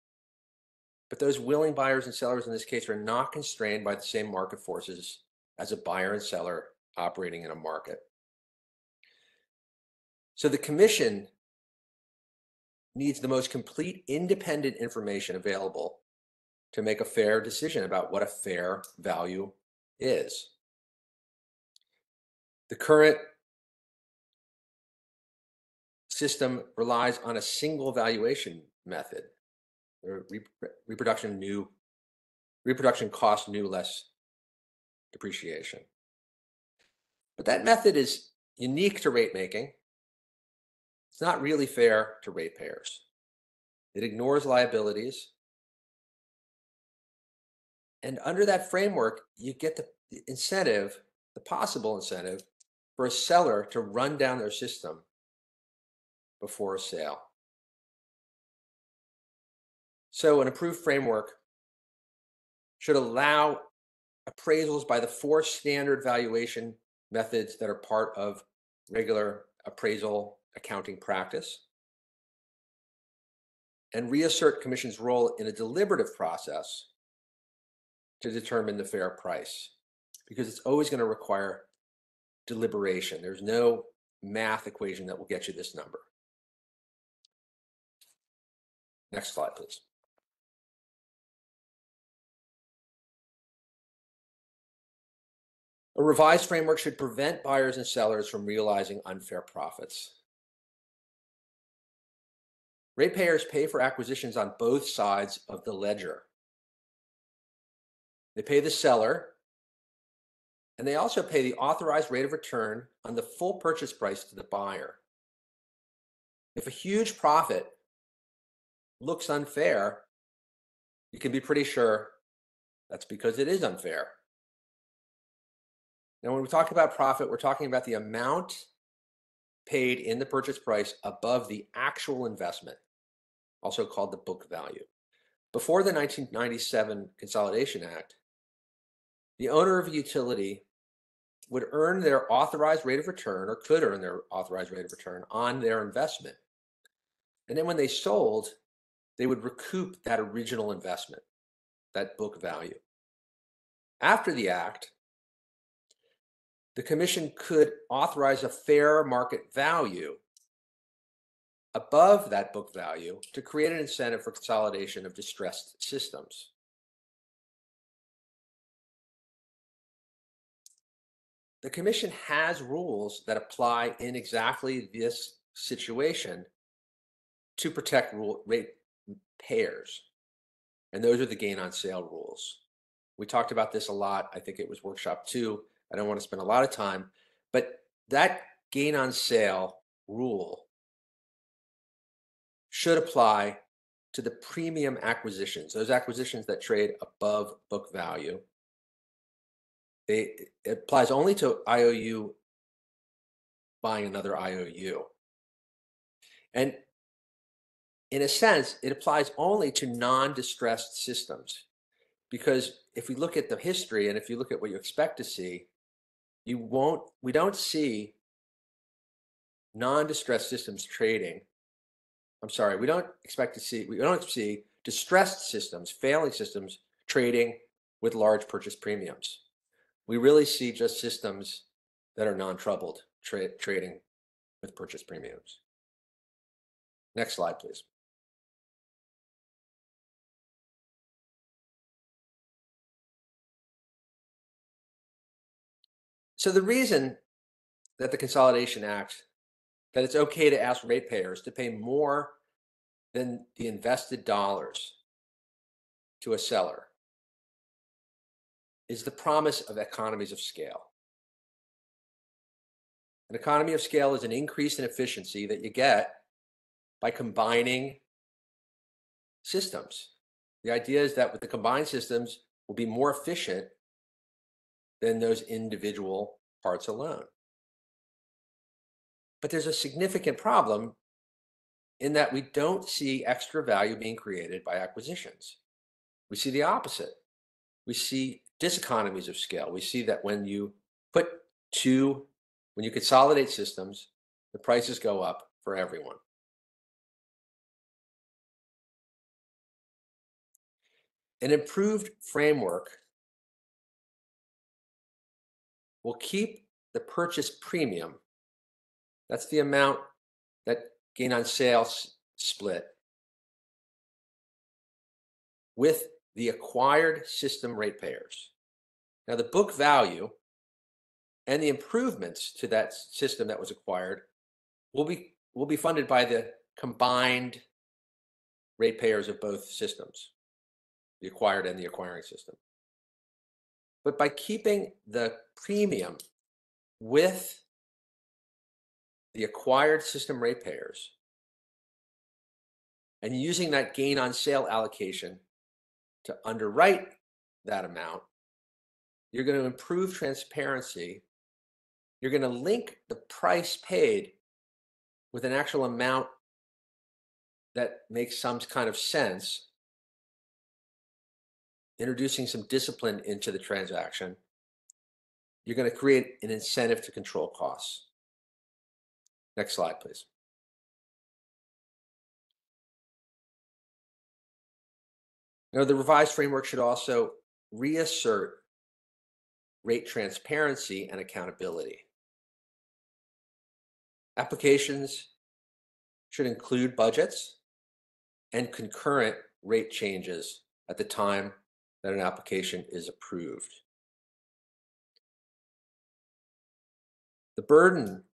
but those willing buyers and sellers in this case are not constrained by the same market forces as a buyer and seller operating in a market. So the commission needs the most complete independent information available to make a fair decision about what a fair value is. The current system relies on a single valuation method, or reproduction cost new less depreciation. But that method is unique to rate making. It's not really fair to ratepayers. It ignores liabilities. And under that framework, you get the incentive, the possible incentive, for a seller to run down their system before a sale. So an approved framework should allow appraisals by the 4 standard valuation methods that are part of regular appraisal accounting practice, and reassert commission's role in a deliberative process to determine the fair price, because it's always going to require deliberation. There's no math equation that will get you this number. Next slide, please. A revised framework should prevent buyers and sellers from realizing unfair profits. Ratepayers pay for acquisitions on both sides of the ledger. They pay the seller, and they also pay the authorized rate of return on the full purchase price to the buyer. If a huge profit looks unfair, you can be pretty sure that's because it is unfair. Now, when we talk about profit, we're talking about the amount paid in the purchase price above the actual investment, also called the book value. Before the 1997 Consolidation Act, the owner of a utility would earn their authorized rate of return, or could earn their authorized rate of return on their investment. And then when they sold, they would recoup that original investment, that book value. After the act, the commission could authorize a fair market value above that book value to create an incentive for consolidation of distressed systems. The commission has rules that apply in exactly this situation to protect ratepayers, and those are the gain on sale rules. We talked about this a lot. I think it was workshop 2. I don't want to spend a lot of time, but that gain on sale rule should apply to the premium acquisitions, those acquisitions that trade above book value. It applies only to IOU buying another IOU. And in a sense, it applies only to non-distressed systems, because if we look at the history and if you look at what you expect to see, we don't see non-distressed systems trading. I'm sorry, we don't see distressed systems, failing systems trading with large purchase premiums. We really see just systems that are non-troubled trading with purchase premiums. Next slide, please. So the reason that the Consolidation Act, that it's okay to ask ratepayers to pay more than the invested dollars to a seller is the promise of economies of scale. An economy of scale is an increase in efficiency that you get by combining systems. The idea is that with the combined systems, will be more efficient than those individual parts alone. But there's a significant problem in that we don't see extra value being created by acquisitions. We see the opposite. We see diseconomies of scale. We see that when you consolidate systems, the prices go up for everyone. An improved framework will keep the purchase premium. That's the amount that gain on sale split with the acquired system ratepayers. Now, the book value and the improvements to that system that was acquired will be funded by the combined ratepayers of both systems, the acquired and the acquiring system. But by keeping the premium with the acquired system ratepayers and using that gain on sale allocation to underwrite that amount, you're going to improve transparency. You're going to link the price paid with an actual amount that makes some kind of sense, introducing some discipline into the transaction. You're going to create an incentive to control costs. Next slide, please. Now, the revised framework should also reassert rate transparency and accountability. Applications should include budgets and concurrent rate changes at the time that an application is approved. The burden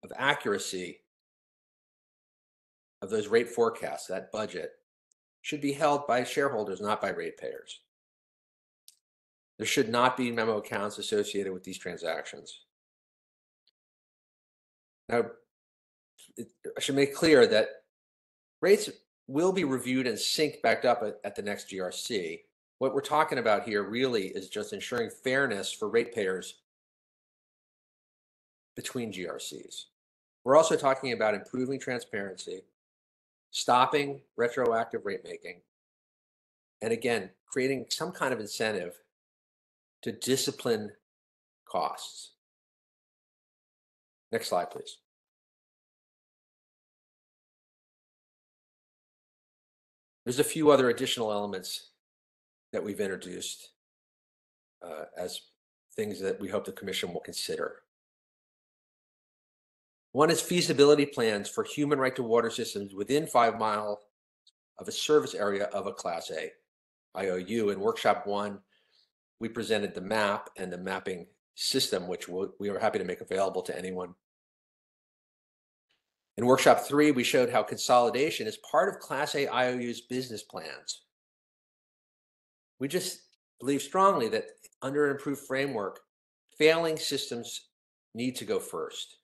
of accuracy of those rate forecasts, that budget, should be held by shareholders, not by ratepayers. There should not be memo accounts associated with these transactions. Now, I should make clear that rates will be reviewed and synced back up at the next GRC. What we're talking about here really is just ensuring fairness for ratepayers between GRCs. We're also talking about improving transparency, stopping retroactive rate making, and again, creating some kind of incentive to discipline costs. Next slide, please. There's a few other additional elements that we've introduced as things that we hope the Commission will consider. One is feasibility plans for human right to water systems within 5 miles of a service area of a Class A IOU. In Workshop 1, we presented the map and the mapping system, which we are happy to make available to anyone. In Workshop 3, we showed how consolidation is part of Class A IOU's business plans. We just believe strongly that under an improved framework, failing systems need to go first.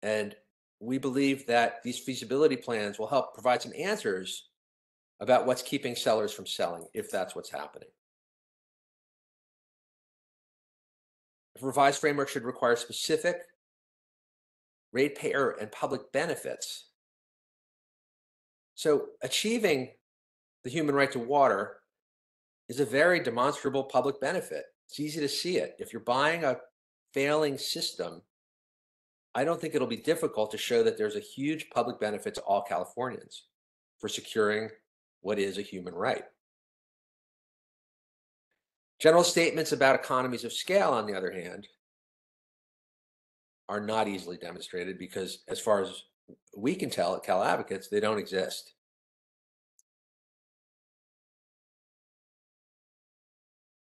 And we believe that these feasibility plans will help provide some answers about what's keeping sellers from selling, if that's what's happening. The revised framework should require specific ratepayer and public benefits. So achieving the human right to water is a very demonstrable public benefit. It's easy to see it. If you're buying a failing system, I don't think it'll be difficult to show that there's a huge public benefit to all Californians for securing what is a human right. General statements about economies of scale, on the other hand, are not easily demonstrated because, as far as we can tell at Cal Advocates, they don't exist.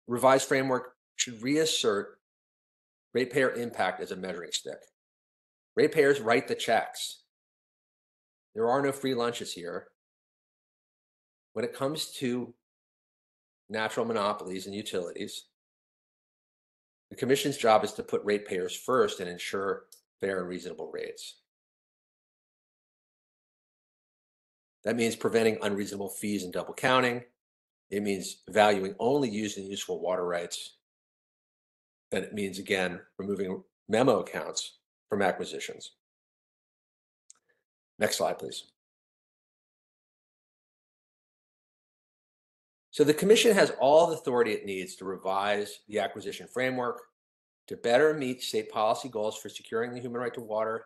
Revised framework should reassert ratepayer impact as a measuring stick. Ratepayers write the checks. There are no free lunches here. When it comes to natural monopolies and utilities, the Commission's job is to put ratepayers first and ensure fair and reasonable rates. That means preventing unreasonable fees and double counting. It means valuing only used and useful water rights. And it means, again, removing memo accounts from acquisitions. Next slide, please. So the Commission has all the authority it needs to revise the acquisition framework to better meet state policy goals for securing the human right to water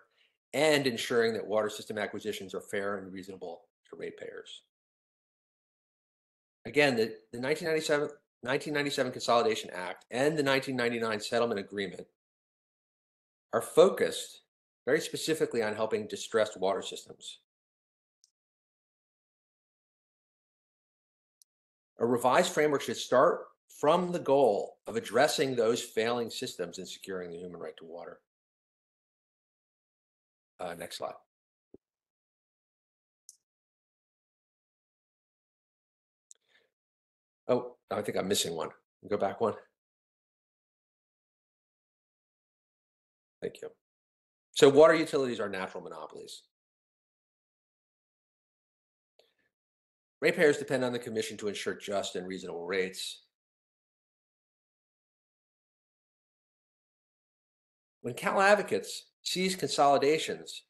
and ensuring that water system acquisitions are fair and reasonable to ratepayers. Again, the 1997 Consolidation Act and the 1999 Settlement Agreement are focused very specifically on helping distressed water systems. A revised framework should start from the goal of addressing those failing systems and securing the human right to water. Next slide. Oh, I think I'm missing one. Go back one. Thank you. So water utilities are natural monopolies. Ratepayers depend on the Commission to ensure just and reasonable rates. When Cal advocates sees consolidations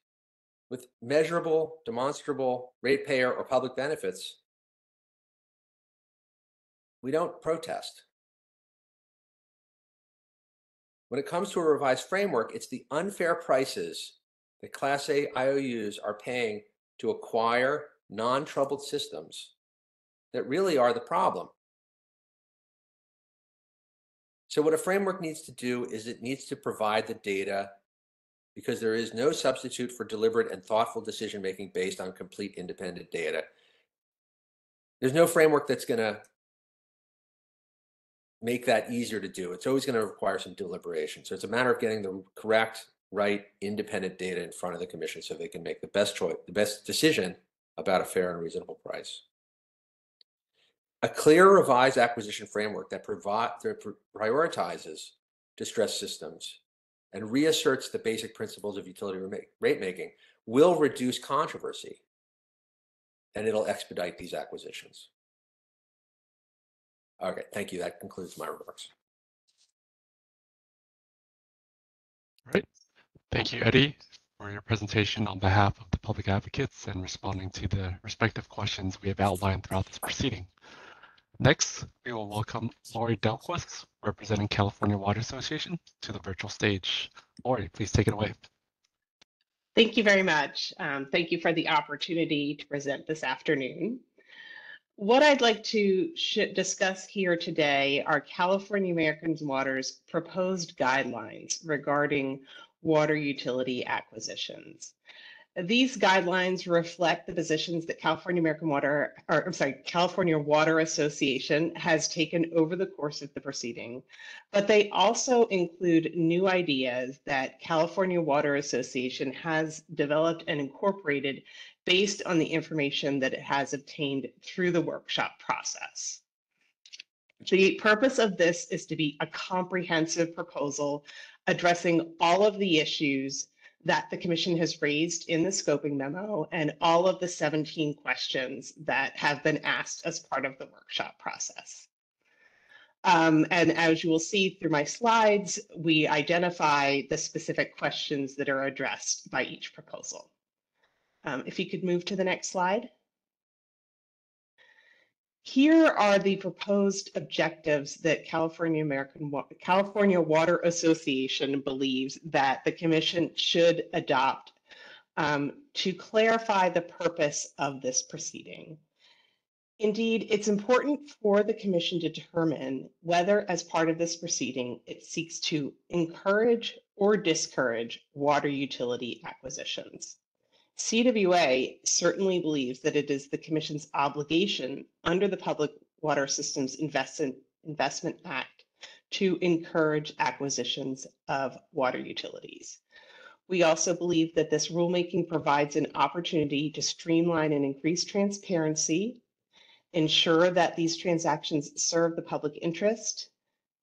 with measurable, demonstrable ratepayer or public benefits, we don't protest. When it comes to a revised framework, it's the unfair prices that Class A IOUs are paying to acquire non-troubled systems that really are the problem. So what a framework needs to do is it needs to provide the data, because there is no substitute for deliberate and thoughtful decision-making based on complete independent data. There's no framework that's going to make that easier to do. It's always going to require some deliberation. So it's a matter of getting the correct, right, independent data in front of the Commission so they can make the best choice, the best decision about a fair and reasonable price. A clear revised acquisition framework that prioritizes distressed systems and reasserts the basic principles of utility rate making will reduce controversy, and it'll expedite these acquisitions. Okay, thank you. That concludes my remarks. All right. Thank you, Eddie, for your presentation on behalf of the public advocates and responding to the respective questions we have outlined throughout this proceeding. Next, we will welcome Lori Delquist, representing California Water Association, to the virtual stage. Lori, please take it away. Thank you very much. Thank you for the opportunity to present this afternoon. What I'd like to discuss here today are California American Water's proposed guidelines regarding water utility acquisitions. These guidelines reflect the positions that California Water Association has taken over the course of the proceeding, but they also include new ideas that California Water Association has developed and incorporated based on the information that it has obtained through the workshop process. The purpose of this is to be a comprehensive proposal addressing all of the issues that the Commission has raised in the scoping memo and all of the 17 questions that have been asked as part of the workshop process. And as you will see through my slides, we identify the specific questions that are addressed by each proposal. If you could move to the next slide. Here are the proposed objectives that California Water Association believes that the Commission should adopt to clarify the purpose of this proceeding. Indeed, it's important for the Commission to determine whether, as part of this proceeding, it seeks to encourage or discourage water utility acquisitions. CWA certainly believes that it is the Commission's obligation under the Public Water Systems Investment Act to encourage acquisitions of water utilities. We also believe that this rulemaking provides an opportunity to streamline and increase transparency, ensure that these transactions serve the public interest,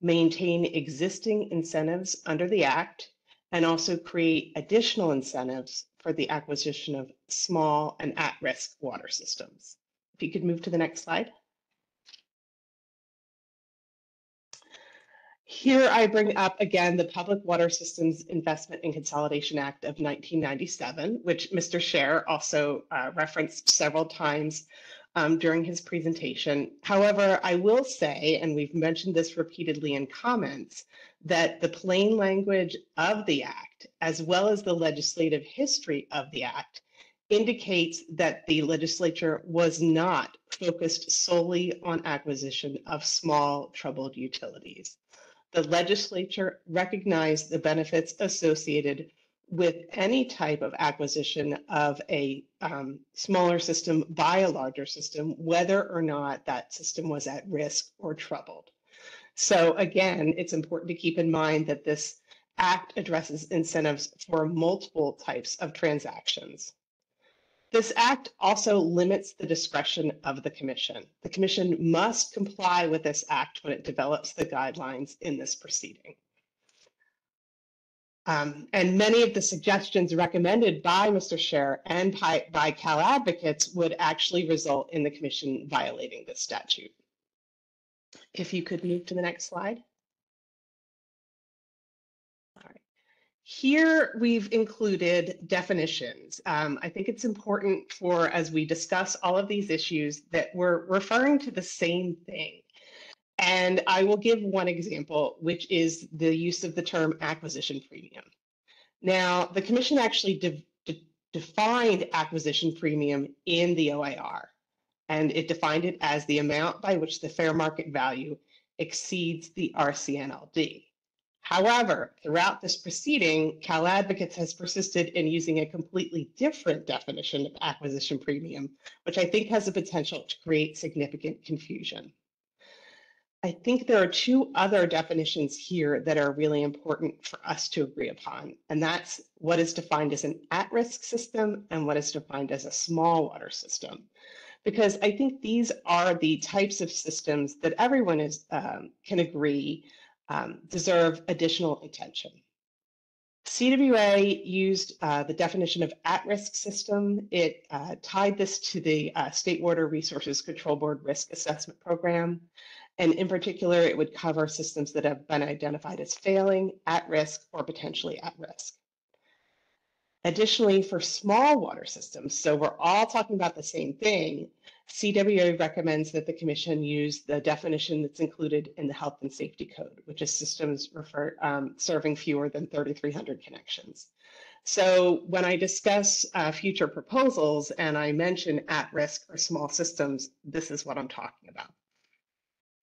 maintain existing incentives under the Act, and also create additional incentives for the acquisition of small and at-risk water systems. If you could move to the next slide. Here I bring up again the Public Water Systems Investment and Consolidation Act of 1997, which Mr. Scher also referenced several times during his presentation. However, I will say, and we've mentioned this repeatedly in comments, that the plain language of the Act, as well as the legislative history of the Act, indicates that the legislature was not focused solely on acquisition of small troubled utilities. The legislature recognized the benefits associated with any type of acquisition of a smaller system by a larger system, whether or not that system was at risk or troubled. So again, it's important to keep in mind that this Act addresses incentives for multiple types of transactions. This Act also limits the discretion of the Commission. The Commission must comply with this Act when it develops the guidelines in this proceeding. And many of the suggestions recommended by Mr. Scher and by Cal advocates would actually result in the Commission violating this statute. If you could move to the next slide. All right. Here we've included definitions. I think it's important for, as we discuss all of these issues, that we're referring to the same thing. And I will give one example, which is the use of the term acquisition premium. Now, the Commission actually defined acquisition premium in the OIR, and it defined it as the amount by which the fair market value exceeds the RCNLD. However, throughout this proceeding, Cal Advocates has persisted in using a completely different definition of acquisition premium, which I think has the potential to create significant confusion. I think there are two other definitions here that are really important for us to agree upon, and that's what is defined as an at-risk system and what is defined as a small water system. Because I think these are the types of systems that everyone can agree deserve additional attention. CWA used the definition of at-risk system. It tied this to the State Water Resources Control Board Risk Assessment Program. And in particular, it would cover systems that have been identified as failing, at risk, or potentially at risk. Additionally, for small water systems, so we're all talking about the same thing, CWA recommends that the Commission use the definition that's included in the Health and Safety Code, which is systems serving fewer than 3,300 connections. So when I discuss future proposals and I mention at-risk or small systems, this is what I'm talking about.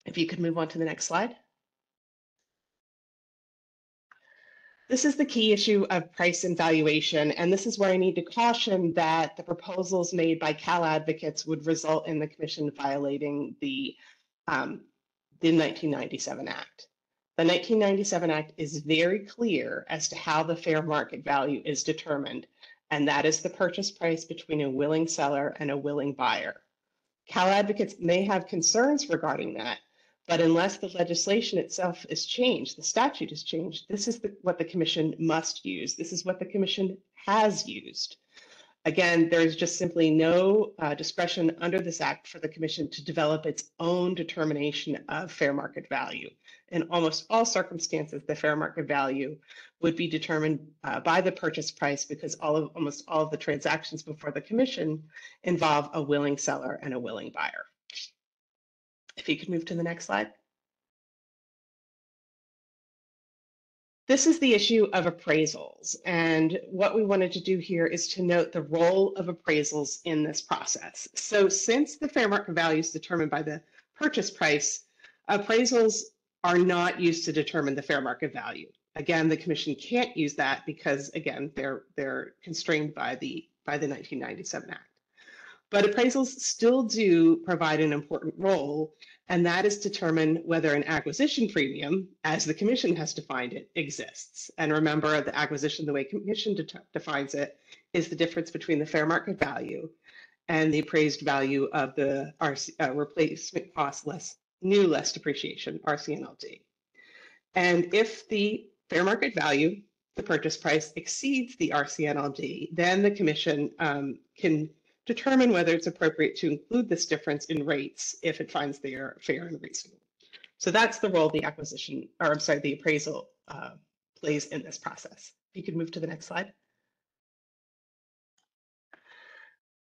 If you could move on to the next slide. This is the key issue of price and valuation, and this is where I need to caution that the proposals made by Cal Advocates would result in the Commission violating the 1997 Act. The 1997 Act is very clear as to how the fair market value is determined, and that is the purchase price between a willing seller and a willing buyer. Cal Advocates may have concerns regarding that, but unless the legislation itself is changed, the statute is changed, this is what the Commission must use. This is what the Commission has used. Again, there's just simply no discretion under this Act for the Commission to develop its own determination of fair market value. In almost all circumstances, the fair market value would be determined by the purchase price because almost all of the transactions before the Commission involve a willing seller and a willing buyer. If you could move to the next slide. This is the issue of appraisals. And what we wanted to do here is to note the role of appraisals in this process. So since the fair market value is determined by the purchase price, appraisals are not used to determine the fair market value. Again, the Commission can't use that because, again, they're constrained by the 1997 Act. But appraisals still do provide an important role, and that is to determine whether an acquisition premium, as the Commission has defined it, exists. And remember, the acquisition, the way Commission defines it, is the difference between the fair market value and the appraised value of the replacement cost less depreciation, RCNLD. And if the fair market value, the purchase price, exceeds the RCNLD, then the Commission can determine whether it's appropriate to include this difference in rates if it finds they are fair and reasonable. So that's the role the the appraisal plays in this process. If you could move to the next slide.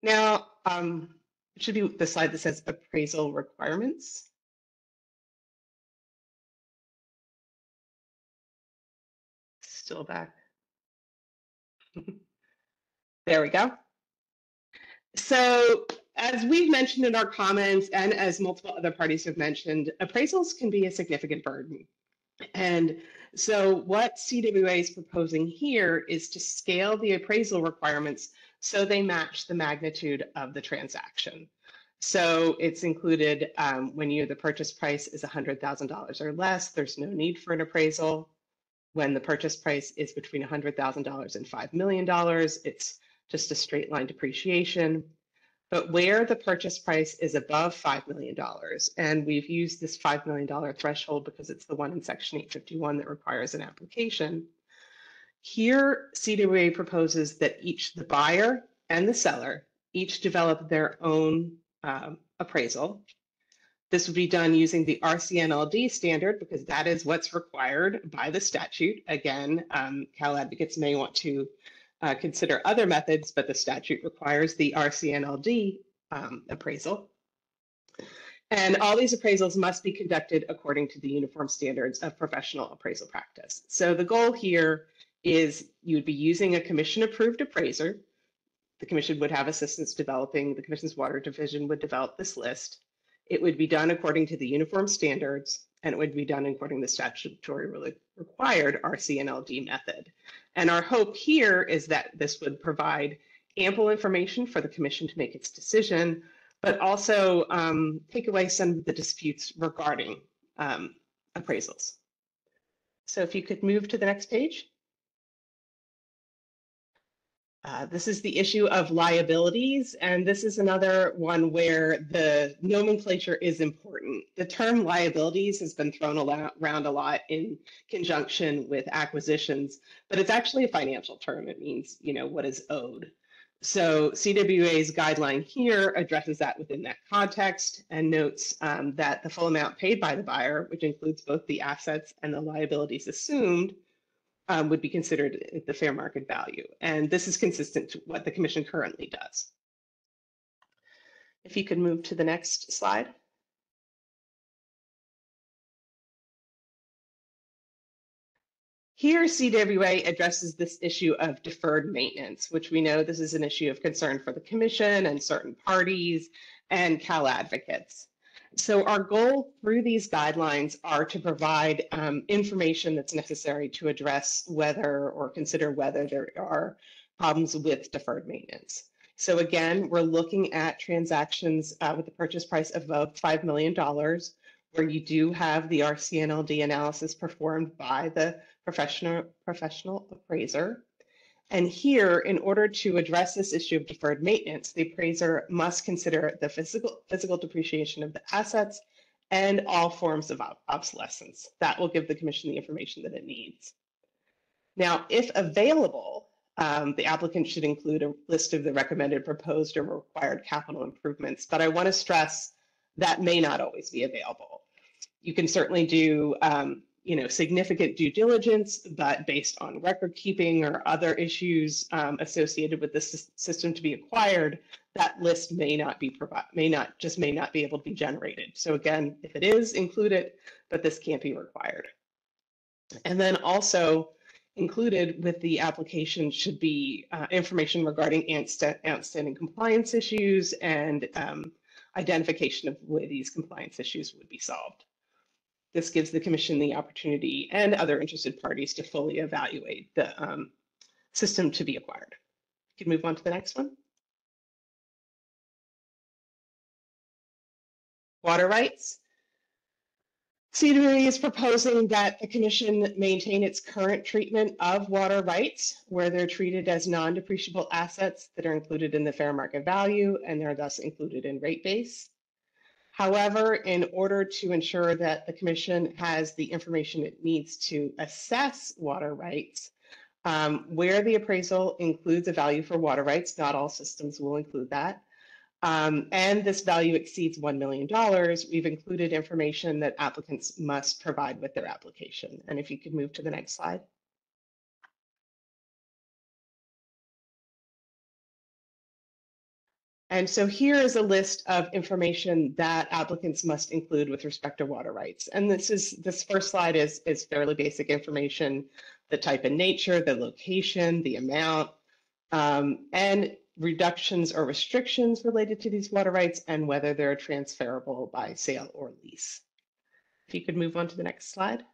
Now, It should be the slide that says appraisal requirements. Still back. There we go. So as we've mentioned in our comments, and as multiple other parties have mentioned, appraisals can be a significant burden. And so what CWA is proposing here is to scale the appraisal requirements so they match the magnitude of the transaction. So it's included when the purchase price is $100,000 or less, there's no need for an appraisal. When the purchase price is between $100,000 and $5 million, it's just a straight line depreciation. But where the purchase price is above $5 million, and we've used this $5 million threshold because it's the one in Section 851 that requires an application, here CWA proposes that the buyer and the seller each develop their own appraisal. This would be done using the RCNLD standard because that is what's required by the statute. Again, Cal advocates may want to consider other methods, but the statute requires the RCNLD appraisal. And all these appraisals must be conducted according to the uniform standards of professional appraisal practice. So the goal here is you would be using a commission-approved appraiser. The commission would have assistance developing, the commission's water division would develop this list. It would be done according to the uniform standards, and it would be done according to the statutory required RCNLD method. And our hope here is that this would provide ample information for the commission to make its decision, but also take away some of the disputes regarding appraisals. So if you could move to the next page. This is the issue of liabilities, and this is another one where the nomenclature is important. The term liabilities has been thrown around a lot in conjunction with acquisitions, but it's actually a financial term. It means, what is owed. So CWA's guideline here addresses that within that context and notes that the full amount paid by the buyer, which includes both the assets and the liabilities assumed, would be considered the fair market value. And this is consistent to what the commission currently does. If you could move to the next slide. Here, CWA addresses this issue of deferred maintenance, which we know this is an issue of concern for the commission and certain parties and Cal advocates. So our goal through these guidelines are to provide information that's necessary to address whether or consider whether there are problems with deferred maintenance. So again, we're looking at transactions with a purchase price above $5 million, where you do have the RCNLD analysis performed by the professional appraiser. And here, in order to address this issue of deferred maintenance, the appraiser must consider the physical depreciation of the assets and all forms of obsolescence. That will give the commission the information that it needs. Now, if available, the applicant should include a list of the recommended, proposed, or required capital improvements, but I want to stress that may not always be available. You can certainly do significant due diligence, but based on record keeping or other issues associated with this system to be acquired, that list may not be able to be generated. So again, if it is, include it, but this can't be required. And then also included with the application should be information regarding outstanding compliance issues and identification of where these compliance issues would be solved. This gives the commission the opportunity and other interested parties to fully evaluate the system to be acquired. You can move on to the next one. Water rights. CWA is proposing that the commission maintain its current treatment of water rights, where they're treated as non-depreciable assets that are included in the fair market value, and they're thus included in rate base. However, in order to ensure that the commission has the information it needs to assess water rights, where the appraisal includes a value for water rights, not all systems will include that, and this value exceeds $1 million, we've included information that applicants must provide with their application. And if you could move to the next slide. And so here is a list of information that applicants must include with respect to water rights. And this first slide is fairly basic information: the type and nature, the location, the amount, and reductions or restrictions related to these water rights, and whether they're transferable by sale or lease. If you could move on to the next slide.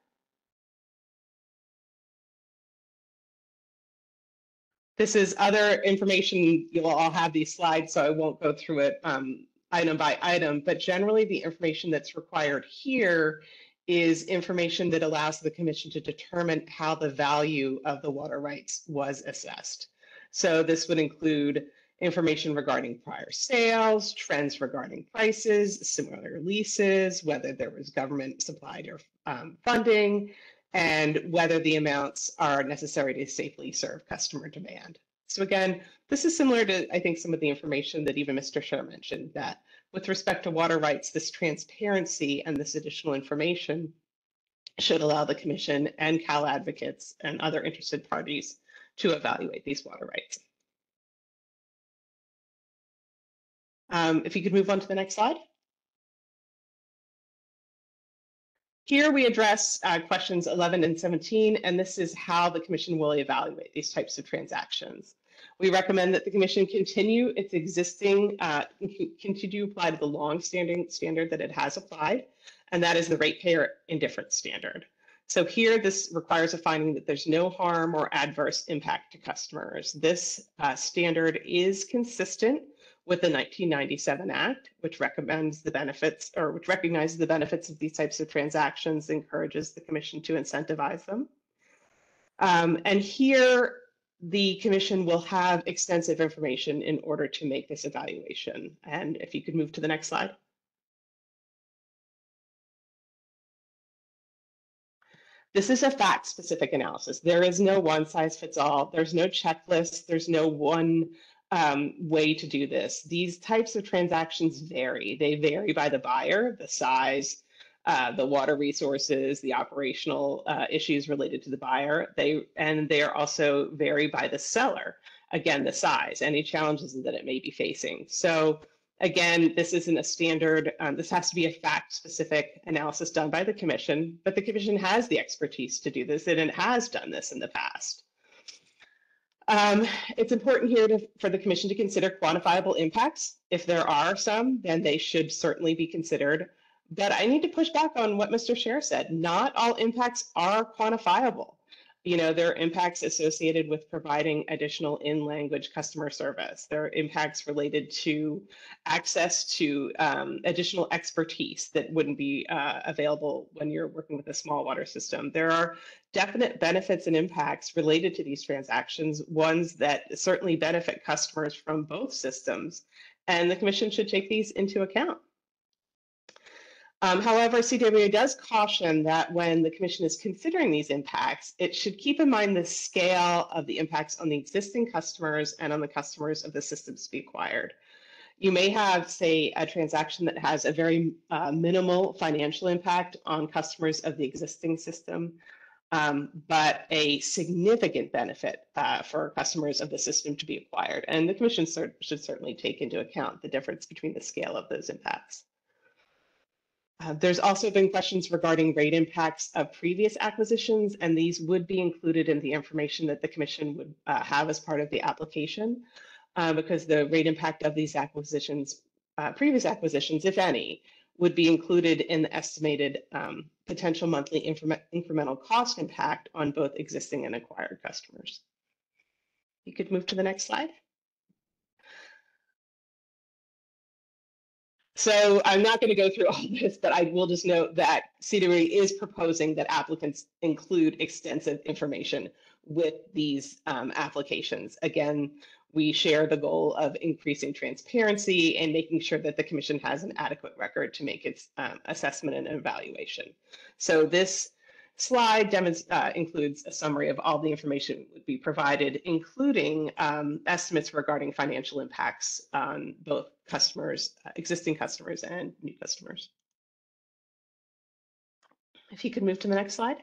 This is other information. You'll all have these slides, so I won't go through it item by item, but generally the information that's required here is information that allows the commission to determine how the value of the water rights was assessed. So this would include information regarding prior sales, trends regarding prices, similar leases, whether there was government supplied or funding, and whether the amounts are necessary to safely serve customer demand. So again, this is similar to, I think, some of the information that even Mr. Scher mentioned, that with respect to water rights, this transparency and this additional information should allow the commission and Cal advocates and other interested parties to evaluate these water rights. If you could move on to the next slide. Here we address questions 11 and 17, and this is how the commission will evaluate these types of transactions. We recommend that the commission continue its existing, continue to apply to the long-standing standard that it has applied, and that is the ratepayer indifference standard. So here, this requires a finding that there's no harm or adverse impact to customers. This standard is consistent with the 1997 Act, which recommends the benefits, or which recognizes the benefits of these types of transactions, encourages the commission to incentivize them. And here, the commission will have extensive information in order to make this evaluation. And if you could move to the next slide. This is a fact-specific analysis. There is no one-size-fits-all. There's no checklist. There's no one way to do this. These types of transactions vary. They vary by the buyer, the size, the water resources, the operational issues related to the buyer. They are also vary by the seller. Again, the size, any challenges that it may be facing. So again, this isn't a standard, this has to be a fact-specific analysis done by the commission, but the commission has the expertise to do this, and it has done this in the past. It's important here for the commission to consider quantifiable impacts. If there are some, then they should certainly be considered. But I need to push back on what Mr. Scher said. Not all impacts are quantifiable. You know, there are impacts associated with providing additional in-language customer service. There are impacts related to access to additional expertise that wouldn't be available when you're working with a small water system. There are definite benefits and impacts related to these transactions, ones that certainly benefit customers from both systems, and the commission should take these into account. However, CWA does caution that when the commission is considering these impacts, it should keep in mind the scale of the impacts on the existing customers and on the customers of the systems to be acquired. You may have, say, a transaction that has a very minimal financial impact on customers of the existing system, but a significant benefit for customers of the system to be acquired. And the commission should certainly take into account the difference between the scale of those impacts. There's also been questions regarding rate impacts of previous acquisitions, and these would be included in the information that the commission would have as part of the application, because the rate impact of these acquisitions, previous acquisitions, if any, would be included in the estimated potential monthly incremental cost impact on both existing and acquired customers. You could move to the next slide. So I'm not going to go through all this, but I will just note that CWA is proposing that applicants include extensive information with these applications. Again, we share the goal of increasing transparency and making sure that the commission has an adequate record to make its assessment and evaluation. So this slide includes a summary of all the information that would be provided, including estimates regarding financial impacts on both customers, existing customers and new customers. If you could move to the next slide.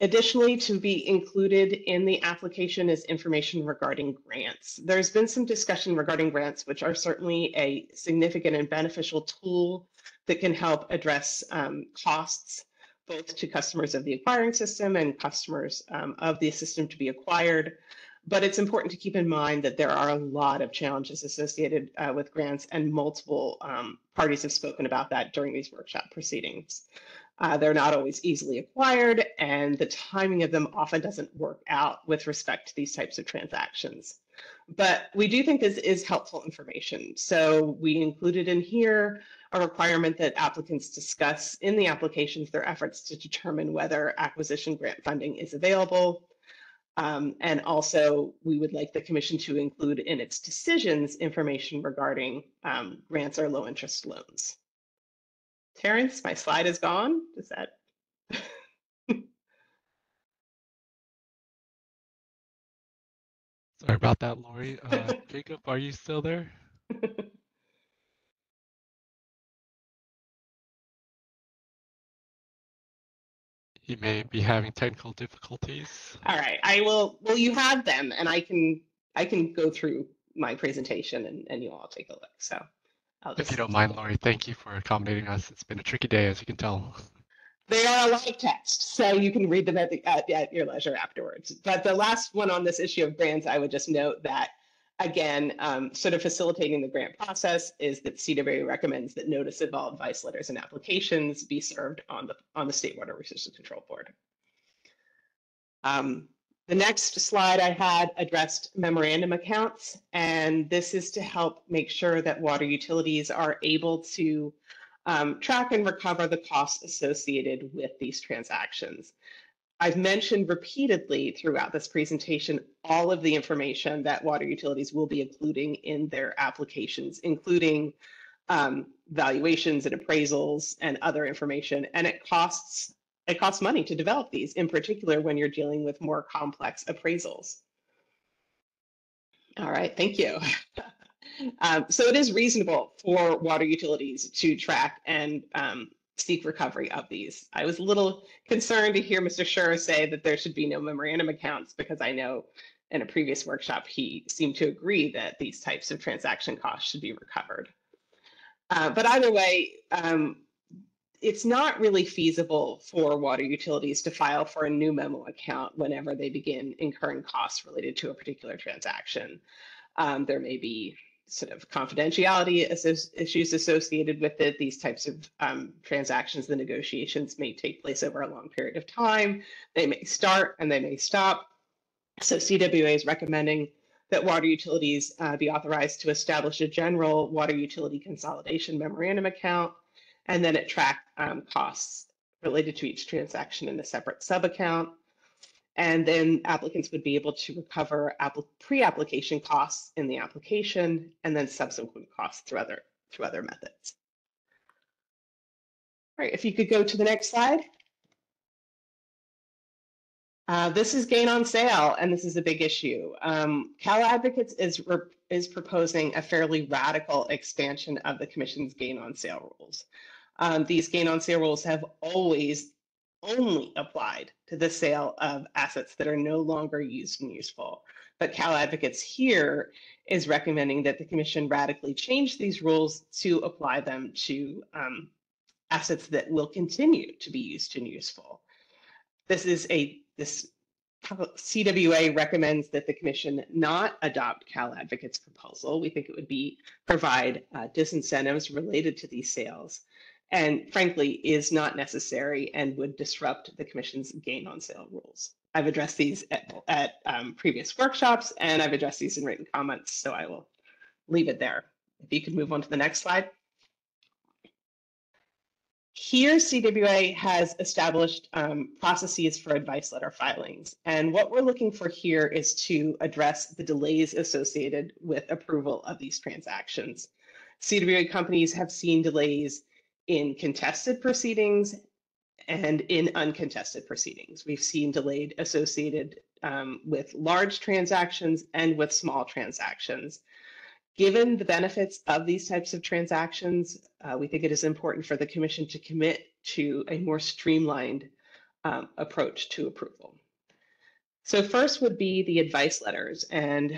Additionally, to be included in the application is information regarding grants. There's been some discussion regarding grants, which are certainly a significant and beneficial tool that can help address costs, both to customers of the acquiring system and customers of the system to be acquired. But it's important to keep in mind that there are a lot of challenges associated with grants, and multiple parties have spoken about that during these workshop proceedings. They're not always easily acquired, and the timing of them often doesn't work out with respect to these types of transactions. But we do think this is helpful information. So we included in here a requirement that applicants discuss in the applications their efforts to determine whether acquisition grant funding is available. And also, we would like the Commission to include in its decisions information regarding grants or low interest loans. Terrence, my slide is gone. Is that? Sorry about that, Lori. Jacob, are you still there? You may be having technical difficulties. All right, I will. Well, you have them, and I can go through my presentation, and you all take a look. So, If you don't mind, Lori, thank you for accommodating us. It's been a tricky day, as you can tell. They are a lot of text, so you can read them at your leisure afterwards. But the last one on this issue of grants, I would just note that, again, sort of facilitating the grant process is that CWA recommends that notice of all advice letters and applications be served on the State Water Resources Control Board. The next slide I had addressed memorandum accounts, and this is to help make sure that water utilities are able to track and recover the costs associated with these transactions. I've mentioned repeatedly throughout this presentation all of the information that water utilities will be including in their applications, including valuations and appraisals and other information, and it costs money to develop these, in particular when you're dealing with more complex appraisals. All right, thank you. So it is reasonable for water utilities to track and seek recovery of these. I was a little concerned to hear Mr. Schur say that there should be no memorandum accounts, because I know in a previous workshop he seemed to agree that these types of transaction costs should be recovered. But either way, it's not really feasible for water utilities to file for a new memo account whenever they begin incurring costs related to a particular transaction. There may be sort of confidentiality issues associated with it. These types of transactions, the negotiations may take place over a long period of time. They may start and they may stop. So CWA is recommending that water utilities be authorized to establish a general water utility consolidation memorandum account, and then it track costs related to each transaction in a separate sub-account. And then applicants would be able to recover pre-application costs in the application, and then subsequent costs through other methods. All right, if you could go to the next slide. This is gain on sale, and this is a big issue. Cal Advocates is proposing a fairly radical expansion of the Commission's gain on sale rules. These gain on sale rules have always only applied to the sale of assets that are no longer used and useful. But Cal Advocates here is recommending that the Commission radically change these rules to apply them to assets that will continue to be used and useful. CWA recommends that the Commission not adopt Cal Advocates' proposal. We think it would provide disincentives related to these sales, and frankly is not necessary and would disrupt the Commission's gain on sale rules. I've addressed these at previous workshops, and I've addressed these in written comments, so I will leave it there. If you could move on to the next slide. Here, CWA has established processes for advice letter filings. And what we're looking for here is to address the delays associated with approval of these transactions. CWA companies have seen delays in contested proceedings and in uncontested proceedings. We've seen delayed associated with large transactions and with small transactions. Given the benefits of these types of transactions, we think it is important for the Commission to commit to a more streamlined approach to approval. So first would be the advice letters, and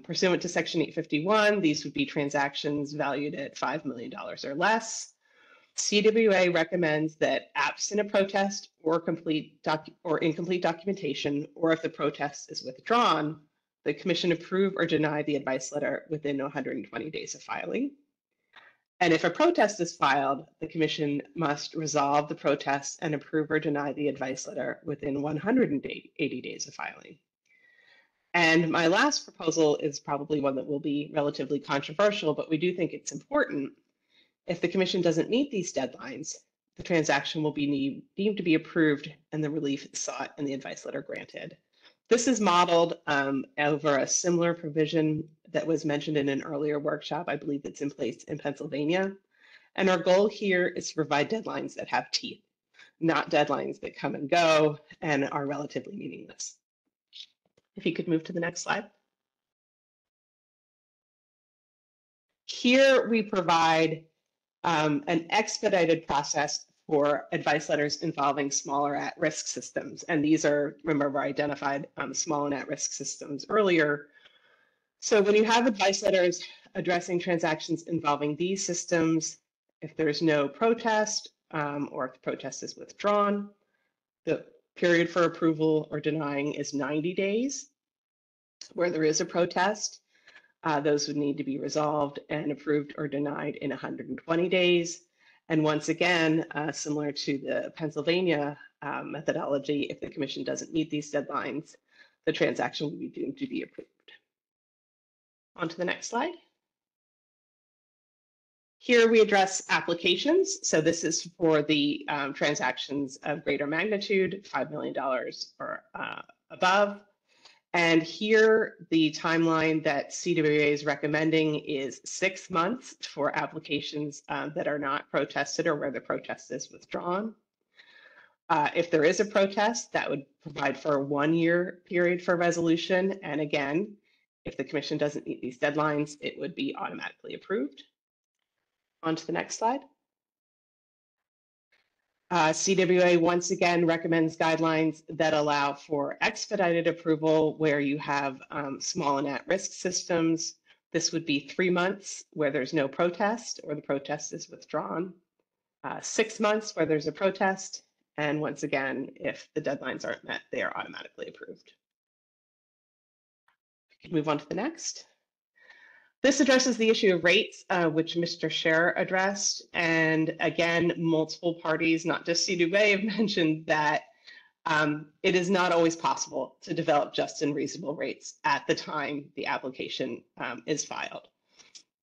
pursuant to Section 851, these would be transactions valued at $5 million or less. CWA recommends that absent a protest or incomplete documentation, or if the protest is withdrawn, the Commission approve or deny the advice letter within 120 days of filing. And if a protest is filed, the Commission must resolve the protest and approve or deny the advice letter within 180 days of filing. And my last proposal is probably one that will be relatively controversial, but we do think it's important. If the Commission doesn't meet these deadlines, the transaction will be deemed to be approved and the relief sought and the advice letter granted. This is modeled over a similar provision that was mentioned in an earlier workshop. I believe it's in place in Pennsylvania. And our goal here is to provide deadlines that have teeth, not deadlines that come and go and are relatively meaningless. If you could move to the next slide. Here we provide an expedited process for advice letters involving smaller at-risk systems. And these are, remember, identified small and at-risk systems earlier. So when you have advice letters addressing transactions involving these systems, if there's no protest or if the protest is withdrawn, the period for approval or denying is 90 days. Where there is a protest, those would need to be resolved and approved or denied in 120 days. And once again, similar to the Pennsylvania methodology, if the Commission doesn't meet these deadlines, the transaction will be deemed to be approved. On to the next slide. Here we address applications. So this is for the transactions of greater magnitude, $5 million or above. And here, the timeline that CWA is recommending is 6 months for applications that are not protested or where the protest is withdrawn. If there is a protest, that would provide for a 1-year period for resolution. And again, if the Commission doesn't meet these deadlines, it would be automatically approved. On to the next slide. CWA once again recommends guidelines that allow for expedited approval where you have small and at-risk systems. This would be 3 months where there's no protest or the protest is withdrawn, 6 months where there's a protest, and once again, if the deadlines aren't met, they are automatically approved. Move on to the next. This addresses the issue of rates, which Mr. Scherer addressed. And again, multiple parties, not just CWA, have mentioned that it is not always possible to develop just and reasonable rates at the time the application is filed.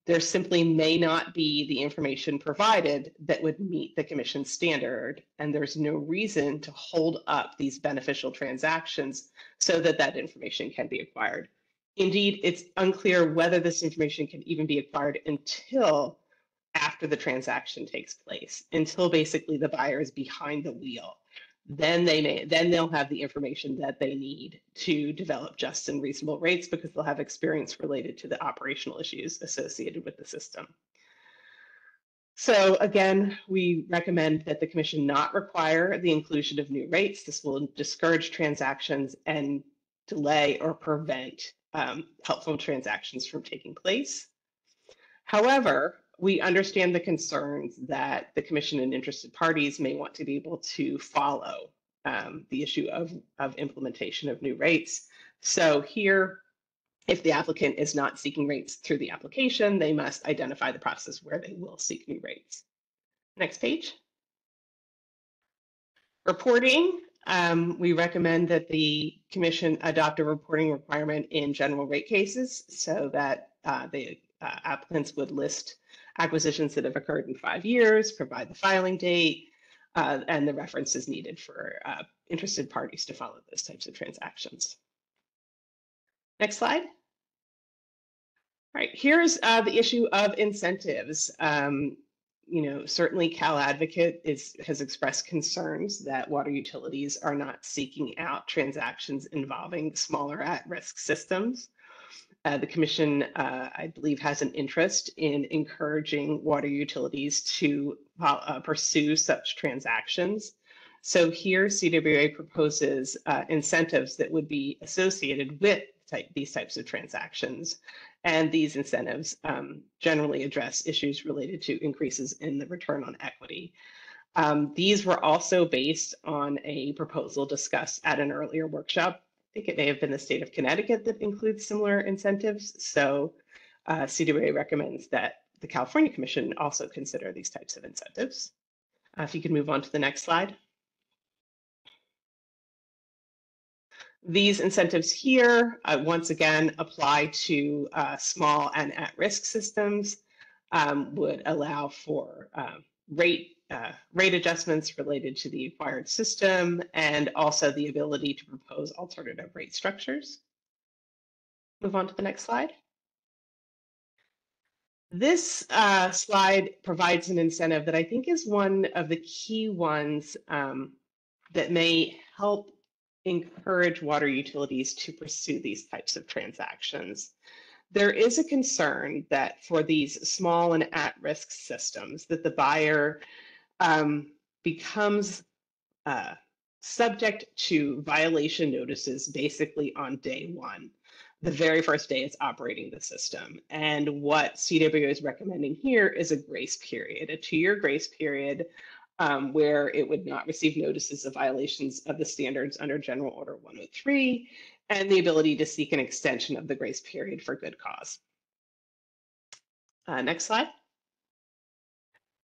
There simply may not be the information provided that would meet the Commission's standard, and there's no reason to hold up these beneficial transactions so that that information can be acquired. Indeed, it's unclear whether this information can even be acquired until after the transaction takes place, until basically the buyer is behind the wheel. Then they'll have the information that they need to develop just and reasonable rates because they'll have experience related to the operational issues associated with the system. So again, we recommend that the Commission not require the inclusion of new rates. This will discourage transactions and delay or prevent helpful transactions from taking place. However, we understand the concerns that the Commission and interested parties may want to be able to follow the issue of implementation of new rates. So here, if the applicant is not seeking rates through the application, they must identify the process where they will seek new rates. Next page. Reporting. We recommend that the Commission adopt a reporting requirement in general rate cases so that the applicants would list acquisitions that have occurred in 5 years, provide the filing date, and the references needed for interested parties to follow those types of transactions. Next slide. All right, here's the issue of incentives. Certainly Cal Advocate has expressed concerns that water utilities are not seeking out transactions involving smaller at-risk systems. The Commission, I believe, has an interest in encouraging water utilities to pursue such transactions. So here CWA proposes incentives that would be associated with these types of transactions. And these incentives generally address issues related to increases in the return on equity. These were also based on a proposal discussed at an earlier workshop. I think it may have been the state of Connecticut that includes similar incentives. So CWA recommends that the California Commission also consider these types of incentives. If you could move on to the next slide. These incentives here, once again, apply to small and at-risk systems, would allow for rate adjustments related to the acquired system, and also the ability to propose alternative rate structures. Move on to the next slide. This slide provides an incentive that I think is one of the key ones that may help encourage water utilities to pursue these types of transactions. There is a concern that for these small and at-risk systems, that the buyer becomes subject to violation notices basically on day one, the very first day it's operating the system. And what CWA is recommending here is a grace period, a 2-year grace period, where it would not receive notices of violations of the standards under General Order 103, and the ability to seek an extension of the grace period for good cause. Next slide.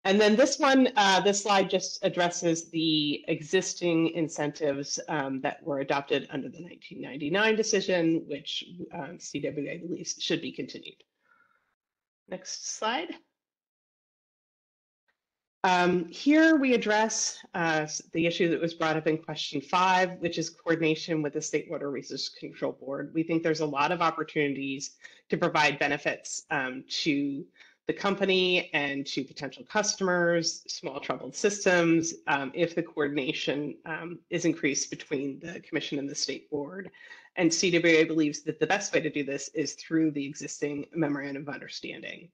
And then this one, this slide just addresses the existing incentives that were adopted under the 1999 decision, which CWA believes should be continued. Next slide. Here we address the issue that was brought up in question 5, which is coordination with the State Water Resources Control Board. We think there's a lot of opportunities to provide benefits to the company and to potential customers, small troubled systems, if the coordination is increased between the Commission and the State Board. And CWA believes that the best way to do this is through the existing Memorandum of Understanding.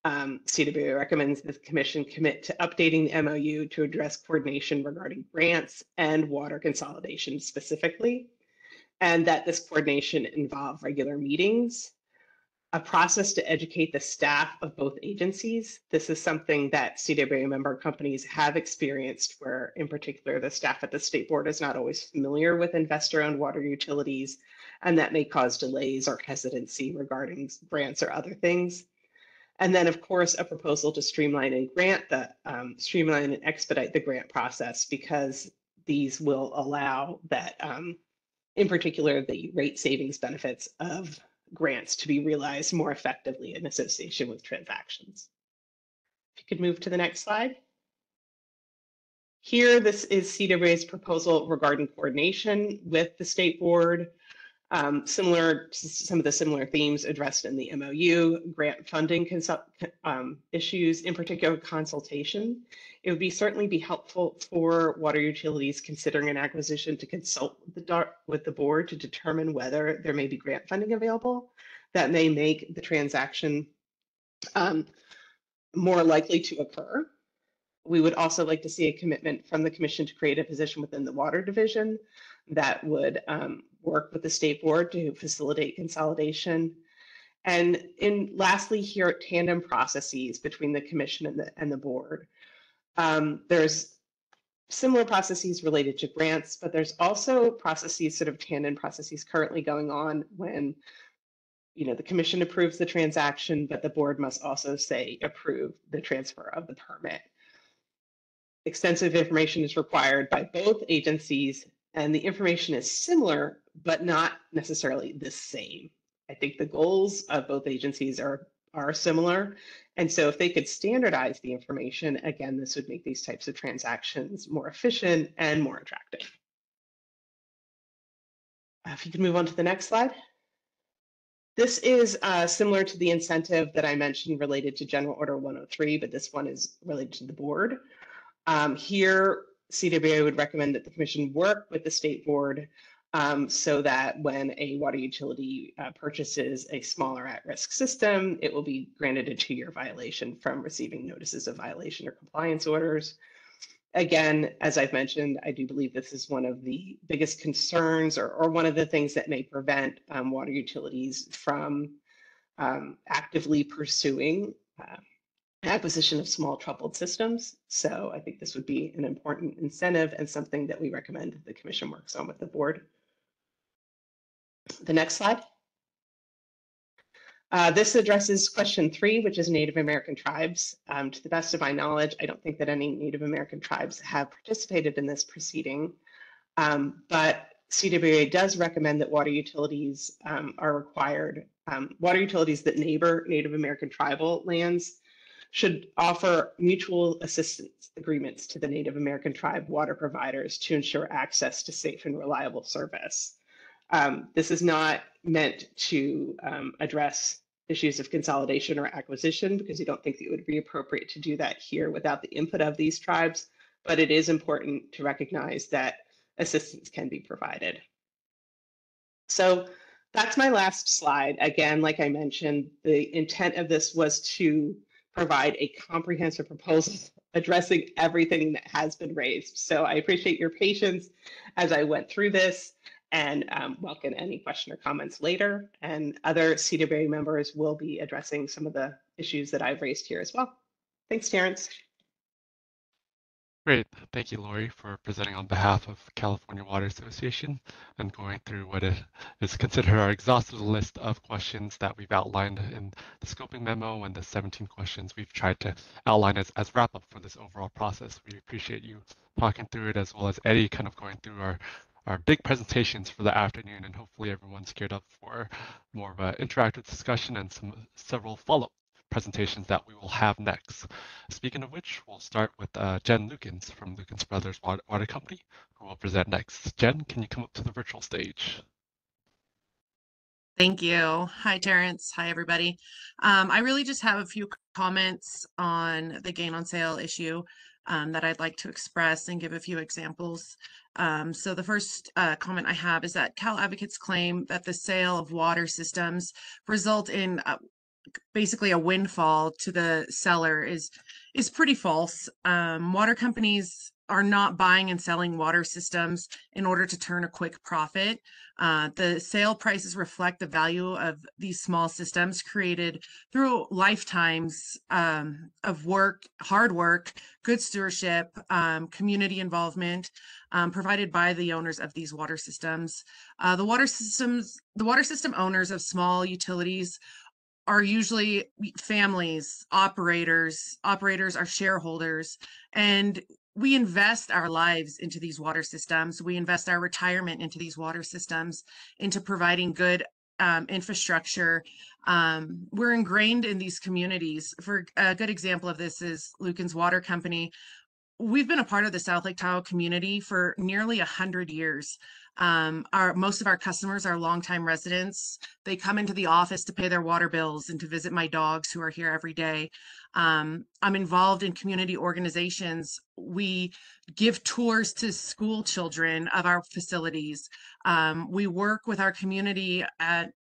CWA recommends that the Commission commit to updating the MOU to address coordination regarding grants and water consolidation specifically, and that this coordination involve regular meetings, a process to educate the staff of both agencies. This is something that CWA member companies have experienced, where in particular the staff at the State Board is not always familiar with investor-owned water utilities, and that may cause delays or hesitancy regarding grants or other things. And then, of course, a proposal to streamline and streamline and expedite the grant process, because these will allow that, in particular, the rate savings benefits of grants to be realized more effectively in association with transactions. If you could move to the next slide. Here, this is CWA's proposal regarding coordination with the State Board. Similar to some of the similar themes addressed in the MOU, grant funding issues, in particular consultation. It would certainly be helpful for water utilities considering an acquisition to consult with the board to determine whether there may be grant funding available that may make the transaction more likely to occur. We would also like to see a commitment from the Commission to create a position within the Water Division that would work with the State Board to facilitate consolidation. And lastly, here, tandem processes between the Commission and the Board. There's similar processes related to grants, but there's also processes, sort of tandem processes currently going on when the Commission approves the transaction, but the Board must also say approve the transfer of the permit. Extensive information is required by both agencies, and the information is similar, but not necessarily the same. I think the goals of both agencies are similar. And so if they could standardize the information, again, this would make these types of transactions more efficient and more attractive. If you could move on to the next slide. This is similar to the incentive that I mentioned related to General Order 103, but this one is related to the board. Here, CWA would recommend that the Commission work with the State Board so that when a water utility purchases a smaller at-risk system, it will be granted a 2-year violation from receiving notices of violation or compliance orders. Again, as I've mentioned, I do believe this is one of the biggest concerns or one of the things that may prevent water utilities from actively pursuing acquisition of small troubled systems. So I think this would be an important incentive and something that we recommend the commission works on with the board. The next slide. This addresses question 3, which is Native American tribes. To the best of my knowledge, I don't think that any Native American tribes have participated in this proceeding, but CWA does recommend that water utilities are required. Water utilities that neighbor Native American tribal lands should offer mutual assistance agreements to the Native American tribe water providers to ensure access to safe and reliable service. This is not meant to address issues of consolidation or acquisition, because we don't think it would be appropriate to do that here without the input of these tribes, but it is important to recognize that assistance can be provided. So that's my last slide. Again, like I mentioned, the intent of this was to provide a comprehensive proposal addressing everything that has been raised. So I appreciate your patience as I went through this, and welcome any question or comments later. And other CWA members will be addressing some of the issues that I've raised here as well. Thanks, Terrence. Great. Thank you, Lori, for presenting on behalf of California Water Association and going through what is considered our exhaustive list of questions that we've outlined in the scoping memo and the 17 questions we've tried to outline as wrap up for this overall process. We appreciate you talking through it, as well as Eddie kind of going through our big presentations for the afternoon, and hopefully everyone's geared up for more of an interactive discussion and several follow-up presentations that we will have next. Speaking of which, we'll start with Jen Lukens from Lukens Brothers Water Company, who will present next. Jen, can you come up to the virtual stage? Thank you. Hi, Terrence. Hi, everybody. I really just have a few comments on the gain on sale issue that I'd like to express and give a few examples. So the first comment I have is that Cal Advocates claim that the sale of water systems result in basically a windfall to the seller is pretty false. Water companies are not buying and selling water systems in order to turn a quick profit. The sale prices reflect the value of these small systems created through lifetimes of work, hard work, good stewardship, community involvement provided by the owners of these water systems. The water system owners of small utilities are usually families, operators are shareholders, and we invest our lives into these water systems. We invest our retirement into these water systems, into providing good infrastructure. We're ingrained in these communities. For a good example of this is Lukens Water Company. We've been a part of the South Lake Tahoe community for nearly 100 years. Most of our customers are longtime residents. They come into the office to pay their water bills and to visit my dogs who are here every day. I'm involved in community organizations. We give tours to school children of our facilities. We work with our community at,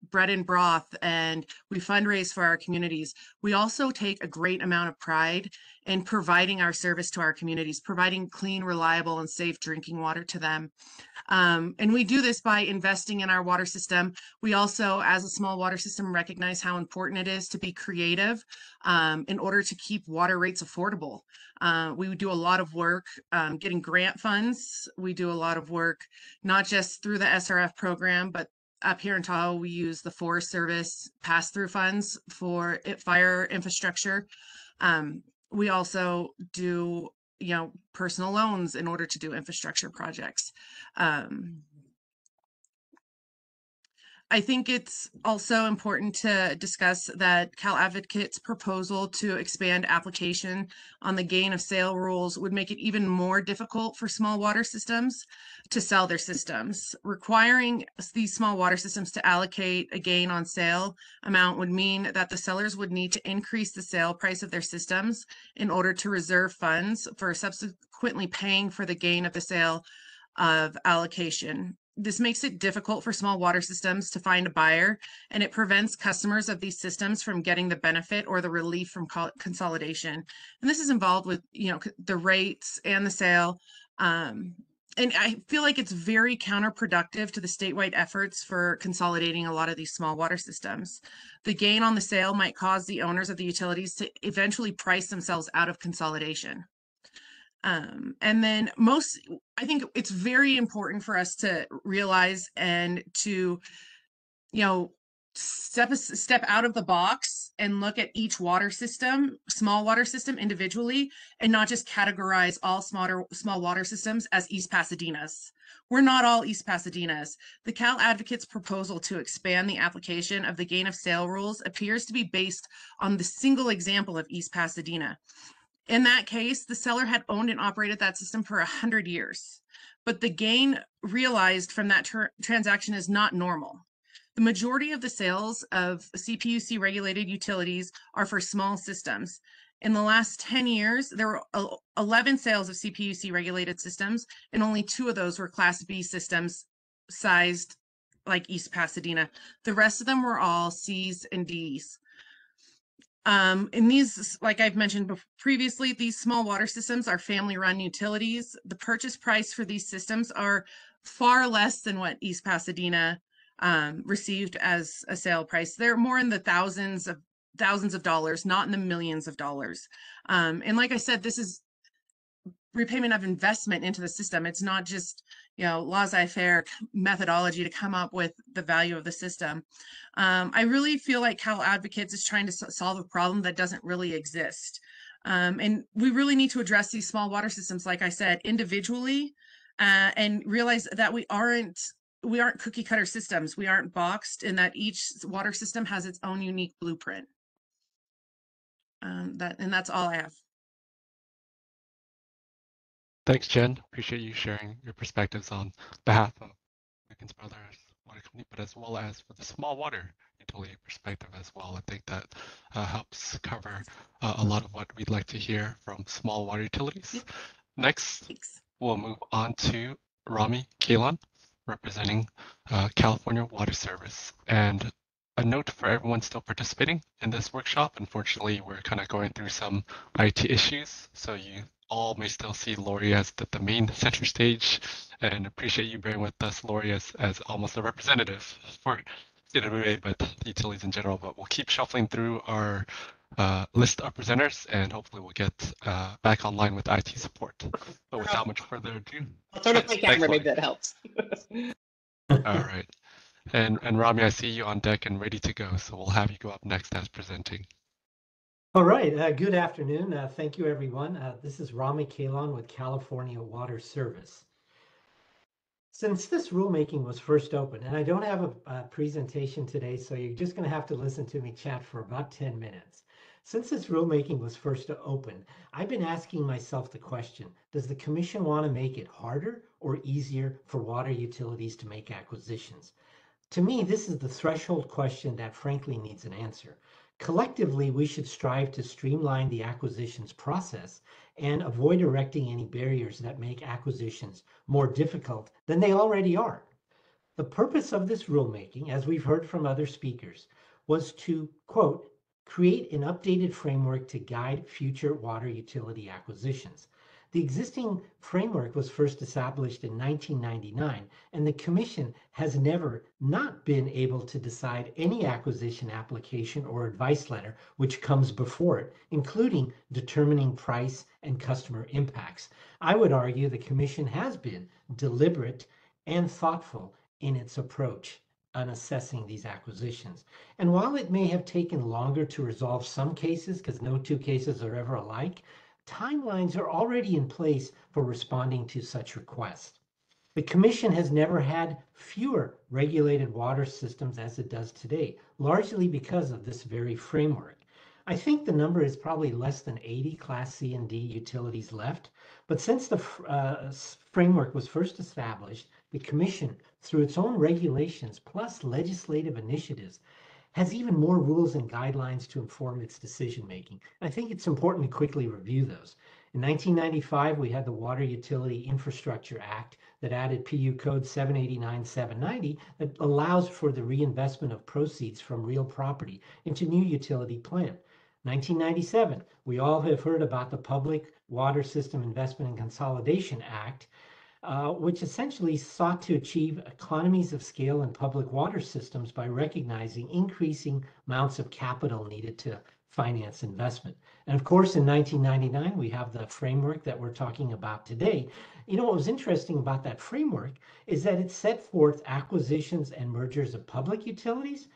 bread and broth, and we fundraise for our communities. We also take a great amount of pride in providing our service to our communities, providing clean, reliable, and safe drinking water to them. And we do this by investing in our water system. We also, as a small water system, recognize how important it is to be creative in order to keep water rates affordable. We do a lot of work getting grant funds. We do a lot of work not just through the SRF program, but up here in Tahoe, we use the Forest Service pass-through funds for fire infrastructure. We also do, personal loans in order to do infrastructure projects. I think it's also important to discuss that Cal Advocates' proposal to expand application on the gain of sale rules would make it even more difficult for small water systems to sell their systems. Requiring these small water systems to allocate a gain on sale amount would mean that the sellers would need to increase the sale price of their systems in order to reserve funds for subsequently paying for the gain of the sale of allocation. this makes it difficult for small water systems to find a buyer, and it prevents customers of these systems from getting the benefit or the relief from consolidation. And this is involved with, the rates and the sale. And I feel like it's very counterproductive to the statewide efforts for consolidating a lot of these small water systems. The gain on the sale might cause the owners of the utilities to eventually price themselves out of consolidation. And then I think it's very important for us to realize and to, step out of the box and look at each small water system individually, and not just categorize all small water systems as East Pasadena's. We're not all East Pasadena's. The Cal Advocates proposal to expand the application of the gain of sale rules appears to be based on the single example of East Pasadena. In that case, the seller had owned and operated that system for 100 years, but the gain realized from that transaction is not normal. The majority of the sales of CPUC regulated utilities are for small systems. In the last 10 years, there were 11 sales of CPUC regulated systems, and only 2 of those were Class B systems sized like East Pasadena. The rest of them were all C's and D's. In these, like I've mentioned previously, these small water systems are family-run utilities. The purchase price for these systems are far less than what East Pasadena received as a sale price. They're more in the thousands of dollars, not in the millions of dollars. And like I said, this is repayment of investment into the system. It's not just, laissez-faire methodology to come up with the value of the system. I really feel like Cal Advocates is trying to solve a problem that doesn't really exist. And we really need to address these small water systems, like I said, individually, and realize that we aren't cookie cutter systems. We aren't boxed, in that each water system has its own unique blueprint. That's all I have. Thanks, Jen. Appreciate you sharing your perspectives on behalf of Wiggins Brothers Water Company, but as well as for the small water utility perspective as well. I think that helps cover a lot of what we'd like to hear from small water utilities. Yep. Next, we'll move on to Rami Kalon, representing California Water Service. And a note for everyone still participating in this workshop, unfortunately, we're kind of going through some IT issues, so you all may still see Lori as the main center stage, and appreciate you bearing with us, Lori, as almost a representative for CWA, but utilities in general. But we'll keep shuffling through our list of presenters, and hopefully we'll get back online with IT support. But without much further ado, I'll turn off my camera, maybe that helps. All right. And Rami, I see you on deck and ready to go, so we'll have you go up next as presenting. All right, good afternoon. Thank you, everyone. This is Rami Kalon with California Water Service. Since this rulemaking was first opened, and I don't have a presentation today, so you're just going to have to listen to me chat for about 10 minutes. Since this rulemaking was first opened, I've been asking myself the question, does the Commission want to make it harder or easier for water utilities to make acquisitions? To me, this is the threshold question that frankly needs an answer. Collectively, we should strive to streamline the acquisitions process and avoid erecting any barriers that make acquisitions more difficult than they already are. The purpose of this rulemaking, as we've heard from other speakers, was to, quote, create an updated framework to guide future water utility acquisitions. The existing framework was first established in 1999, and the Commission has never not been able to decide any acquisition application or advice letter which comes before it, including determining price and customer impacts. I would argue the Commission has been deliberate and thoughtful in its approach on assessing these acquisitions. And while it may have taken longer to resolve some cases, because no two cases are ever alike, timelines are already in place for responding to such requests. The Commission has never had fewer regulated water systems as it does today, largely because of this very framework. I think the number is probably less than 80 Class C and D utilities left, but since the framework was first established, the Commission, through its own regulations plus legislative initiatives, has even more rules and guidelines to inform its decision-making. I think it's important to quickly review those. In 1995, we had the Water Utility Infrastructure Act that added PU Code 789-790 that allows for the reinvestment of proceeds from real property into new utility plant. 1997, we all have heard about the Public Water System Investment and Consolidation Act, which essentially sought to achieve economies of scale in public water systems by recognizing increasing amounts of capital needed to finance investment. And of course, in 1999, we have the framework that we're talking about today. You know, what was interesting about that framework is that it set forth acquisitions and mergers of public utilities,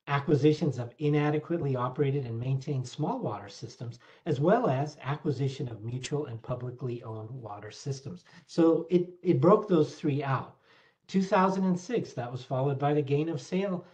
acquisitions of inadequately operated and maintained small water systems, as well as acquisition of mutual and publicly owned water systems. So it broke those three out. 2006, that was followed by the gain of sale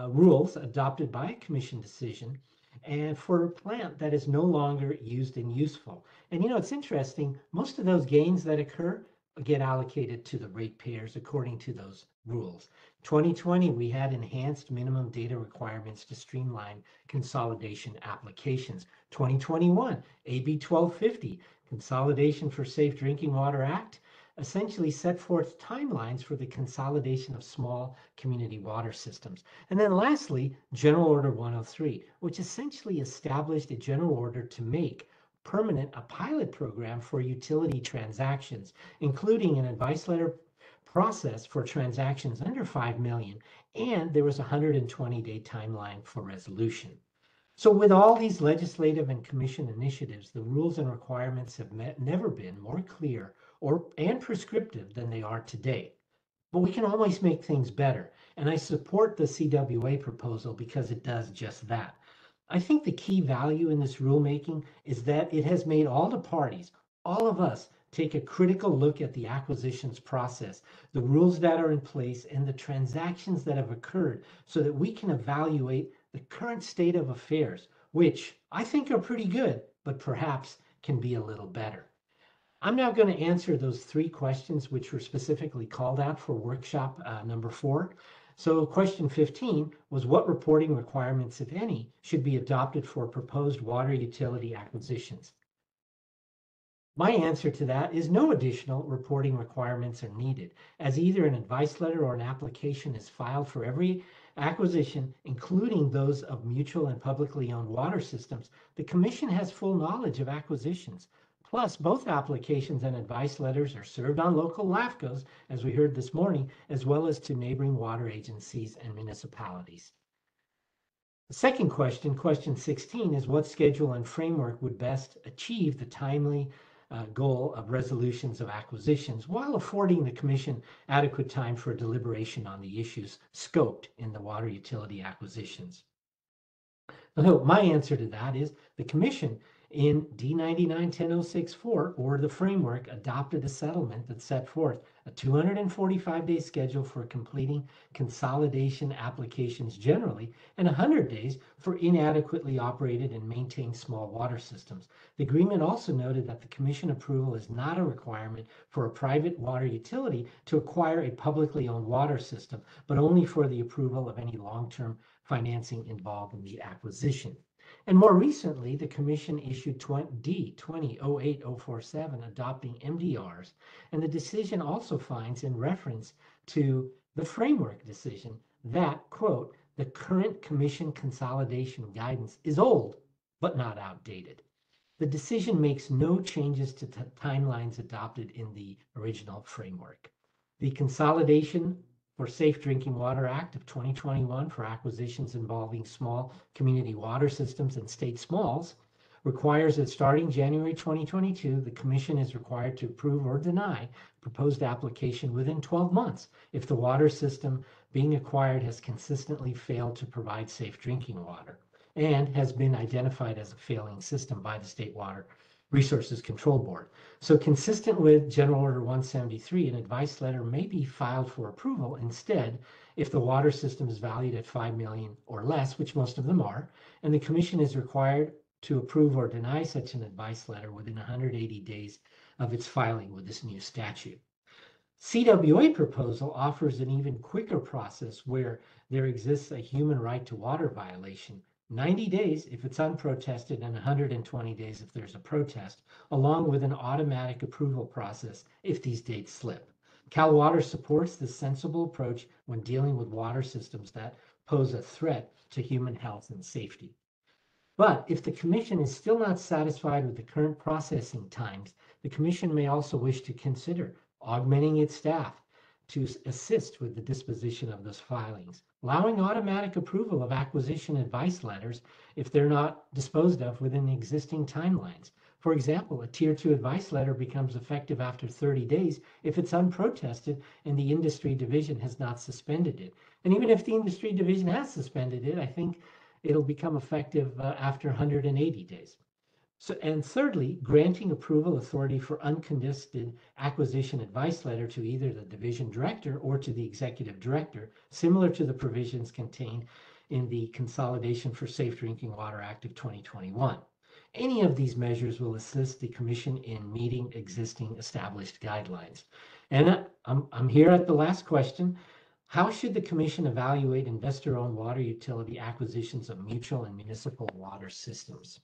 rules adopted by a commission decision, and for a plant that is no longer used and useful. And you know, it's interesting, most of those gains that occur get allocated to the ratepayers according to those rules. 2020, we had enhanced minimum data requirements to streamline consolidation applications. 2021, AB 1250, Consolidation for Safe Drinking Water Act, essentially set forth timelines for the consolidation of small community water systems. And then lastly, General Order 103, which essentially established a general order to make permanent a pilot program for utility transactions, including an advice letter process for transactions under 5 million, and there was a 120-day timeline for resolution. So with all these legislative and commission initiatives, the rules and requirements have never been more clear and prescriptive than they are today. But we can always make things better, and I support the CWA proposal because it does just that. I think the key value in this rulemaking is that it has made all the parties, all of us, take a critical look at the acquisitions process, the rules that are in place, and the transactions that have occurred so that we can evaluate the current state of affairs, which I think are pretty good, but perhaps can be a little better. I'm now going to answer those three questions which were specifically called out for workshop number 4. So question 15 was, what reporting requirements, if any, should be adopted for proposed water utility acquisitions? My answer to that is no additional reporting requirements are needed, as either an advice letter or an application is filed for every acquisition, including those of mutual and publicly owned water systems. The Commission has full knowledge of acquisitions. Plus, both applications and advice letters are served on local LAFCOs, as we heard this morning, as well as to neighboring water agencies and municipalities. The second question, question 16, is what schedule and framework would best achieve the timely goal of resolutions of acquisitions while affording the Commission adequate time for deliberation on the issues scoped in the water utility acquisitions? So my answer to that is the Commission in D99-10064, or the framework, adopted a settlement that set forth a 245-day schedule for completing consolidation applications generally, and 100 days for inadequately operated and maintained small water systems. The agreement also noted that the Commission approval is not a requirement for a private water utility to acquire a publicly owned water system, but only for the approval of any long-term financing involved in the acquisition. And more recently, the Commission issued D20-04-003 adopting MDRs, and the decision also finds in reference to the framework decision that, quote, the current Commission consolidation guidance is old, but not outdated. The decision makes no changes to timelines adopted in the original framework. The Consolidation for Safe Drinking Water Act of 2021 for acquisitions involving small community water systems and state smalls requires that starting January 2022, the Commission is required to approve or deny proposed application within 12 months if the water system being acquired has consistently failed to provide safe drinking water and has been identified as a failing system by the State Water Resources Control Board. So consistent with General Order 173, an advice letter may be filed for approval instead if the water system is valued at 5 million or less, which most of them are, and the Commission is required to approve or deny such an advice letter within 180 days of its filing with this new statute. CWA proposal offers an even quicker process where there exists a human right to water violation 90 days if it's unprotested, and 120 days if there's a protest, along with an automatic approval process if these dates slip. Cal Water supports this sensible approach when dealing with water systems that pose a threat to human health and safety. But if the Commission is still not satisfied with the current processing times, the Commission may also wish to consider augmenting its staff to assist with the disposition of those filings, allowing automatic approval of acquisition advice letters if they're not disposed of within the existing timelines. For example, a Tier 2 advice letter becomes effective after 30 days if it's unprotested and the industry division has not suspended it. And even if the industry division has suspended it, I think it'll become effective after 180 days. So, and thirdly, granting approval authority for uncontested acquisition advice letter to either the division director or to the executive director, similar to the provisions contained in the Consolidation for Safe Drinking Water Act of 2021. Any of these measures will assist the Commission in meeting existing established guidelines. And I'm here at the last question. How should the Commission evaluate investor-owned water utility acquisitions of mutual and municipal water systems?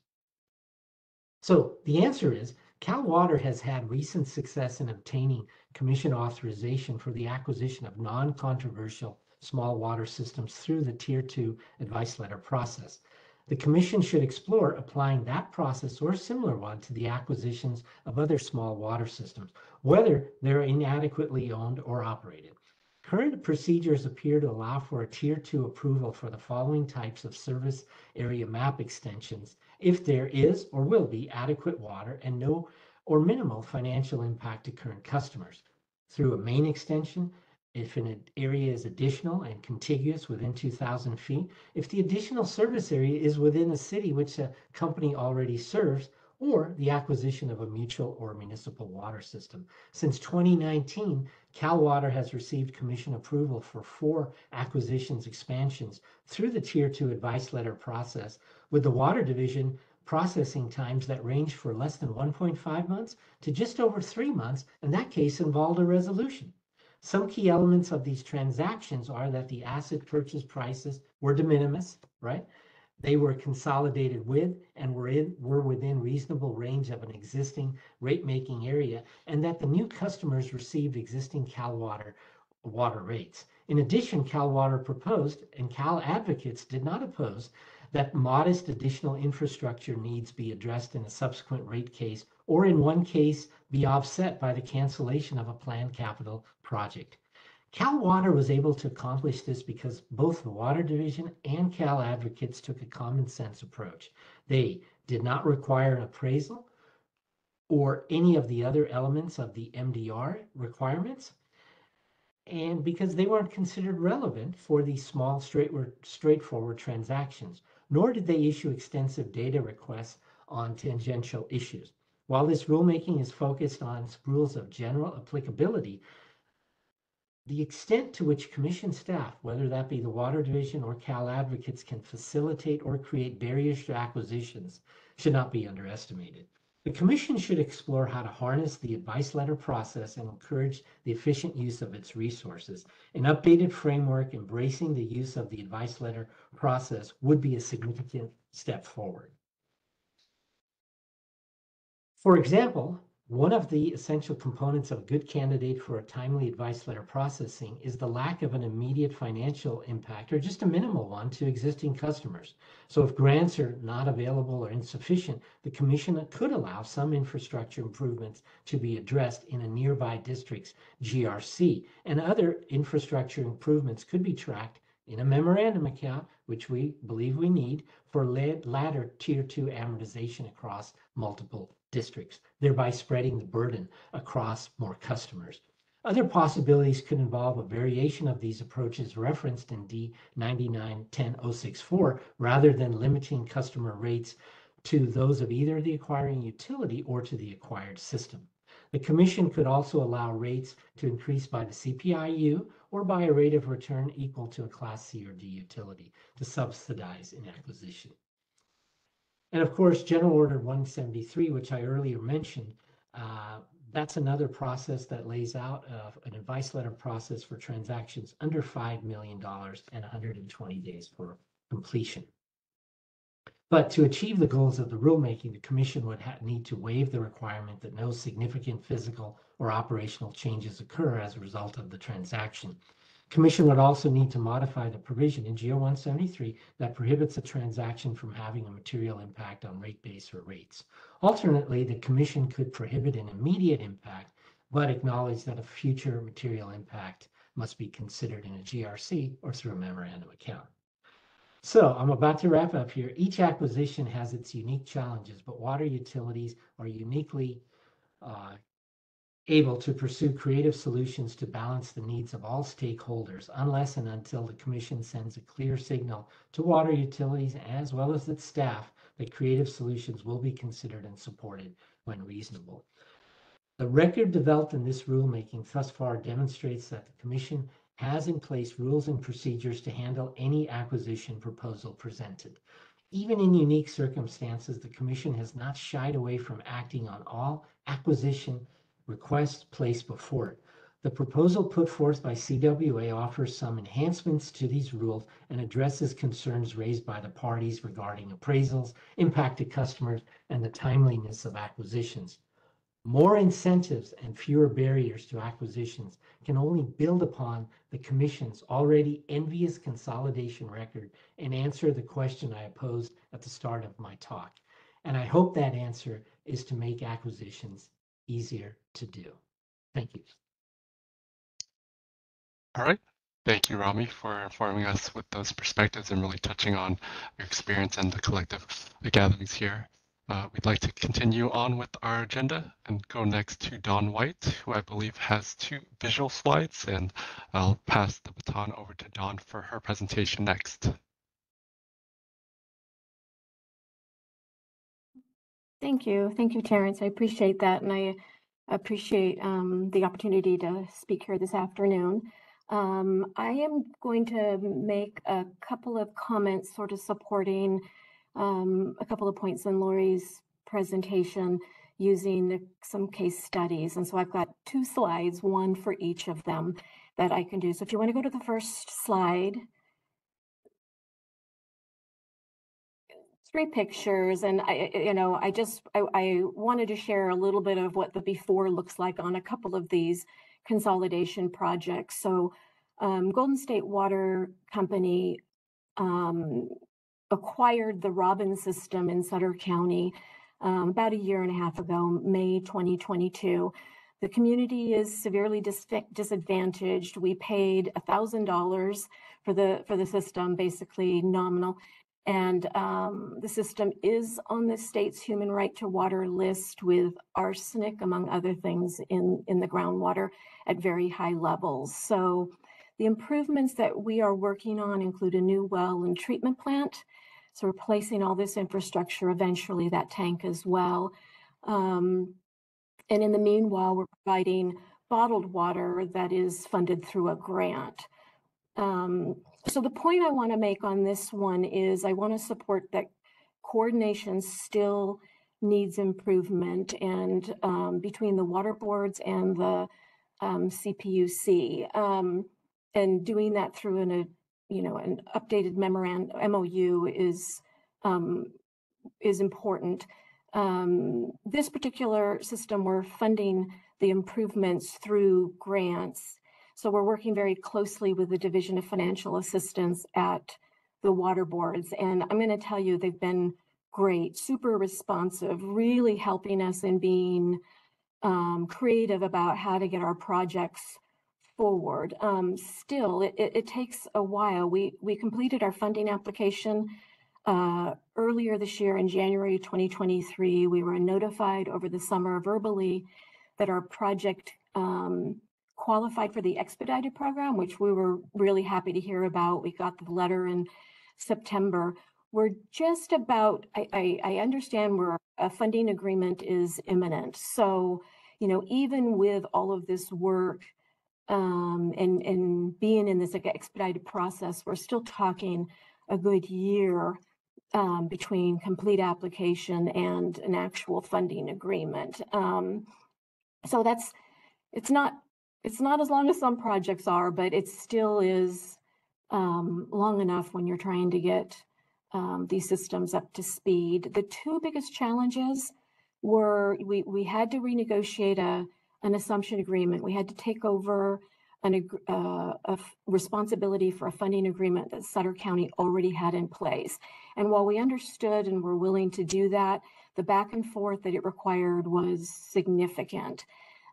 So the answer is Cal Water has had recent success in obtaining Commission authorization for the acquisition of non-controversial small water systems through the Tier 2 advice letter process. The Commission should explore applying that process or a similar one to the acquisitions of other small water systems, whether they're inadequately owned or operated. Current procedures appear to allow for a Tier 2 approval for the following types of service area map extensions if there is or will be adequate water and no or minimal financial impact to current customers. Through a main extension, if an area is additional and contiguous within 2,000 feet, if the additional service area is within a city which a company already serves, or the acquisition of a mutual or municipal water system. Since 2019, Cal Water has received Commission approval for 4 acquisitions expansions through the Tier 2 advice letter process, with the Water Division processing times that range for less than 1.5 months to just over 3 months, and that case involved a resolution. Some key elements of these transactions are that the asset purchase prices were de minimis, right? They were consolidated with and were within reasonable range of an existing rate-making area, and that the new customers received existing Cal Water rates. In addition, Cal Water proposed, and Cal advocates did not oppose, that modest additional infrastructure needs be addressed in a subsequent rate case, or in one case be offset by the cancellation of a planned capital project. Cal Water was able to accomplish this because both the Water Division and Cal advocates took a common sense approach. They did not require an appraisal or any of the other elements of the MDR requirements, and because they weren't considered relevant for these small, straightforward transactions, nor did they issue extensive data requests on tangential issues. While this rulemaking is focused on rules of general applicability, the extent to which Commission staff, whether that be the Water Division or Cal advocates, can facilitate or create barriers to acquisitions should not be underestimated. The Commission should explore how to harness the advice letter process and encourage the efficient use of its resources. An updated framework embracing the use of the advice letter process would be a significant step forward. For example, one of the essential components of a good candidate for a timely advice letter processing is the lack of an immediate financial impact, or just a minimal one, to existing customers. So if grants are not available or insufficient, the Commission could allow some infrastructure improvements to be addressed in a nearby district's GRC, and other infrastructure improvements could be tracked in a memorandum account, which we believe we need for ladder Tier 2 amortization across multiple districts, thereby spreading the burden across more customers. Other possibilities could involve a variation of these approaches referenced in D99-10-064, rather than limiting customer rates to those of either the acquiring utility or to the acquired system. The Commission could also allow rates to increase by the CPIU or by a rate of return equal to a Class C or D utility to subsidize an acquisition. And of course, General Order 173, which I earlier mentioned, that's another process that lays out an advice letter process for transactions under $5 million and 120 days for completion. But to achieve the goals of the rulemaking, the commission would need to waive the requirement that no significant physical or operational changes occur as a result of the transaction. Commission would also need to modify the provision in GO 173 that prohibits a transaction from having a material impact on rate base or rates. Alternately, the commission could prohibit an immediate impact, but acknowledge that a future material impact must be considered in a GRC or through a memorandum account. So I'm about to wrap up here. Each acquisition has its unique challenges, but water utilities are uniquely able to pursue creative solutions to balance the needs of all stakeholders, unless and until the commission sends a clear signal to water utilities as well as its staff that creative solutions will be considered and supported when reasonable. The record developed in this rulemaking thus far demonstrates that the commission has in place rules and procedures to handle any acquisition proposal presented. Even in unique circumstances, the commission has not shied away from acting on all acquisition requests placed before it. The proposal put forth by CWA offers some enhancements to these rules and addresses concerns raised by the parties regarding appraisals, impact to customers, and the timeliness of acquisitions. More incentives and fewer barriers to acquisitions can only build upon the Commission's already envious consolidation record and answer the question I posed at the start of my talk. And I hope that answer is to make acquisitions easier to do. Thank you. All right. Thank you, Rami, for informing us with those perspectives and really touching on your experience and the collective gatherings here. We'd like to continue on with our agenda and go next to Dawn White, who I believe has 2 visual slides, and I'll pass the baton over to Dawn for her presentation next. Thank you, Terrence. I appreciate that, and I appreciate the opportunity to speak here this afternoon. I am going to make a couple of comments sort of supporting a couple of points in Lori's presentation using some case studies. And so I've got 2 slides, one for each of them that I can do. So if you want to go to the first slide, 3 pictures, and I wanted to share a little bit of what the before looks like on a couple of these consolidation projects. So Golden State Water Company acquired the Robin system in Sutter County about a year and a half ago, May 2022. The community is severely disadvantaged. We paid $1,000 for the system, basically nominal. And the system is on the state's human right to water list with arsenic, among other things, in the groundwater at very high levels. So the improvements that we are working on include a new well and treatment plant. So replacing all this infrastructure, eventually that tank as well. And in the meanwhile, we're providing bottled water that is funded through a grant. So the point I want to make on this one is I want to support that coordination still needs improvement, and between the water boards and the CPUC, and doing that through an updated MOU is important. This particular system, we're funding the improvements through grants. So we're working very closely with the Division of Financial Assistance at the water boards. And I'm going to tell you, they've been great, super responsive, really helping us in being creative about how to get our projects forward. Still, it takes a while. We completed our funding application earlier this year in January 2023. We were notified over the summer verbally that our project qualified for the expedited program, which we were really happy to hear about. We got the letter in September. We're just about, I understand where a funding agreement is imminent. So, even with all of this work and being in this expedited process, we're still talking a good year between complete application and an actual funding agreement. So it's not as long as some projects are, but it still is long enough when you're trying to get these systems up to speed. The two biggest challenges were we had to renegotiate an assumption agreement. We had to take over a responsibility for a funding agreement that Sutter County already had in place. And while we understood and were willing to do that, the back and forth that it required was significant.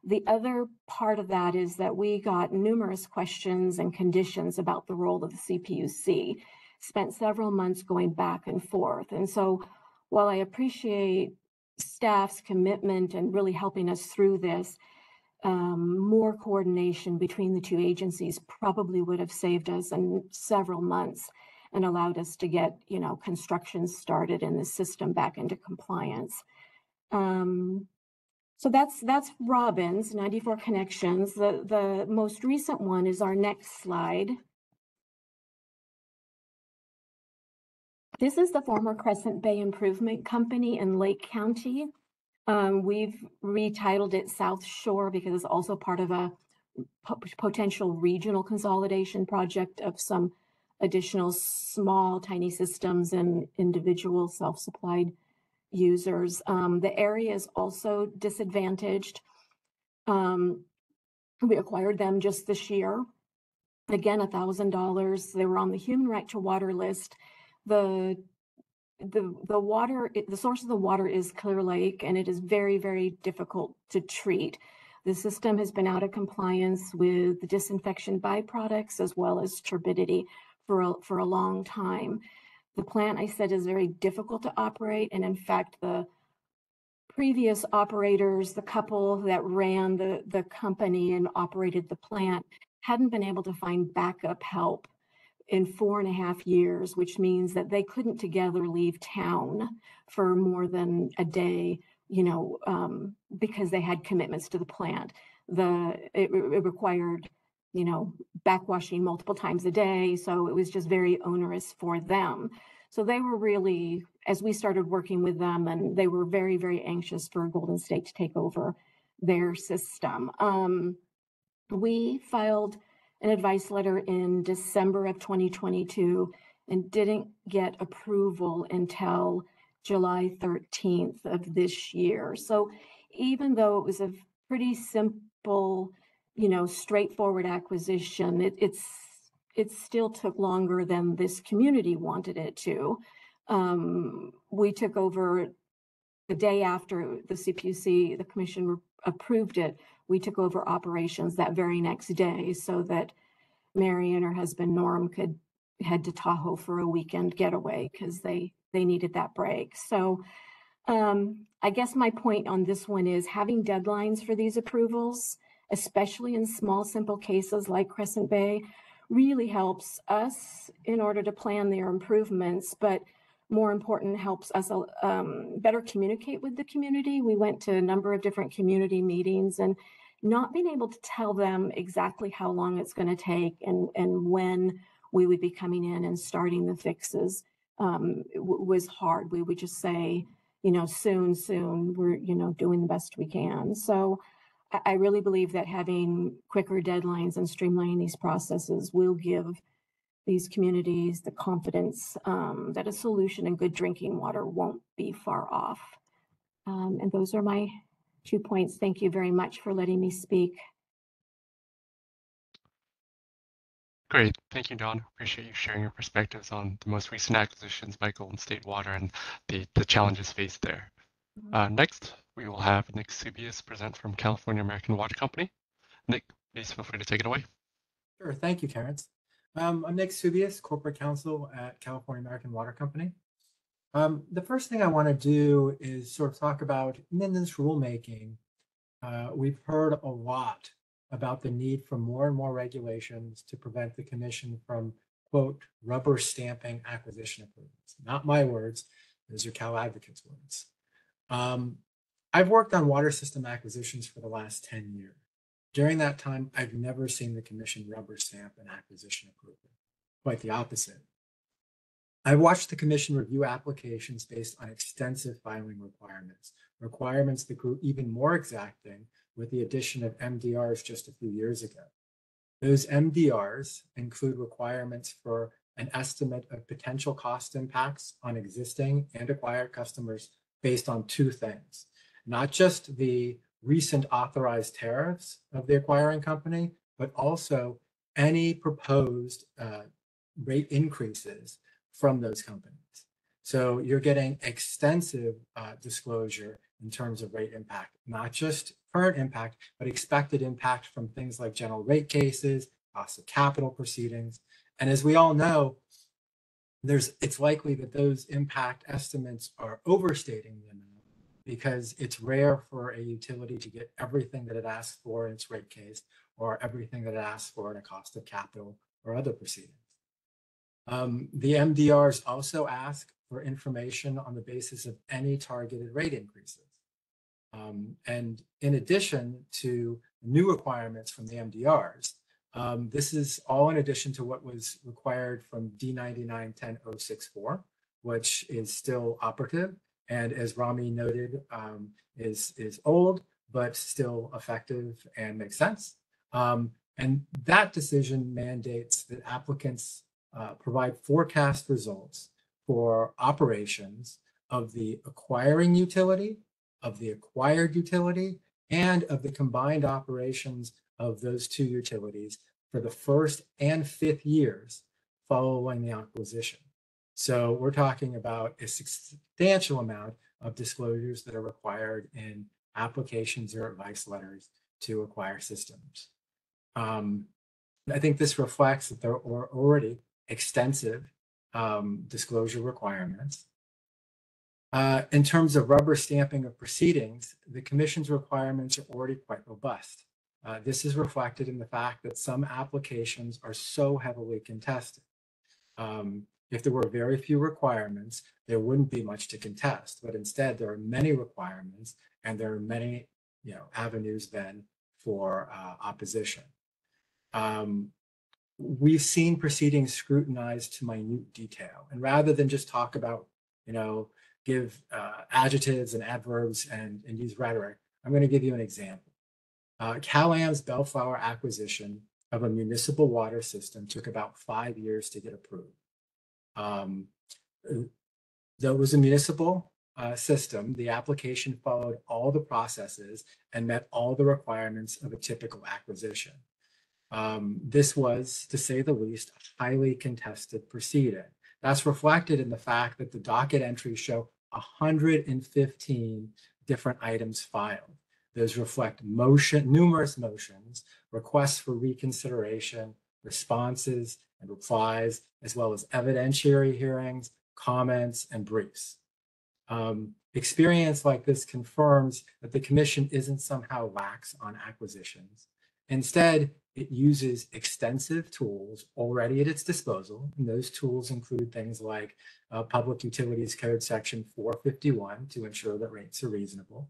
The other part of that is that we got numerous questions and conditions about the role of the CPUC, spent several months going back and forth. And so while I appreciate staff's commitment and really helping us through this, more coordination between the two agencies probably would have saved us several months and allowed us to get, construction started in the system back into compliance. So that's Robbins, 94 connections. The most recent one is our next slide. This is the former Crescent Bay Improvement Company in Lake County. We've retitled it South Shore because it's also part of a potential regional consolidation project of some additional small, tiny systems and individual self-supplied users. The area is also disadvantaged. We acquired them just this year. Again, $1,000. They were on the human right to water list. The source of the water is Clear Lake, and it is very, very difficult to treat. The system has been out of compliance with the disinfection byproducts as well as turbidity for a long time. The plant, I said, is very difficult to operate, and in fact, the previous operators, the couple that ran the company and operated the plant, hadn't been able to find backup help in 4.5 years, which means that they couldn't together leave town for more than a day, because they had commitments to the plant. It required, backwashing multiple times a day. So it was just very onerous for them. So they were really, as we started working with them, and they were very, very anxious for Golden State to take over their system. We filed an advice letter in December of 2022 and didn't get approval until July 13th of this year. So even though it was a pretty simple, straightforward acquisition, it still took longer than this community wanted it to. We took over the day after the CPUC, the commission approved it. We took over operations that very next day so that Mary and her husband Norm could head to Tahoe for a weekend getaway because they needed that break. So I guess my point on this one is having deadlines for these approvals, especially in small, simple cases like Crescent Bay, really helps us in order to plan their improvements, but more important, helps us better communicate with the community. We went to a number of different community meetings, and not being able to tell them exactly how long it's going to take and when we would be coming in and starting the fixes was hard. We would just say, soon, we're, doing the best we can. So I really believe that having quicker deadlines and streamlining these processes will give these communities the confidence that a solution in good drinking water won't be far off. And those are my 2 points. Thank you very much for letting me speak. Great. Thank you, Dawn. Appreciate you sharing your perspectives on the most recent acquisitions by Golden State Water and the challenges faced there. Next, we will have Nick Subius present from California American Water Company. Nick, please feel free to take it away. Sure. Thank you, Terrence. I'm Nick Subius, Corporate Counsel at California American Water Company. The first thing I want to do is sort of talk about, in this rulemaking, we've heard a lot about the need for more and more regulations to prevent the commission from, quote, rubber stamping acquisition approvals. Not my words, those are Cal Advocates' words. I've worked on water system acquisitions for the last 10 years. During that time, I've never seen the commission rubber stamp an acquisition approval. Quite the opposite. I watched the commission review applications based on extensive filing requirements that grew even more exacting with the addition of MDRs just a few years ago. Those MDRs include requirements for an estimate of potential cost impacts on existing and acquired customers based on two things, not just the recent authorized tariffs of the acquiring company, but also any proposed rate increases from those companies. So you're getting extensive disclosure in terms of rate impact, not just current impact, but expected impact from things like general rate cases, cost of capital proceedings. And as we all know, it's likely that those impact estimates are overstating the amount because it's rare for a utility to get everything that it asks for in its rate case or everything that it asks for in a cost of capital or other proceedings. The MDRs also ask for information on the basis of any targeted rate increases. And in addition to new requirements from the MDRs, this is all in addition to what was required from D99-10064, which is still operative. And as Rami noted, is old, but still effective and makes sense. And that decision mandates that applicants provide forecast results for operations of the acquiring utility, of the acquired utility, and of the combined operations of those two utilities for the first and fifth years following the acquisition. So we're talking about a substantial amount of disclosures that are required in applications or advice letters to acquire systems. I think this reflects that there are already extensive disclosure requirements. In terms of rubber stamping of proceedings, the Commission's requirements are already quite robust. This is reflected in the fact that some applications are so heavily contested. If there were very few requirements, there wouldn't be much to contest, but instead there are many requirements and there are many avenues then for opposition. We've seen proceedings scrutinized to minute detail, and rather than just talk about, give adjectives and adverbs and use rhetoric, I'm going to give you an example. Cal-Am's Bellflower acquisition of a municipal water system took about 5 years to get approved. Though it was a municipal system, the application followed all the processes and met all the requirements of a typical acquisition. This was, to say the least, a highly contested proceeding. That's reflected in the fact that the docket entries show 115 different items filed. Those reflect numerous motions, requests for reconsideration, responses and replies, as well as evidentiary hearings, comments, and briefs. Experience like this confirms that the Commission isn't somehow lax on acquisitions. Instead, it uses extensive tools already at its disposal, and those tools include things like Public Utilities Code Section 451 to ensure that rates are reasonable,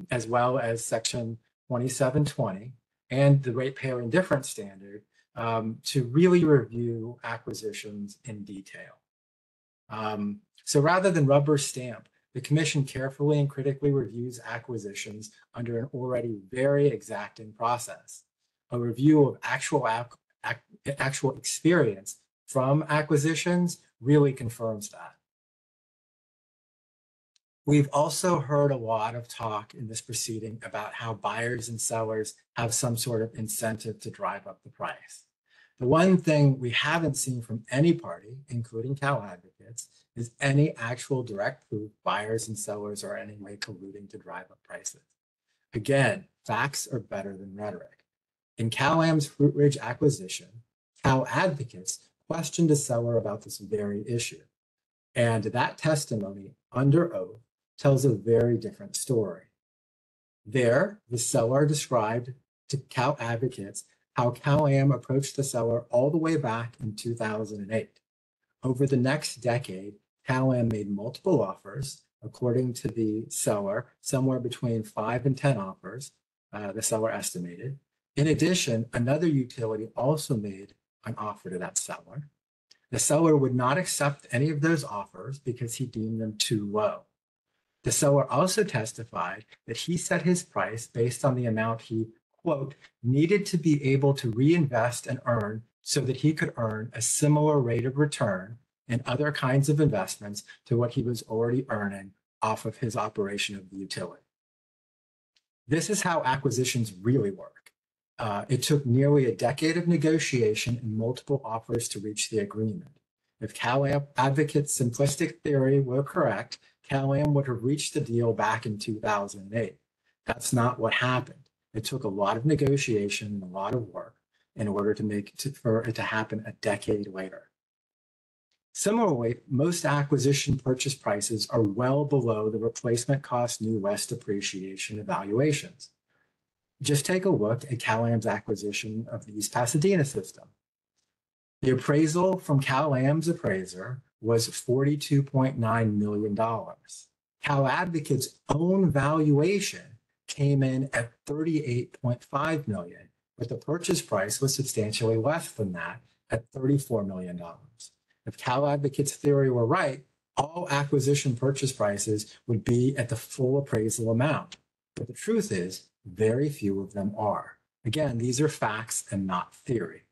as well as Section 2720 and the Ratepayer Indifference Standard to really review acquisitions in detail. So rather than rubber stamp, the Commission carefully and critically reviews acquisitions under an already very exacting process. A review of actual experience from acquisitions really confirms that. We've also heard a lot of talk in this proceeding about how buyers and sellers have some sort of incentive to drive up the price. The one thing we haven't seen from any party, including Cal advocates, is any actual direct proof buyers and sellers are in any way colluding to drive up prices. Again, facts are better than rhetoric. In Cal-Am's Fruit Ridge acquisition, Cal advocates questioned a seller about this very issue. And that testimony under oath tells a very different story. There, the seller described to Cal advocates how Cal-Am approached the seller all the way back in 2008. Over the next decade, Cal-Am made multiple offers, according to the seller, somewhere between 5 and 10 offers, the seller estimated. In addition, another utility also made an offer to that seller. The seller would not accept any of those offers because he deemed them too low. The seller also testified that he set his price based on the amount he, quote, needed to be able to reinvest and earn so that he could earn a similar rate of return in other kinds of investments to what he was already earning off of his operation of the utility. This is how acquisitions really work. It took nearly a decade of negotiation and multiple offers to reach the agreement. If Cal Advocate's simplistic theory were correct, Cal-Am would have reached the deal back in 2008. That's not what happened. It took a lot of negotiation and a lot of work in order for it to happen a decade later. Similarly, most acquisition purchase prices are well below the replacement cost new west depreciation evaluations. Just take a look at Cal-Am's acquisition of the East Pasadena system. The appraisal from Cal-Am's appraiser was $42.9 million. Cal Advocate's own valuation came in at $38.5 million, but the purchase price was substantially less than that at $34 million. If Cal Advocate's theory were right, all acquisition purchase prices would be at the full appraisal amount. But the truth is, very few of them are. Again, these are facts and not theory.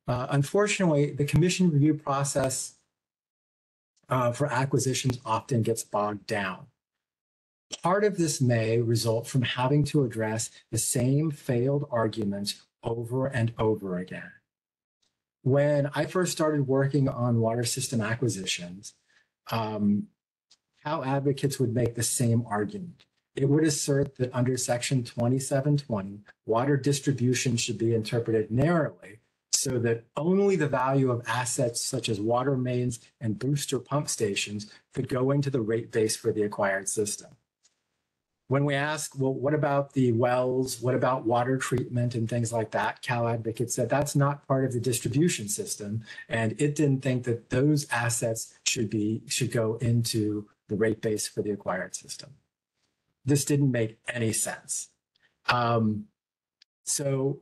Unfortunately, the commission review process for acquisitions often gets bogged down. Part of this may result from having to address the same failed arguments over and over again. When I first started working on water system acquisitions, Cal Advocates would make the same argument. It would assert that under Section 2720, water distribution should be interpreted narrowly so that only the value of assets such as water mains and booster pump stations could go into the rate base for the acquired system. When we ask, well, what about the wells? What about water treatment and things like that? Cal Advocates said that's not part of the distribution system, and it didn't think that those assets should go into the rate base for the acquired system. This didn't make any sense. So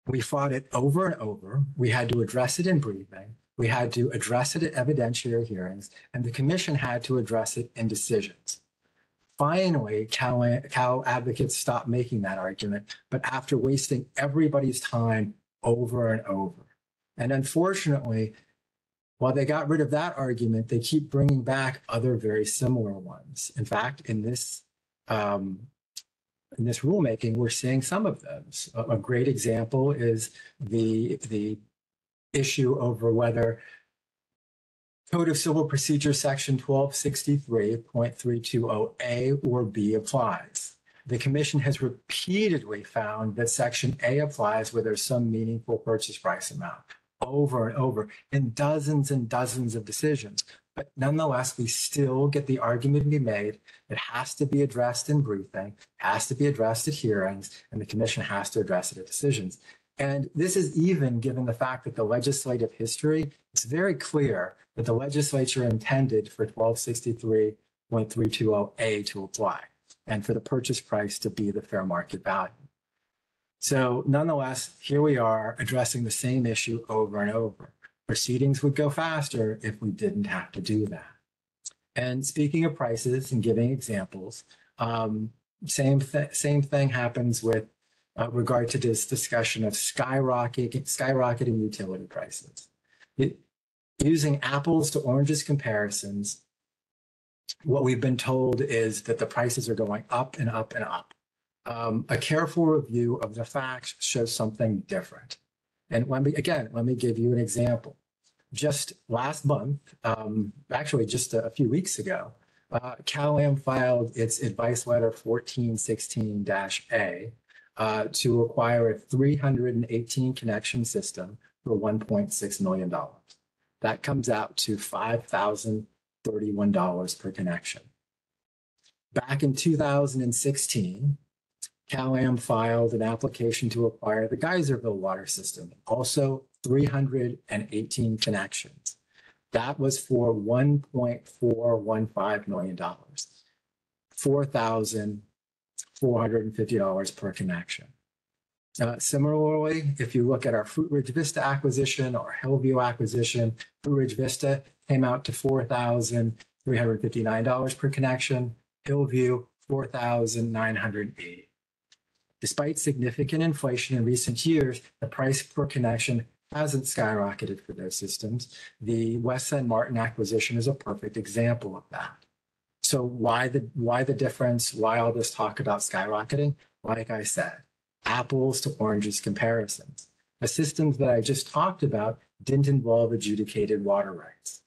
we fought it over and over. We had to address it in briefing. We had to address it at evidentiary hearings, and the commission had to address it in decisions. Finally, Cal Advocates stopped making that argument, but after wasting everybody's time over and over. And unfortunately, while they got rid of that argument, they keep bringing back other very similar ones. In fact, in this rulemaking, we're seeing some of those. A great example is the issue over whether Code of Civil Procedure Section 1263.320A or B applies. The commission has repeatedly found that Section A applies where there's some meaningful purchase price amount over and over in dozens and dozens of decisions. But nonetheless, we still get the argument to be made. It has to be addressed in briefing, has to be addressed at hearings, and the commission has to address it at decisions. And this is even given the fact that the legislative history is very clear that the legislature intended for 1263.320A to apply and for the purchase price to be the fair market value. So nonetheless, here we are addressing the same issue over and over. Proceedings would go faster if we didn't have to do that. And speaking of prices and giving examples, same thing happens with regard to this discussion of skyrocketing utility prices. Using apples to oranges comparisons, what we've been told is that the prices are going up and up and up. A careful review of the facts shows something different. And let me give you an example. Just last month, actually just a few weeks ago, Cal-Am filed its advice letter 1416-A to acquire a 318 connection system for $1.6 million. That comes out to $5,031 per connection. Back in 2016, Cal-Am filed an application to acquire the Geyserville water system, also 318 connections. That was for $1.415 million, $4,450 per connection. Similarly, if you look at our Fruit Ridge Vista acquisition or Hillview acquisition, Fruit Ridge Vista came out to $4,359 per connection, Hillview $4,980. Despite significant inflation in recent years, the price per connection hasn't skyrocketed for those systems. The West End Martin acquisition is a perfect example of that. So why the difference? Why all this talk about skyrocketing? Like I said, apples to oranges comparisons. The systems that I just talked about didn't involve adjudicated water rights,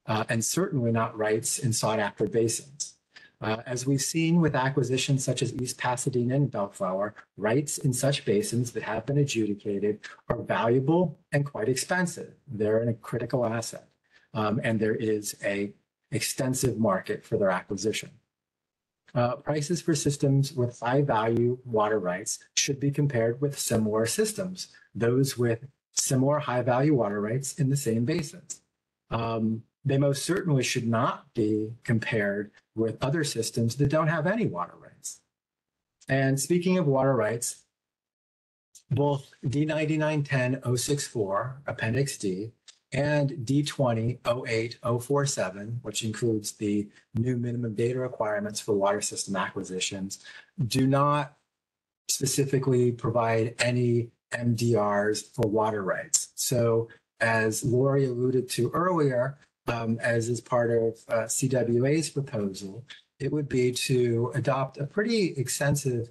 and certainly not rights in sought-after basins. As we've seen with acquisitions such as East Pasadena and Bellflower, rights in such basins that have been adjudicated are valuable and quite expensive. They're a critical asset, and there is an extensive market for their acquisition. Prices for systems with high-value water rights should be compared with similar systems, those with similar high-value water rights in the same basins. They most certainly should not be compared with other systems that don't have any water rights. And speaking of water rights, both D9910-064, Appendix D, and D20-08-047, which includes the new minimum data requirements for water system acquisitions, do not specifically provide any MDRs for water rights. So as Lori alluded to earlier, as is part of CWA's proposal, it would be to adopt a pretty extensive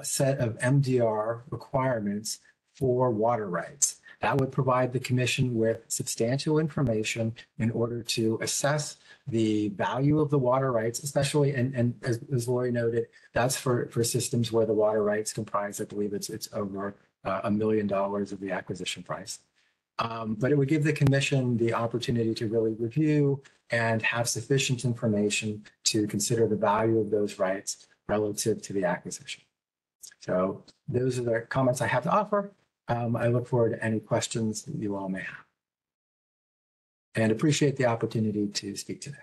set of MDR requirements for water rights. That would provide the commission with substantial information in order to assess the value of the water rights, especially, and as Lori noted, that's for systems where the water rights comprise, I believe it's over $1 million of the acquisition price. But it would give the commission the opportunity to really review and have sufficient information to consider the value of those rights relative to the acquisition. So those are the comments I have to offer. I look forward to any questions that you all may have, and appreciate the opportunity to speak today.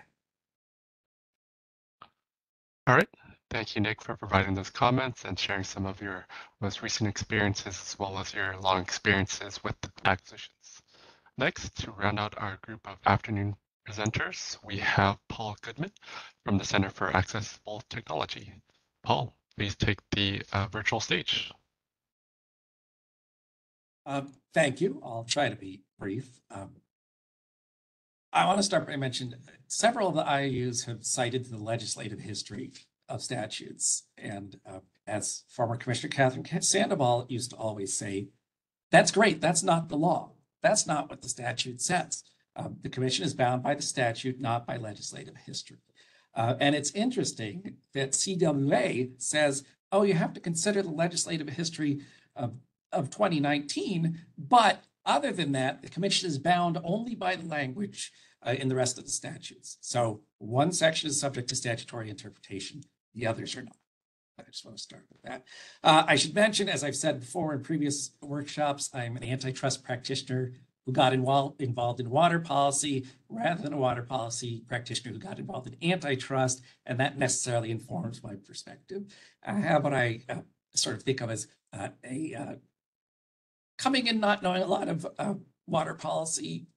All right. Thank you, Nick, for providing those comments and sharing some of your most recent experiences as well as your long experiences with the acquisitions. Next, to round out our group of afternoon presenters, we have Paul Goodman from the Center for Accessible Technology. Paul, please take the virtual stage. Thank you. I'll try to be brief. I want to start by mentioning several of the IOUs have cited the legislative history of statutes. And as former Commissioner Catherine Sandoval used to always say, that's great. That's not the law. That's not what the statute says. The commission is bound by the statute, not by legislative history. And it's interesting that CWA says, oh, you have to consider the legislative history of 2019, but other than that, the commission is bound only by the language in the rest of the statutes. So one section is subject to statutory interpretation, the others are not. I just want to start with that. I should mention, as I've said before in previous workshops, I'm an antitrust practitioner who got involved in water policy rather than a water policy practitioner who got involved in antitrust, and that necessarily informs my perspective. I have what I sort of think of as coming in not knowing a lot of water policy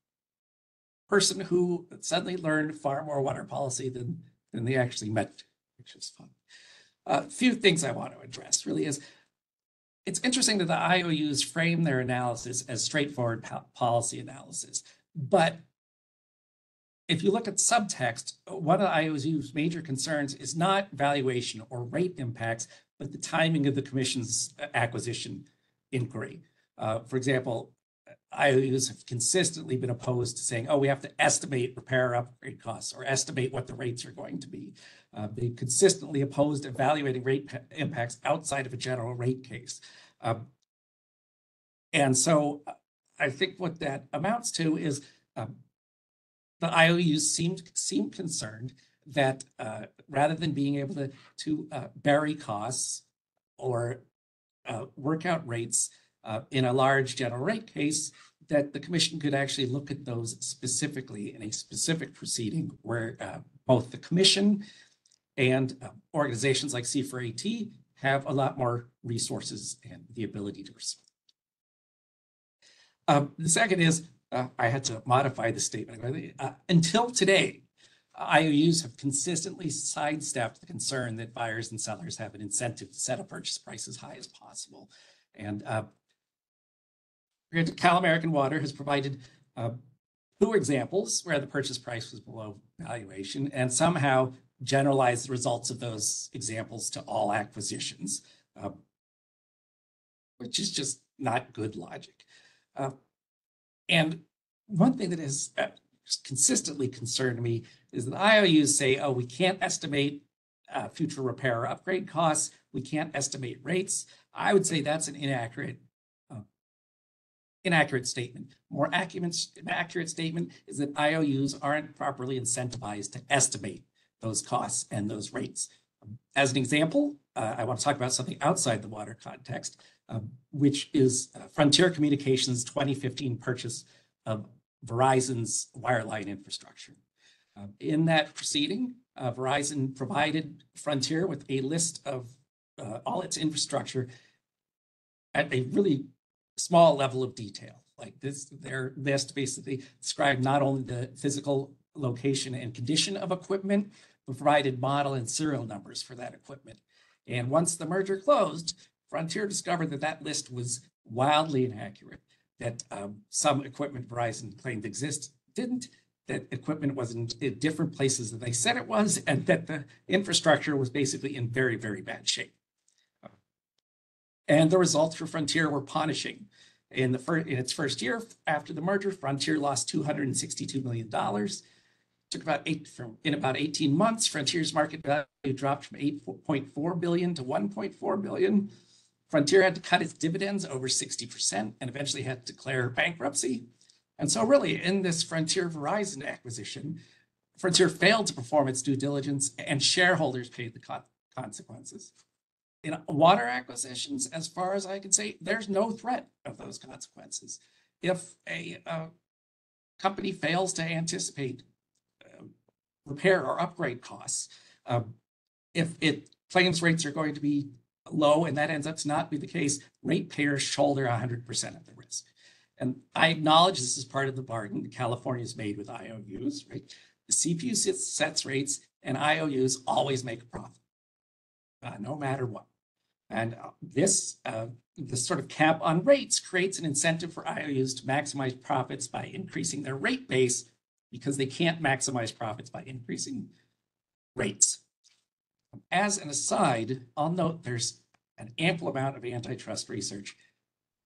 person who suddenly learned far more water policy than they actually meant, which is fun. A few things I want to address really is, it's interesting that the IOUs frame their analysis as straightforward policy analysis, but if you look at subtext, one of the IOU's major concerns is not valuation or rate impacts, but the timing of the commission's acquisition inquiry. For example, IOUs have consistently been opposed to saying, oh, we have to estimate repair upgrade costs or estimate what the rates are going to be. They consistently opposed evaluating rate impacts outside of a general rate case. And so I think what that amounts to is the IOUs seem concerned that rather than being able to bury costs or work out rates in a large general rate case, that the commission could actually look at those specifically in a specific proceeding where both the commission and organizations like C4AT have a lot more resources and the ability to respond. The second is, I had to modify the statement. Until today, IOUs have consistently sidestepped the concern that buyers and sellers have an incentive to set a purchase price as high as possible. And Cal American Water has provided 2 examples where the purchase price was below valuation and somehow generalized the results of those examples to all acquisitions, which is just not good logic. And one thing that has consistently concerned me is that IOUs say, oh, we can't estimate future repair or upgrade costs. We can't estimate rates. I would say that's an inaccurate statement. More accurate statement is that IOUs aren't properly incentivized to estimate those costs and those rates. As an example, I want to talk about something outside the water context, which is Frontier Communications' 2015 purchase of Verizon's wireline infrastructure. In that proceeding, Verizon provided Frontier with a list of all its infrastructure at a really small level of detail. Like this, their list basically described not only the physical location and condition of equipment, but provided model and serial numbers for that equipment. And once the merger closed, Frontier discovered that that list was wildly inaccurate, that some equipment Verizon claimed didn't, that equipment was in different places than they said it was, and that the infrastructure was basically in very, very bad shape. And the results for Frontier were punishing. In its first year after the merger, Frontier lost $262 million. Took in about 18 months, Frontier's market value dropped from $8.4 billion to $1.4 billion. Frontier had to cut its dividends over 60% and eventually had to declare bankruptcy. And so really in this Frontier Verizon acquisition, Frontier failed to perform its due diligence and shareholders paid the consequences. In water acquisitions, as far as I can say, there's no threat of those consequences. If a company fails to anticipate repair or upgrade costs, if it claims rates are going to be low and that ends up to not be the case, ratepayers shoulder 100% of the risk. And I acknowledge this is part of the bargain that California's made with IOUs, right? The CPUC sets rates and IOUs always make a profit, no matter what. And this sort of cap on rates creates an incentive for IOUs to maximize profits by increasing their rate base because they can't maximize profits by increasing rates. As an aside, I'll note there's an ample amount of antitrust research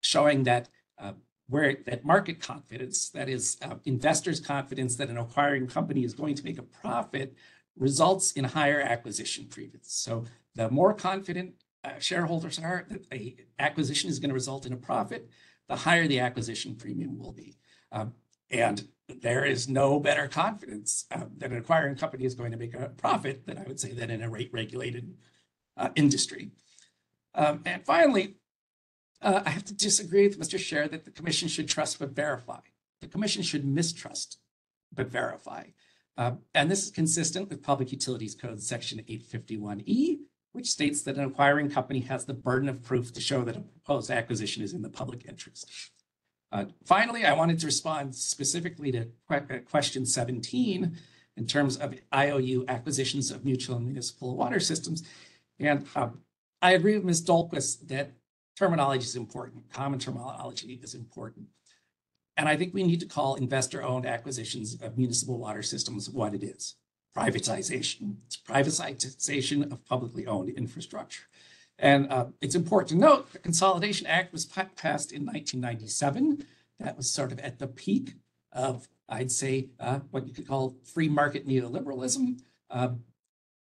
showing that that market confidence, that is investors' confidence that an acquiring company is going to make a profit, results in higher acquisition premiums. So the more confident shareholders are that an acquisition is going to result in a profit, the higher the acquisition premium will be. And there is no better confidence that an acquiring company is going to make a profit than I would say that in a rate-regulated industry. And finally, I have to disagree with Mr. Scher that the commission should trust but verify. The commission should mistrust but verify. And this is consistent with Public Utilities Code section 851E, which states that an acquiring company has the burden of proof to show that a proposed acquisition is in the public interest. Finally, I wanted to respond specifically to question 17 in terms of IOU acquisitions of mutual and municipal water systems. And I agree with Ms. Dahlquist that terminology is important. Common terminology is important. And I think we need to call investor-owned acquisitions of municipal water systems what it is. Privatization. It's privatization of publicly owned infrastructure. And it's important to note the Consolidation Act was passed in 1997. That was sort of at the peak of, I'd say, what you could call free market neoliberalism.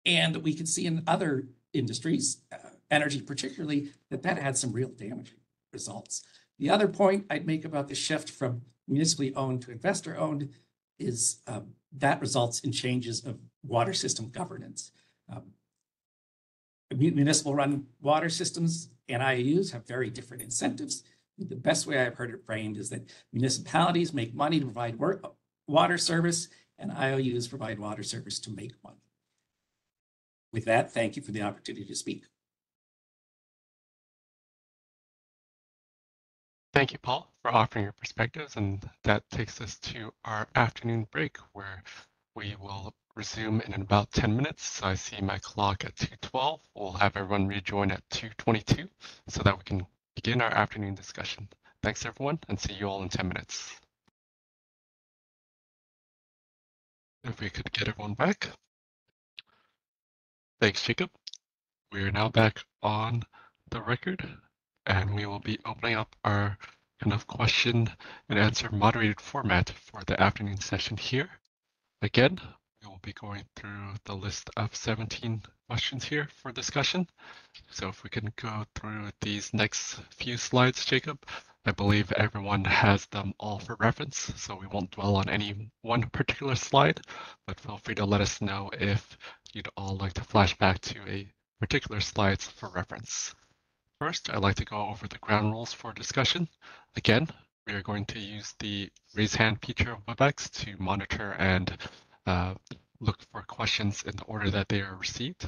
And we could see in other industries, energy particularly, that had some real damaging results. The other point I'd make about the shift from municipally owned to investor owned is that results in changes of water system governance. Municipal run water systems and IOUs have very different incentives. The best way I've heard it framed is that municipalities make money to provide water service and IOUs provide water service to make money. With that, thank you for the opportunity to speak. Thank you, Paul, for offering your perspectives. And that takes us to our afternoon break, where We will resume in about 10 minutes. I see my clock at 2:12. We'll have everyone rejoin at 2:22 so that we can begin our afternoon discussion. Thanks everyone, and see you all in 10 minutes. If we could get everyone back. Thanks, Jacob. We are now back on the record, and we will be opening up our kind of question and answer moderated format for the afternoon session here. Again, we will be going through the list of 17 questions here for discussion. So if we can go through these next few slides, Jacob, I believe everyone has them all for reference, so we won't dwell on any one particular slide, but feel free to let us know if you'd all like to flash back to a particular slides for reference. First, I'd like to go over the ground rules for discussion. Again, we are going to use the raise hand feature of WebEx to monitor and look for questions in the order that they are received.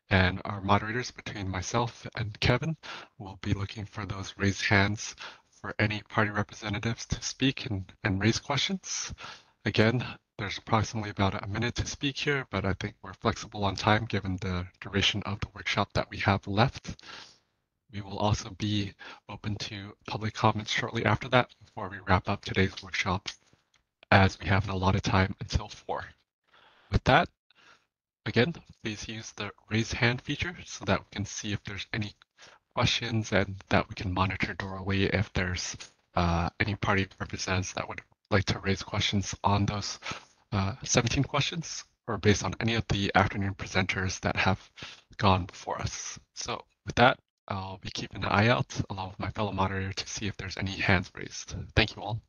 And our moderators, between myself and Kevin, will be looking for those raised hands for any party representatives to speak and raise questions. Again, there's approximately about a minute to speak here, but I think we're flexible on time given the duration of the workshop that we have left. We will also be open to public comments shortly after that before we wrap up today's workshop, as we have an allotted time until 4. With that, again, please use the raise hand feature so that we can see if there's any questions and that we can monitor thoroughly if there's any party representatives that would like to raise questions on those 17 questions or based on any of the afternoon presenters that have gone before us. So with that, I'll be keeping an eye out along with my fellow moderator to see if there's any hands raised. Thank you all.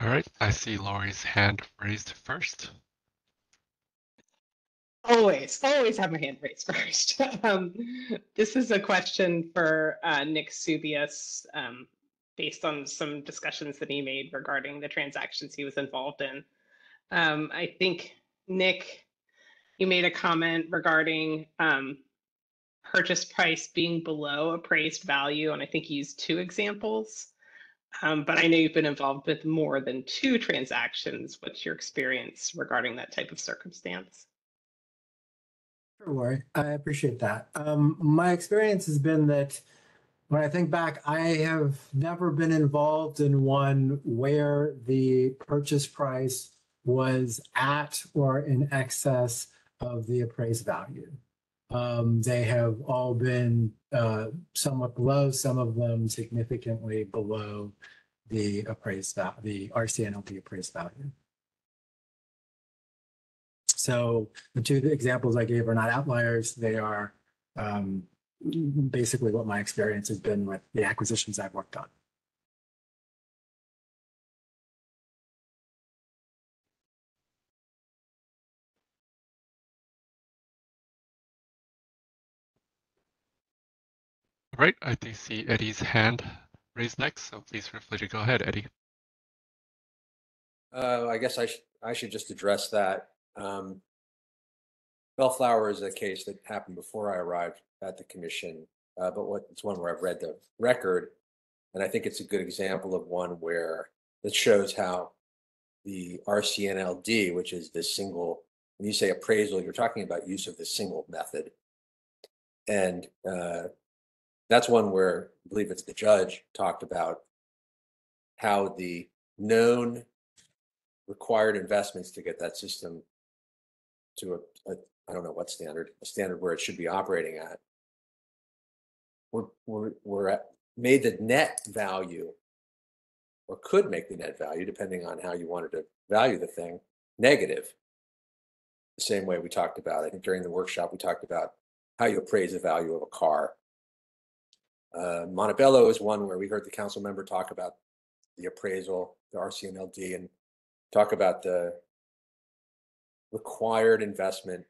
All right, I see Lori's hand raised first. Always have my hand raised first. This is a question for Nick Subius, based on some discussions that he made regarding the transactions he was involved in. I think, Nick, you made a comment regarding purchase price being below appraised value, and I think you used 2 examples. But I know you've been involved with more than 2 transactions. What's your experience regarding that type of circumstance? Sure, Lori. I appreciate that. My experience has been that when I think back, I have never been involved in one where the purchase price was at or in excess of the appraised value. They have all been somewhat below, some of them significantly below the appraised value, the RCNLP appraised value. So the 2 examples I gave are not outliers. They are basically what my experience has been with the acquisitions I've worked on. All right, I do see Eddie's hand raised next, so please feel free to go ahead, Eddie. I guess I should just address that. Bellflower is a case that happened before I arrived at the commission, but it's one where I've read the record, and I think it's a good example of one where it shows how the RCNLD, which is this single, when you say appraisal, you're talking about use of the single method. And that's one where I believe it's the judge talked about how the known required investments to get that system to I don't know what standard, a standard where it should be operating at, made the net value, or could make the net value, depending on how you wanted to value the thing, negative. The same way we talked about, I think during the workshop, we talked about how you appraise the value of a car. Montebello is one where we heard the council member talk about the appraisal, the RCNLD, and talk about the required investment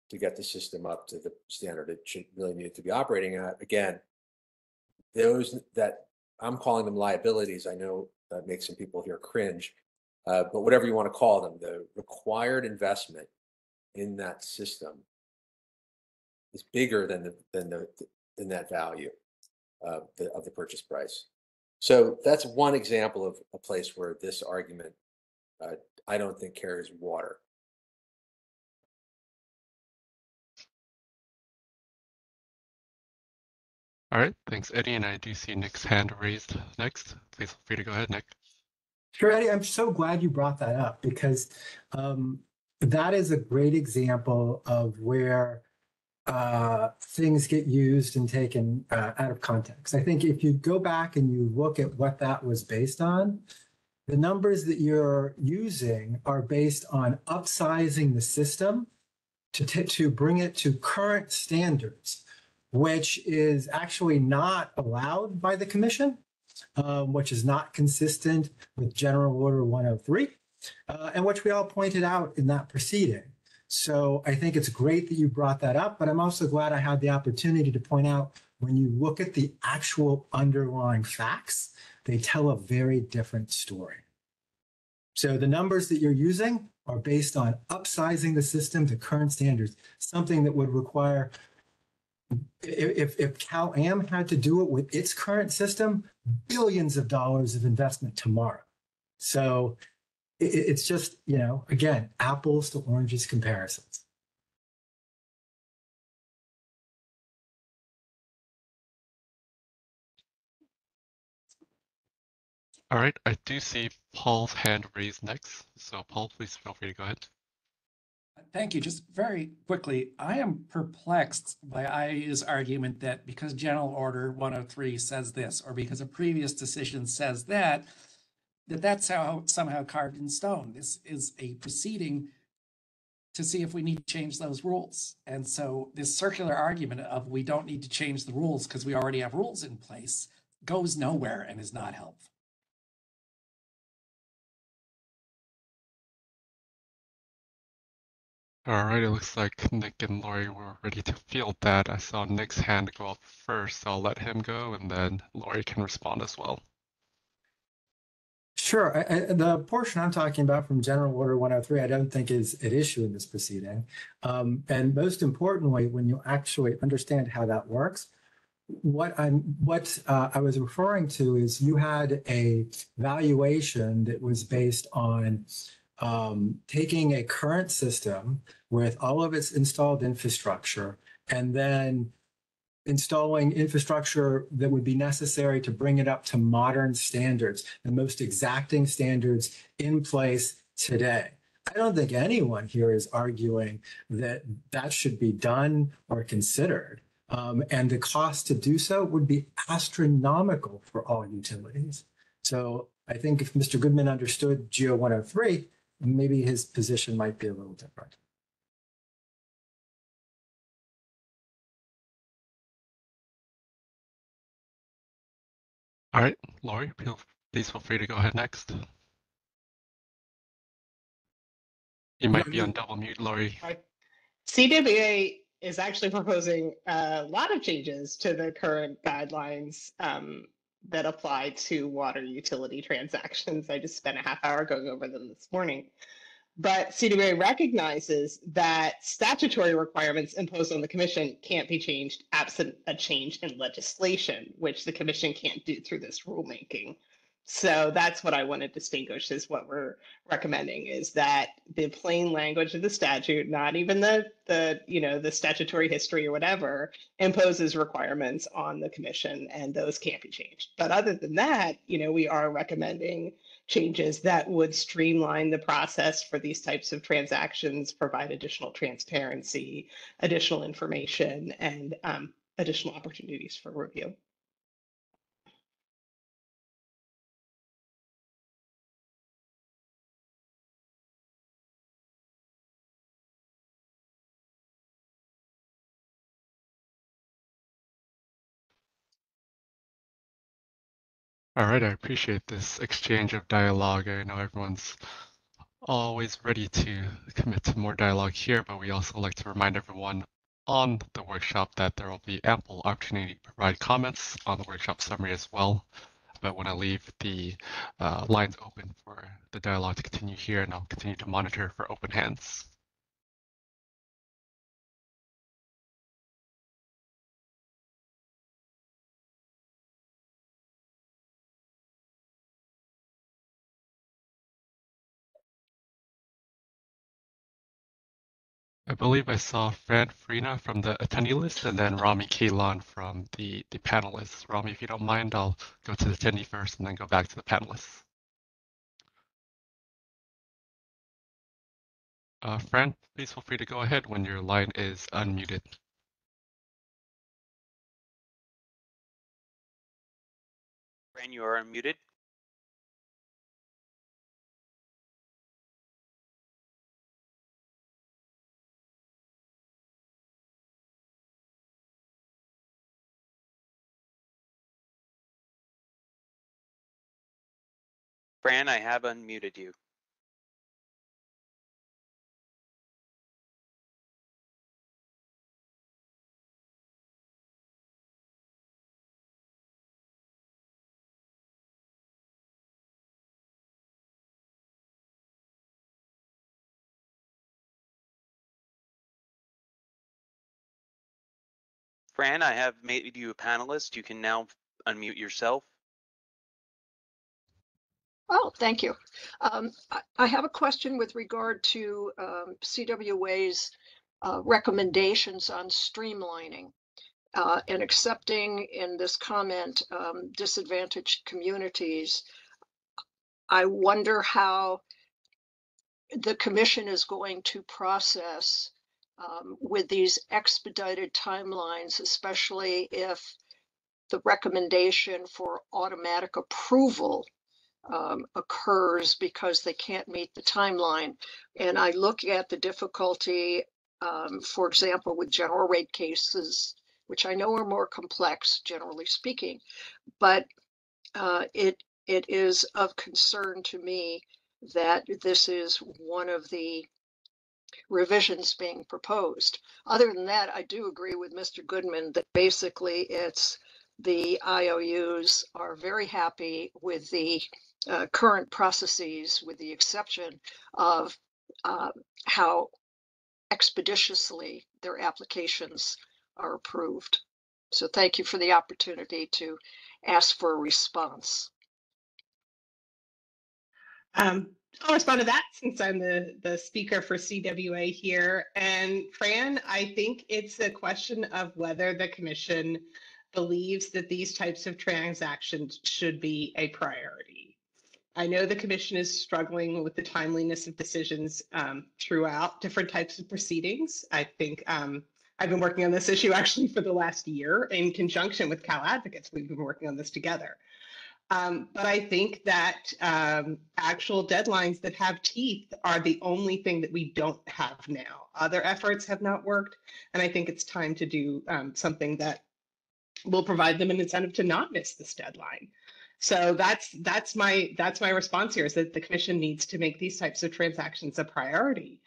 to get the system up to the standard it should really need to be operating at. Again, those that I'm calling them liabilities, I know that makes some people here cringe, but whatever you want to call them, the required investment in that system is bigger than that value of the purchase price. So that's one example of a place where this argument I don't think carries water. All right, thanks, Eddie. And I do see Nick's hand raised next. Please feel free to go ahead, Nick. Sure, Eddie, I'm so glad you brought that up because that is a great example of where things get used and taken out of context. I think if you go back and you look at what that was based on, the numbers that you're using are based on upsizing the system to bring it to current standards, which is actually not allowed by the commission, which is not consistent with General Order 103, and which we all pointed out in that proceeding. So I think it's great that you brought that up, but I'm also glad I had the opportunity to point out when you look at the actual underlying facts, they tell a very different story. So the numbers that you're using are based on upsizing the system to current standards, something that would require, if Cal-Am had to do it with its current system, billions of dollars of investment tomorrow. So it's just, you know, again, apples to oranges comparisons. All right, I do see Paul's hand raised next. So Paul, please feel free to go ahead. Thank you. Just very quickly, I am perplexed by IAU's argument that because General Order 103 says this, or because a previous decision says that, that's how somehow carved in stone. This is a proceeding to see if we need to change those rules. And so this circular argument of we don't need to change the rules because we already have rules in place goes nowhere and is not helpful. All right, it looks like Nick and Lori were ready to field that. I saw Nick's hand go up first, so I'll let him go, and then Lori can respond as well. Sure. The portion I'm talking about from General Order 103, I don't think is at issue in this proceeding. And most importantly, when you actually understand how that works, what I was referring to is you had a valuation that was based on taking a current system with all of its installed infrastructure and then installing infrastructure that would be necessary to bring it up to modern standards, the most exacting standards in place today. I don't think anyone here is arguing that that should be done or considered. And the cost to do so would be astronomical for all utilities. So I think if Mr. Goodman understood GO 103, maybe his position might be a little different. All right, Lori, please feel free to go ahead next. You might be on double mute, Lori. CWA is actually proposing a lot of changes to the current guidelines that apply to water utility transactions. I just spent a half hour going over them this morning. But CWA recognizes that statutory requirements imposed on the commission can't be changed absent a change in legislation, which the commission can't do through this rulemaking. So that's what I want to distinguish is what we're recommending is that the plain language of the statute, not even the statutory history or whatever, imposes requirements on the commission and those can't be changed. But other than that, we are recommending changes that would streamline the process for these types of transactions, provide additional transparency, additional information, and additional opportunities for review. All right, I appreciate this exchange of dialogue. I know everyone's always ready to commit to more dialogue here, but we also like to remind everyone on the workshop that there will be ample opportunity to provide comments on the workshop summary as well. But when I leave the lines open for the dialogue to continue here, and I'll continue to monitor for open hands. I believe I saw Fran Frina from the attendee list and then Rami Kalan from the panelists. Rami, if you don't mind, I'll go to the attendee first and then go back to the panelists. Fran, please feel free to go ahead when your line is unmuted. Fran, you are unmuted. Fran, I have unmuted you. Fran, I have made you a panelist. You can now unmute yourself. Oh, thank you. I have a question with regard to CWA's recommendations on streamlining and accepting in this comment disadvantaged communities. I wonder how the commission is going to process with these expedited timelines, especially if the recommendation for automatic approval occurs because they can't meet the timeline. And I look at the difficulty, for example, with general rate cases, which I know are more complex, generally speaking, but it is of concern to me that this is one of the revisions being proposed. Other than that, I do agree with Mr. Goodman that basically it's the IOUs are very happy with the current processes, with the exception of how expeditiously their applications are approved. So thank you for the opportunity to ask for a response. I'll respond to that since I'm the speaker for CWA here. And Fran, I think it's a question of whether the commission believes that these types of transactions should be a priority. I know the commission is struggling with the timeliness of decisions throughout different types of proceedings. I think I've been working on this issue actually for the last year in conjunction with Cal Advocates. We've been working on this together. But I think that actual deadlines that have teeth are the only thing that we don't have now. Other efforts have not worked, and I think it's time to do something that will provide them an incentive to not miss this deadline. So that's my response here, is that the commission needs to make these types of transactions a priority.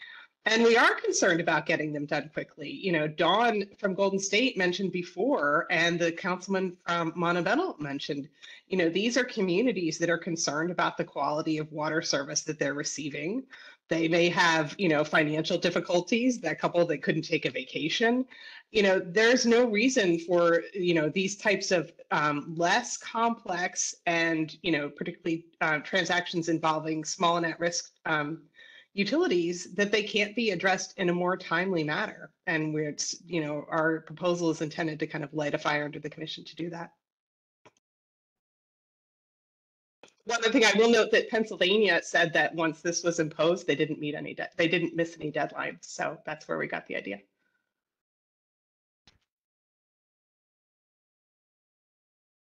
And we are concerned about getting them done quickly. You know, Dawn from Golden State mentioned before, and the councilman from Montebello mentioned, you know, these are communities that are concerned about the quality of water service that they're receiving. They may have, you know, financial difficulties, that couple that couldn't take a vacation. You know, there's no reason for, you know, these types of less complex and, you know, particularly transactions involving small and at-risk utilities, that they can't be addressed in a more timely manner. And we're, you know, our proposal is intended to kind of light a fire under the commission to do that. One other thing I will note, that Pennsylvania said that once this was imposed, they didn't meet any they didn't miss any deadlines. So that's where we got the idea.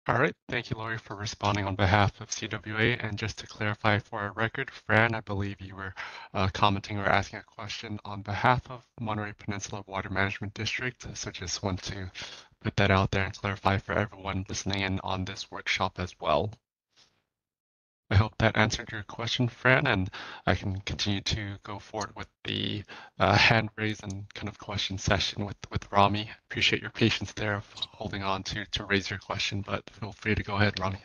All right, thank you, Lori, for responding on behalf of CWA. And just to clarify for our record, Fran, I believe you were commenting or asking a question on behalf of Monterey Peninsula Water Management District. So just want to put that out there and clarify for everyone listening in on this workshop as well. I hope that answered your question, Fran, and I can continue to go forward with the hand raise and kind of question session with Rami. Appreciate your patience there of holding on to raise your question, but feel free to go ahead, Rami.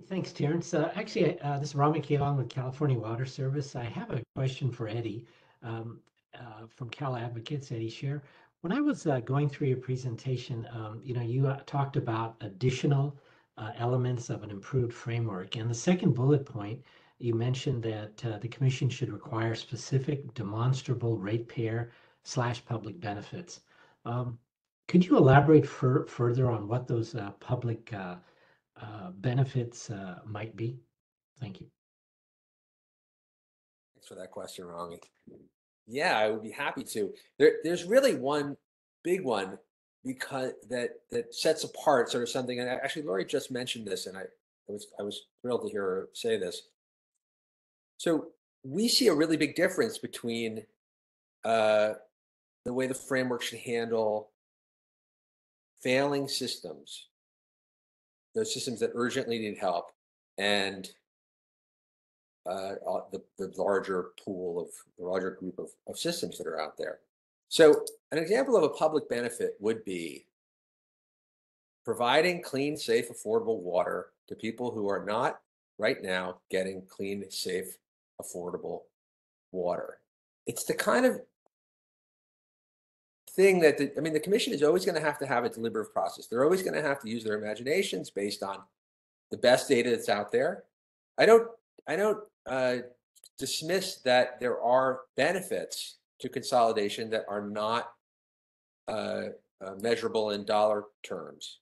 Thanks, Terrence. Actually, this is Rami Kalan with California Water Service. I have a question for Eddie from Cal Advocates, Eddie Scher. When I was going through your presentation, you talked about additional elements of an improved framework. And the second bullet point, you mentioned that the commission should require specific demonstrable ratepayer/public benefits. Could you elaborate further on what those public benefits might be? Thank you. Thanks for that question, Rami. Yeah, I would be happy to. There's really one big one because that sets apart sort of something. And actually, Lori just mentioned this, and I was thrilled to hear her say this. So we see a really big difference between the way the framework should handle failing systems, those systems that urgently need help, and the larger pool of the larger group of systems that are out there. So an example of a public benefit would be providing clean, safe, affordable water to people who are not right now getting clean, safe, affordable water. It's the kind of thing that the commission is always going to have a deliberative process. They're always going to have to use their imaginations based on the best data that's out there. I don't dismiss that there are benefits to consolidation that are not measurable in dollar terms.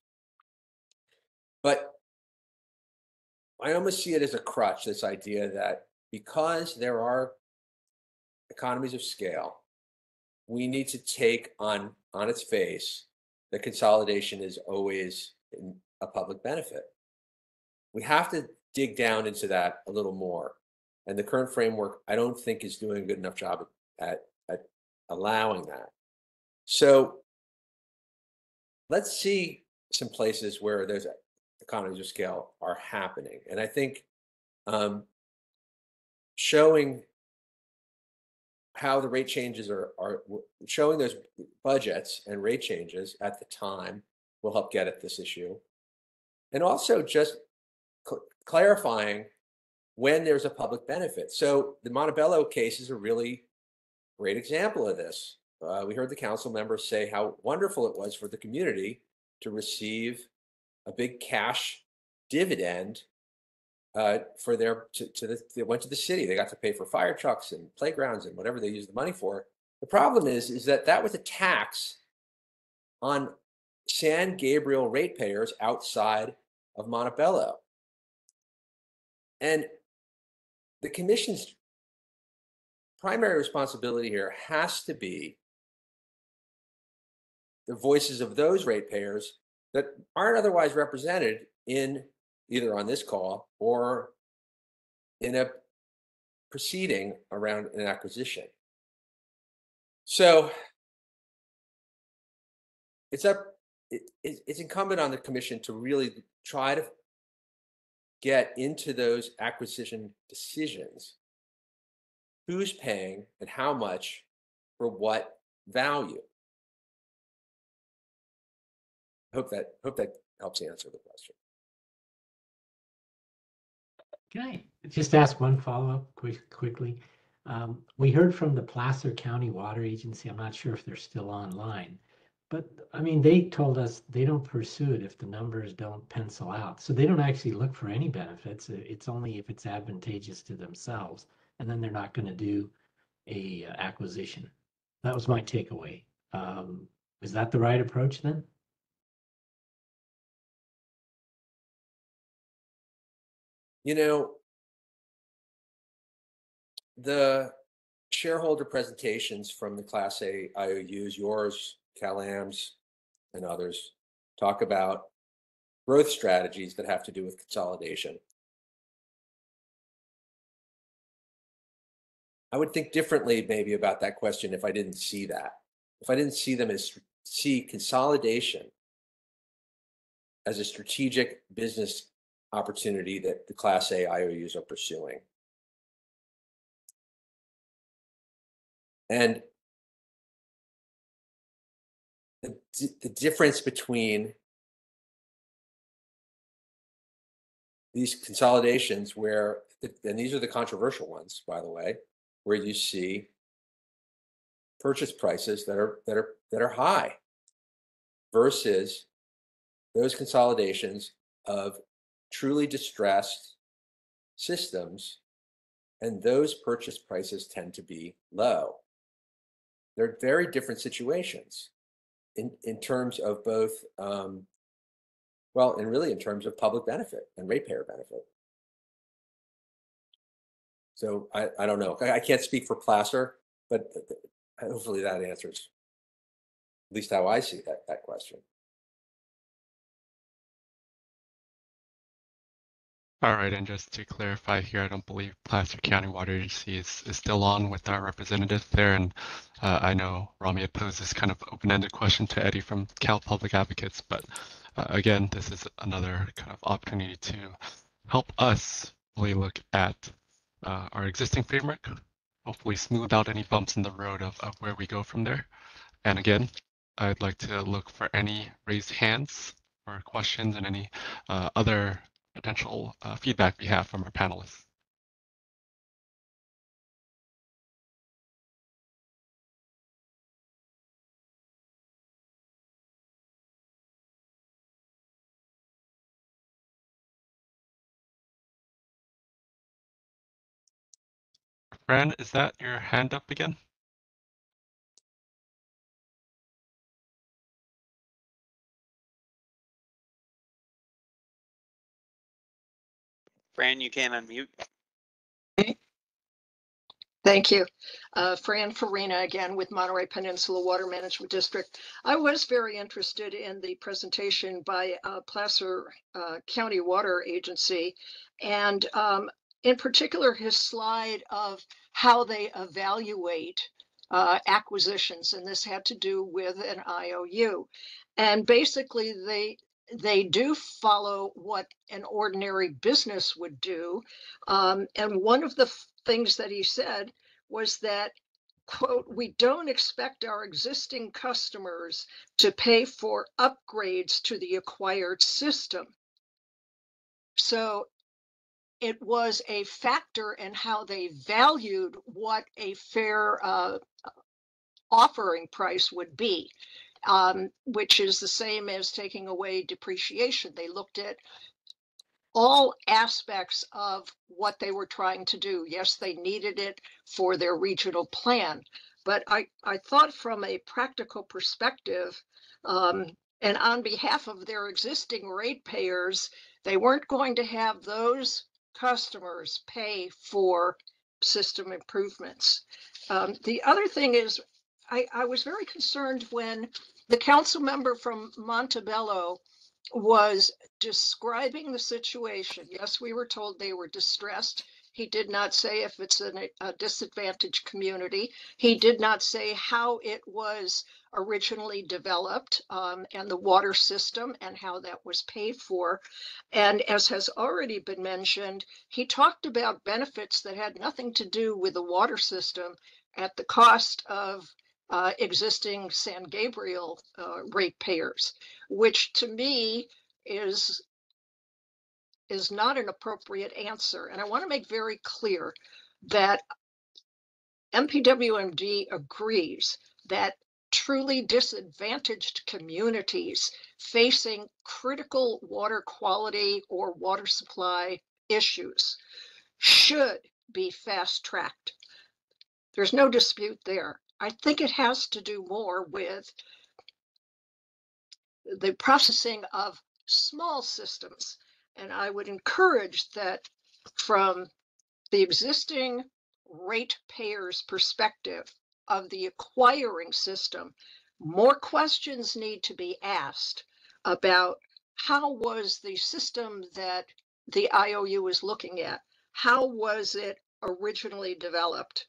But I almost see it as a crutch, this idea that because there are economies of scale, we need to take on its face that consolidation is always a public benefit. We have to dig down into that a little more. And the current framework, I don't think, is doing a good enough job at allowing that. So let's see some places where there's economies of scale are happening. And I think showing how the rate changes are showing those budgets and rate changes at the time will help get at this issue. And also just clarifying when there's a public benefit. So the Montebello case is a really great example of this. We heard the council members say how wonderful it was for the community to receive a big cash dividend for their they went to the city. They got to pay for fire trucks and playgrounds and whatever they used the money for. The problem is that was a tax on San Gabriel ratepayers outside of Montebello. And the commission's primary responsibility here has to be the voices of those ratepayers that aren't otherwise represented in either on this call or in a proceeding around an acquisition. So it's incumbent on the commission to really try to get into those acquisition decisions. Who's paying and how much for what value? Hope that helps answer the question. Can I just ask one follow-up quickly? We heard from the Placer County Water Agency. I'm not sure if they're still online, but I mean, they told us they don't pursue it if the numbers don't pencil out. So they don't actually look for any benefits. It's only if it's advantageous to themselves, and then they're not going to do a acquisition. That was my takeaway. Is that the right approach then? You know, the shareholder presentations from the Class A IOUs, yours, CalAM's, and others, talk about growth strategies that have to do with consolidation. I would think differently maybe about that question if I didn't see that. If I didn't see them see consolidation as a strategic business opportunity that the Class A IOUs are pursuing. And the difference between these consolidations where, and these are the controversial ones, by the way, where you see purchase prices that are high versus those consolidations of truly distressed systems, and those purchase prices tend to be low. They're very different situations in terms of both, well, and really in terms of public benefit and ratepayer benefit. So I don't know. I can't speak for Placer, but hopefully that answers at least how I see that question. All right, and just to clarify here, I don't believe Placer County Water Agency is still on with our representative there, and I know Rami had posed this kind of open-ended question to Eddie from Cal Public Advocates, but again, this is another kind of opportunity to help us really look at our existing framework, hopefully smooth out any bumps in the road of where we go from there. And again, I'd like to look for any raised hands or questions and any other potential feedback we have from our panelists. Fran, is that your hand up again? Fran, you can unmute. Thank you. Fran Farina again with Monterey Peninsula Water Management District. I was very interested in the presentation by Placer County Water Agency, and in particular his slide of how they evaluate acquisitions, and this had to do with an IOU. And basically they do follow what an ordinary business would do. And one of the things that he said was that, quote, "We don't expect our existing customers to pay for upgrades to the acquired system." So it was a factor in how they valued what a fair offering price would be, which is the same as taking away depreciation. They looked at all aspects of what they were trying to do. Yes, they needed it for their regional plan, but I thought from a practical perspective, and on behalf of their existing ratepayers, they weren't going to have those customers pay for system improvements. The other thing is, I was very concerned when the council member from Montebello was describing the situation. Yes, we were told they were distressed. He did not say if it's a disadvantaged community. He did not say how it was originally developed, and the water system and how that was paid for. And as has already been mentioned, he talked about benefits that had nothing to do with the water system at the cost of existing San Gabriel ratepayers, which to me is not an appropriate answer. And I want to make very clear that MPWMD agrees that truly disadvantaged communities facing critical water quality or water supply issues should be fast-tracked. There's no dispute there. I think it has to do more with the processing of small systems. And I would encourage that from the existing ratepayers' perspective of the acquiring system, more questions need to be asked about how was the system that the IOU is looking at, how was it originally developed?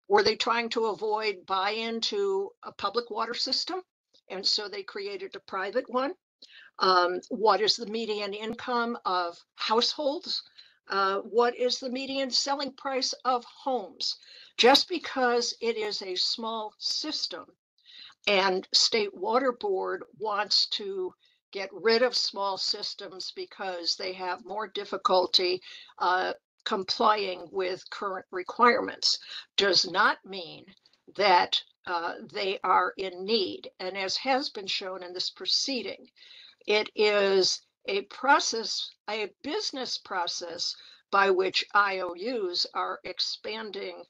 Were they trying to avoid buy-in to a public water system? And so they created a private one? What is the median income of households? What is the median selling price of homes? Just because it is a small system and State Water Board wants to get rid of small systems because they have more difficulty complying with current requirements, does not mean that they are in need. And as has been shown in this proceeding, it is a process, a business process by which IOUs are expanding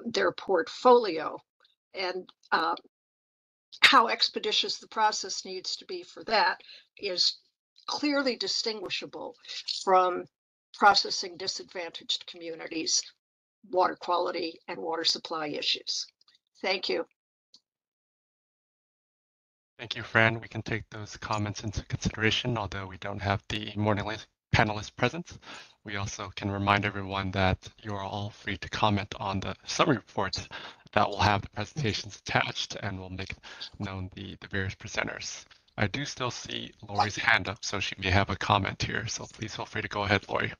their portfolio. And how expeditious the process needs to be for that is clearly distinguishable from processing disadvantaged communities' water quality and water supply issues. Thank you. Thank you, Fran. We can take those comments into consideration, although we don't have the morning panelists present. We also can remind everyone that you are all free to comment on the summary report that will have the presentations attached and will make known the various presenters. I do still see Lori's hand up, so she may have a comment here. So please feel free to go ahead, Lori.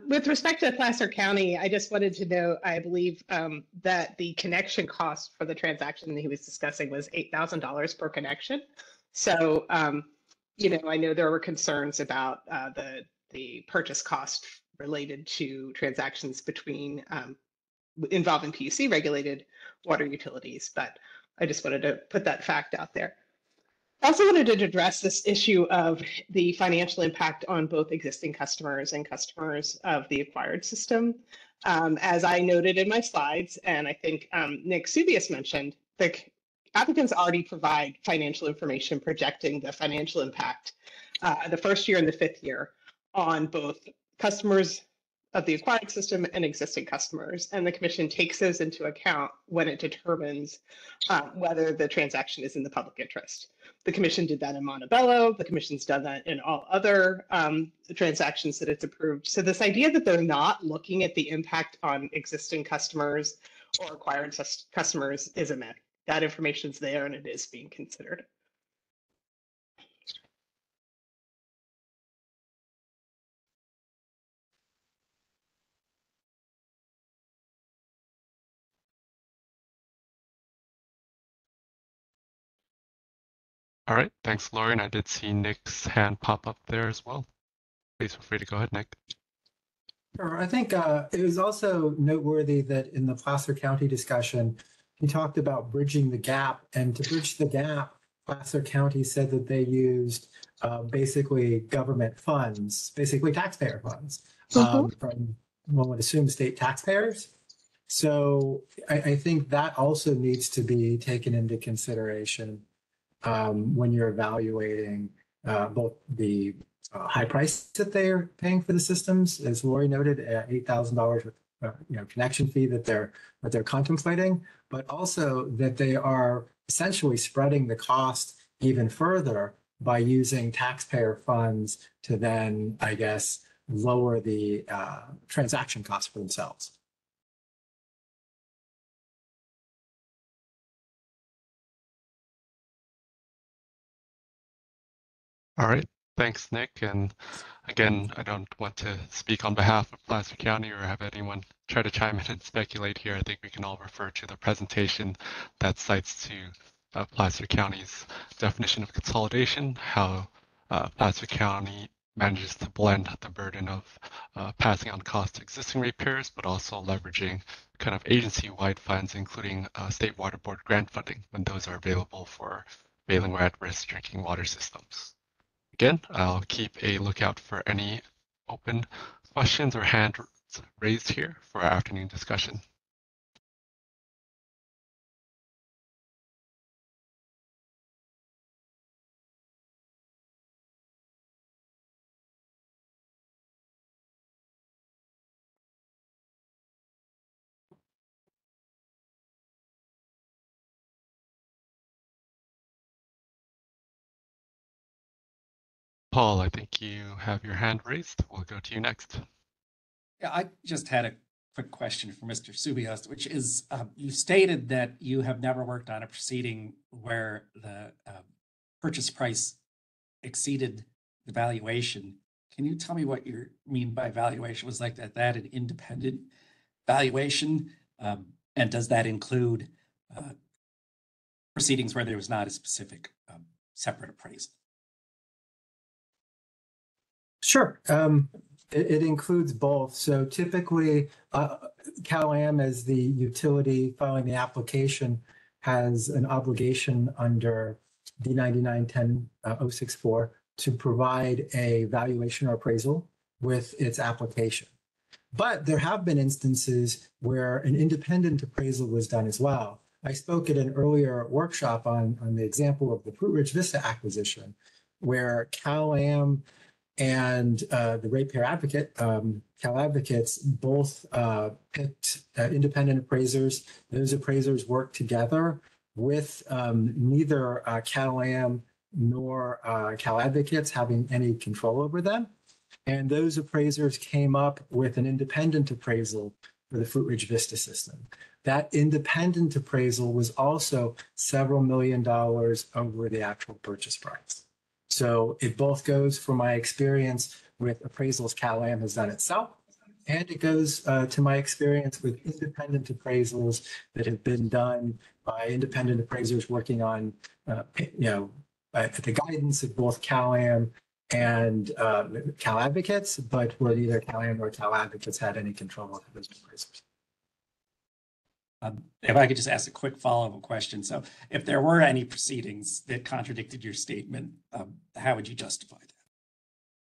With respect to Placer County, I just wanted to know, I believe that the connection cost for the transaction that he was discussing was $8,000 per connection. So, you know, I know there were concerns about the purchase cost related to transactions between involving PUC regulated water utilities, but I just wanted to put that fact out there. I also wanted to address this issue of the financial impact on both existing customers and customers of the acquired system. As I noted in my slides, and I think Nick Subius mentioned, the applicants already provide financial information projecting the financial impact the first year and the fifth year on both customers of the acquired system and existing customers. And the commission takes those into account when it determines whether the transaction is in the public interest. The commission did that in Montebello. The commission's done that in all other transactions that it's approved. So this idea that they're not looking at the impact on existing customers or acquired customers is a myth. That information's there and it is being considered. All right, thanks, Lori. And I did see Nick's hand pop up there as well. Please feel free to go ahead, Nick. Sure. I think it was also noteworthy that in the Placer County discussion, he talked about bridging the gap. And to bridge the gap, Placer County said that they used basically government funds, basically taxpayer funds, from, one would assume, state taxpayers. So I think that also needs to be taken into consideration when you're evaluating both the high price that they're paying for the systems, as Lori noted, $8,000 connection fee that they're contemplating, but also that they are essentially spreading the cost even further by using taxpayer funds to then, I guess, lower the transaction costs for themselves. All right, thanks, Nick. And again, I don't want to speak on behalf of Placer County or have anyone try to chime in and speculate here. I think we can all refer to the presentation that cites to Placer County's definition of consolidation, how Placer County manages to blend the burden of passing on costs to existing ratepayers, but also leveraging kind of agency-wide funds, including State Water Board grant funding when those are available for failing or at-risk drinking water systems. Again, I'll keep a lookout for any open questions or hands raised here for our afternoon discussion. Paul, I think you have your hand raised. We'll go to you next. Yeah, I just had a quick question for Mr. Subios, which is, you stated that you have never worked on a proceeding where the purchase price exceeded the valuation. Can you tell me what you mean by valuation? Was like that an independent valuation? And does that include proceedings where there was not a specific separate appraisal? Sure. It includes both. So typically, CalAm, as the utility filing the application, has an obligation under D99-10-064 to provide a valuation or appraisal with its application. But there have been instances where an independent appraisal was done as well. I spoke at an earlier workshop on the example of the Fruit Ridge Vista acquisition, where CalAm and the ratepayer advocate, Cal Advocates, both picked independent appraisers. Those appraisers worked together with neither CalAm nor Cal Advocates having any control over them. And those appraisers came up with an independent appraisal for the Fruit Ridge Vista system. That independent appraisal was also several $1 million over the actual purchase price. So it both goes from my experience with appraisals CalAm has done itself, and it goes to my experience with independent appraisals that have been done by independent appraisers working on, at the guidance of both CalAm and Cal Advocates, but where neither CalAm nor Cal Advocates had any control of those appraisers. If I could just ask a quick follow-up question. So if there were any proceedings that contradicted your statement, how would you justify that?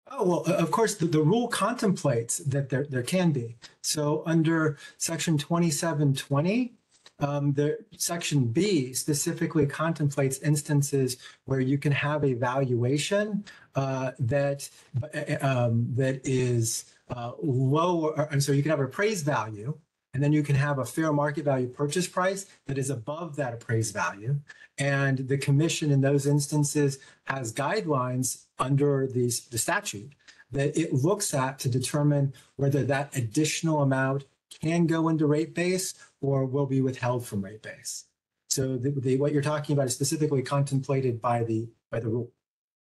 Oh, well, of course, the rule contemplates that there can be. So under section 2720, the section B specifically contemplates instances where you can have a valuation that is lower, and so you can have appraised value, and then you can have a fair market value purchase price that is above that appraised value. And the commission in those instances has guidelines under the statute that it looks at to determine whether that additional amount can go into rate base or will be withheld from rate base. So what you're talking about is specifically contemplated by the rule,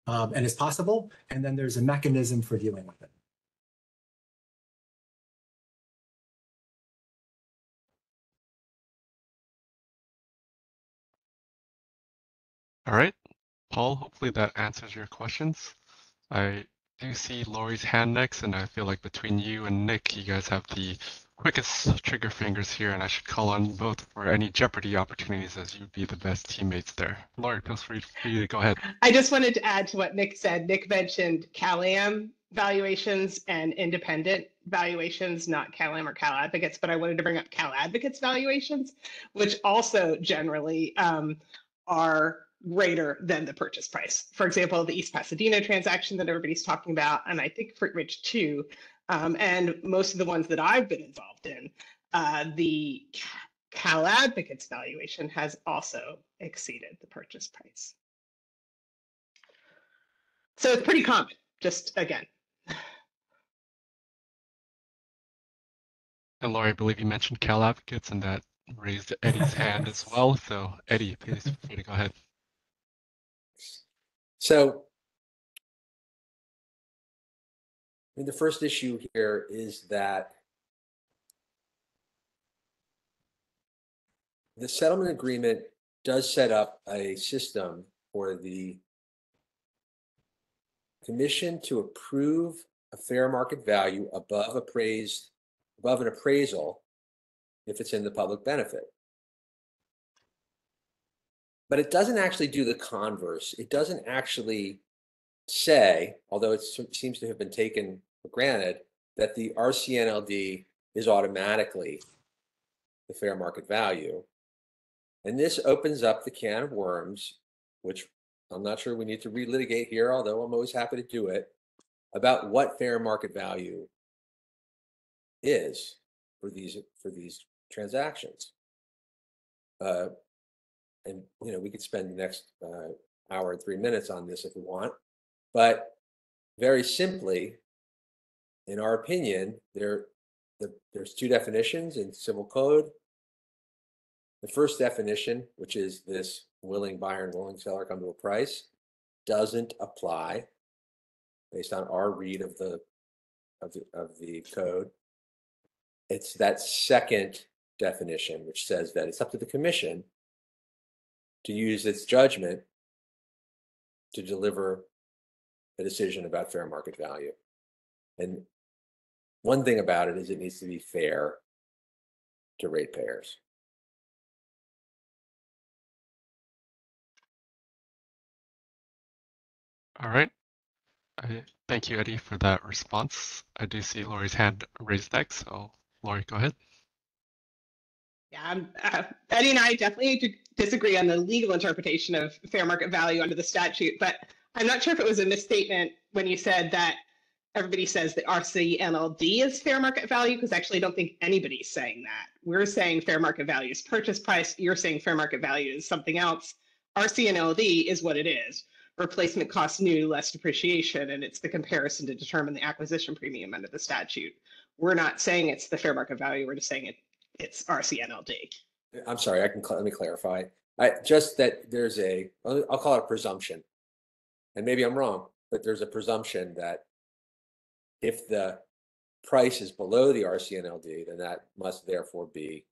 and it's possible. And then there's a mechanism for dealing with it. All right, Paul, hopefully that answers your questions. I do see Lori's hand next, and I feel like between you and Nick, you guys have the quickest trigger fingers here, and I should call on both for any Jeopardy opportunities as you'd be the best teammates there. Lori, feel free for you to go ahead. I just wanted to add to what Nick said. Nick mentioned CalAm valuations and independent valuations, not CalAm or Cal Advocates, but I wanted to bring up Cal Advocates valuations, which also generally are greater than the purchase price. For example, the East Pasadena transaction that everybody's talking about, and I think Fruit Ridge too, and most of the ones that I've been involved in, the Cal Advocates valuation has also exceeded the purchase price. So it's pretty common, just again. And Lori, I believe you mentioned Cal Advocates, and that raised Eddie's hand as well. So Eddie, please feel free to go ahead. So, I mean, the first issue here is that the settlement agreement does set up a system for the commission to approve a fair market value above an appraisal if it's in the public benefit. But it doesn't actually do the converse. It doesn't actually say, although it seems to have been taken for granted, that the RCNLD is automatically the fair market value. And this opens up the can of worms, which I'm not sure we need to relitigate here, although I'm always happy to do it, about what fair market value is for these transactions. And we could spend the next hour and 3 minutes on this if we want, but very simply, in our opinion, there's two definitions in civil code. The first definition, which is this willing buyer and willing seller come to a price, doesn't apply based on our read of the code. It's that second definition, which says that it's up to the commission to use its judgment to deliver a decision about fair market value. And one thing about it is it needs to be fair to ratepayers. All right. Thank you, Eddie, for that response. I do see Lori's hand raised next, so Lori, go ahead. Yeah, Eddie and I definitely disagree on the legal interpretation of fair market value under the statute, but I'm not sure if it was a misstatement when you said that everybody says that RCNLD is fair market value, because actually I don't think anybody's saying that. We're saying fair market value is purchase price. You're saying fair market value is something else. RCNLD is what it is. Replacement cost new, less depreciation, and it's the comparison to determine the acquisition premium under the statute. We're not saying it's the fair market value. We're just saying it's RCNLD. I'm sorry, let me clarify. Just that there's I'll call it a presumption, and maybe I'm wrong, but there's a presumption that if the price is below the RCNLD, then that must therefore be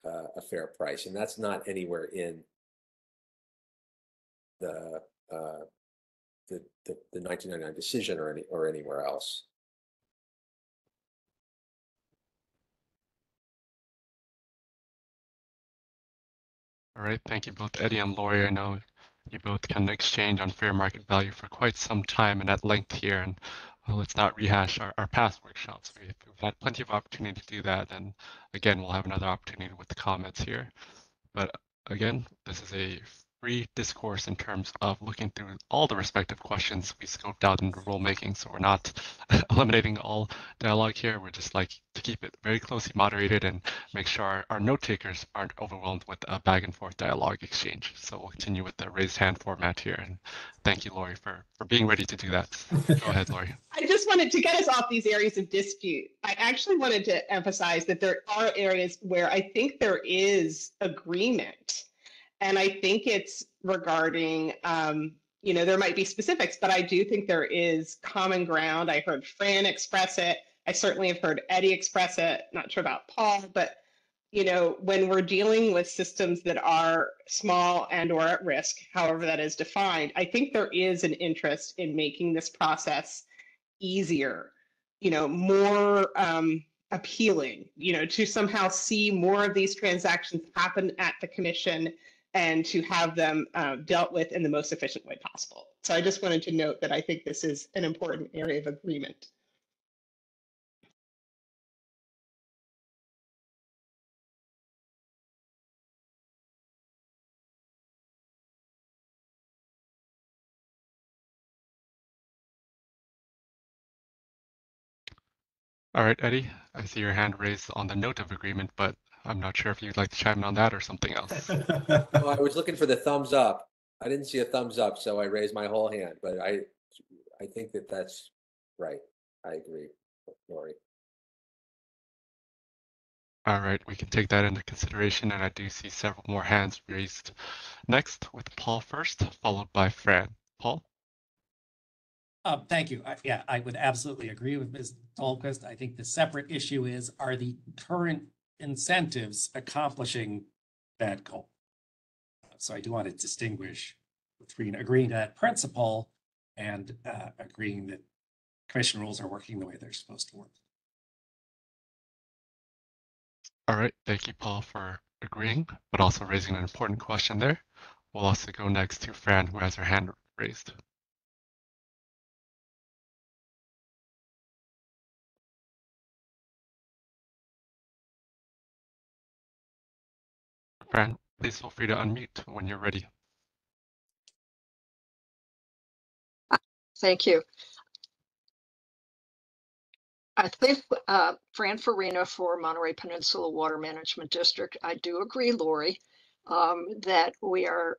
a fair price, and that's not anywhere in the 1999 decision or anywhere else. All right, thank you both, Eddie and Lori. I know you both can exchange on fair market value for quite some time and at length here, and let's not rehash our past workshops. We've had plenty of opportunity to do that, and again, we'll have another opportunity with the comments here. But again, this is a free discourse in terms of looking through all the respective questions we scoped out in the rulemaking. So we're not eliminating all dialogue here. We're just like to keep it very closely moderated and make sure our note takers aren't overwhelmed with a back and forth dialogue exchange. So we'll continue with the raised hand format here. And thank you, Lori, for being ready to do that. Go ahead, Lori. I just wanted to get us off these areas of dispute. I actually wanted to emphasize that there are areas where I think there is agreement. And I think it's regarding, there might be specifics, but I do think there is common ground. I heard Fran express it. I certainly have heard Eddie express it. Not sure about Paul, but when we're dealing with systems that are small and or at risk, however that is defined, I think there is an interest in making this process easier, more appealing, to somehow see more of these transactions happen at the commission and to have them dealt with in the most efficient way possible. So I just wanted to note that I think this is an important area of agreement. All right, Eddie, I see your hand raised on the note of agreement, but I'm not sure if you'd like to chime in on that or something else. Well, I was looking for the thumbs up. I didn't see a thumbs up, so I raised my whole hand, but I think that's right. I agree, Lori. All right, we can take that into consideration, and I do see several more hands raised. Next, with Paul first, followed by Fran. Paul? Thank you. I would absolutely agree with Ms. Dahlquist. I think the separate issue are the current incentives accomplishing that goal? So I do want to distinguish between agreeing to that principle and agreeing that commission rules are working the way they're supposed to work. All right, thank you, Paul, for agreeing, but also raising an important question there. We'll also go next to Fran, who has her hand raised. Fran, please feel free to unmute when you're ready. Thank you. I think Fran Farina for Monterey Peninsula Water Management District. I do agree, Lori, that we are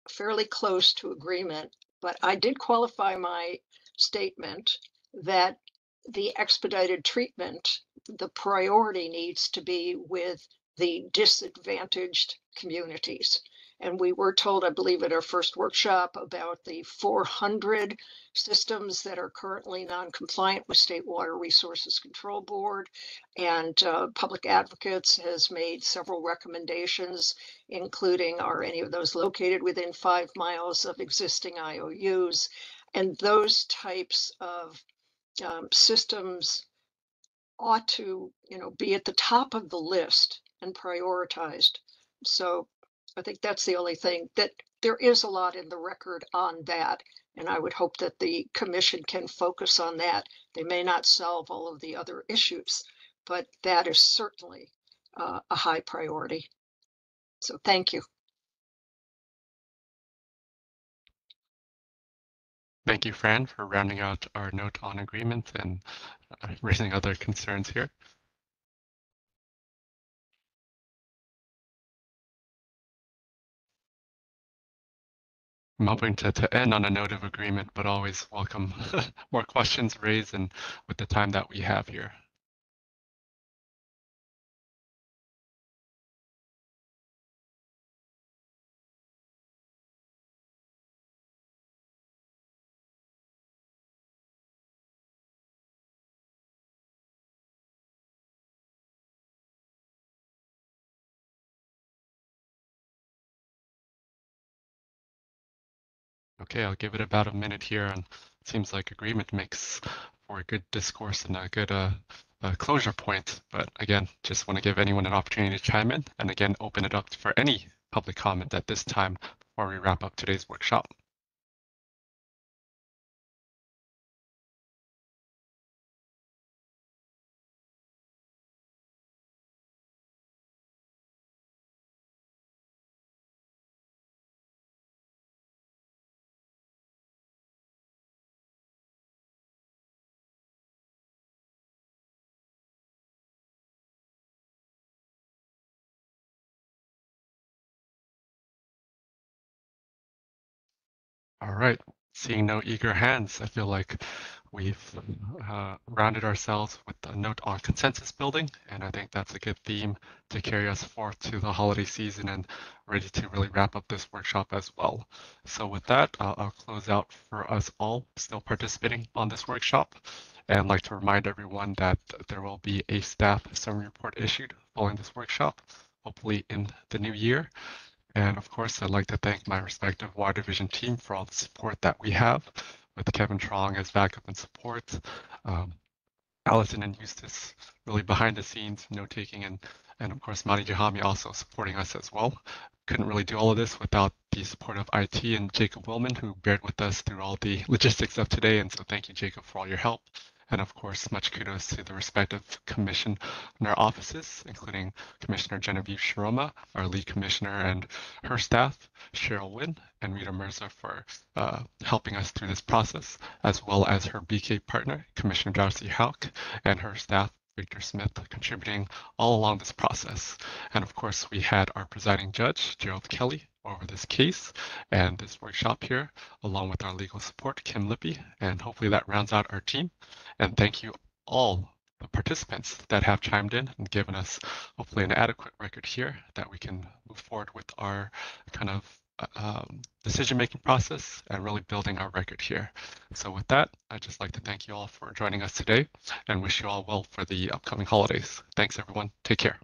fairly close to agreement, but I did qualify my statement that the expedited treatment, the priority needs to be with the disadvantaged communities. And we were told, I believe at our first workshop, about the 400 systems that are currently non-compliant with State Water Resources Control Board. And Public Advocates has made several recommendations, including are any of those located within 5 miles of existing IOUs. And those types of systems ought to, be at the top of the list and prioritized. So I think that's the only thing, that there is a lot in the record on that. And I would hope that the commission can focus on that. They may not solve all of the other issues, but that is certainly a high priority. So thank you. Thank you, Fran, for rounding out our note on agreement and raising other concerns here. I'm hoping to end on a note of agreement, but always welcome more questions raised and with the time that we have here. Okay, I'll give it about a minute here, and it seems like agreement makes for a good discourse and a good closure point. But again, just want to give anyone an opportunity to chime in, and again, open it up for any public comment at this time before we wrap up today's workshop. All right, seeing no eager hands, I feel like we've rounded ourselves with a note on consensus building, and I think that's a good theme to carry us forth to the holiday season and ready to really wrap up this workshop as well. So with that, I'll close out for us all still participating on this workshop, and I'd like to remind everyone that there will be a staff summary report issued following this workshop, hopefully in the new year. And of course, I'd like to thank my respective Water Division team for all the support that we have, with Kevin Trong as backup and support, Allison and Eustace really behind the scenes, note-taking, and of course, Madi Jahami also supporting us as well. Couldn't really do all of this without the support of IT and Jacob Willman, who bared with us through all the logistics of today. And so thank you, Jacob, for all your help. And of course, much kudos to the respective commission in our offices, including Commissioner Genevieve Shiroma, our lead commissioner, and her staff, Cheryl Wynn and Rita Mirza, for helping us through this process, as well as her BK partner, Commissioner Darcy Hauk, and her staff, Victor Smith, contributing all along this process. And of course, we had our presiding judge, Gerald Kelly, over this case and this workshop here, along with our legal support, Kim Lippy, and hopefully that rounds out our team. And thank you all the participants that have chimed in and given us hopefully an adequate record here that we can move forward with our kind of decision-making process and really building our record here. So with that, I'd just like to thank you all for joining us today and wish you all well for the upcoming holidays. Thanks, everyone. Take care.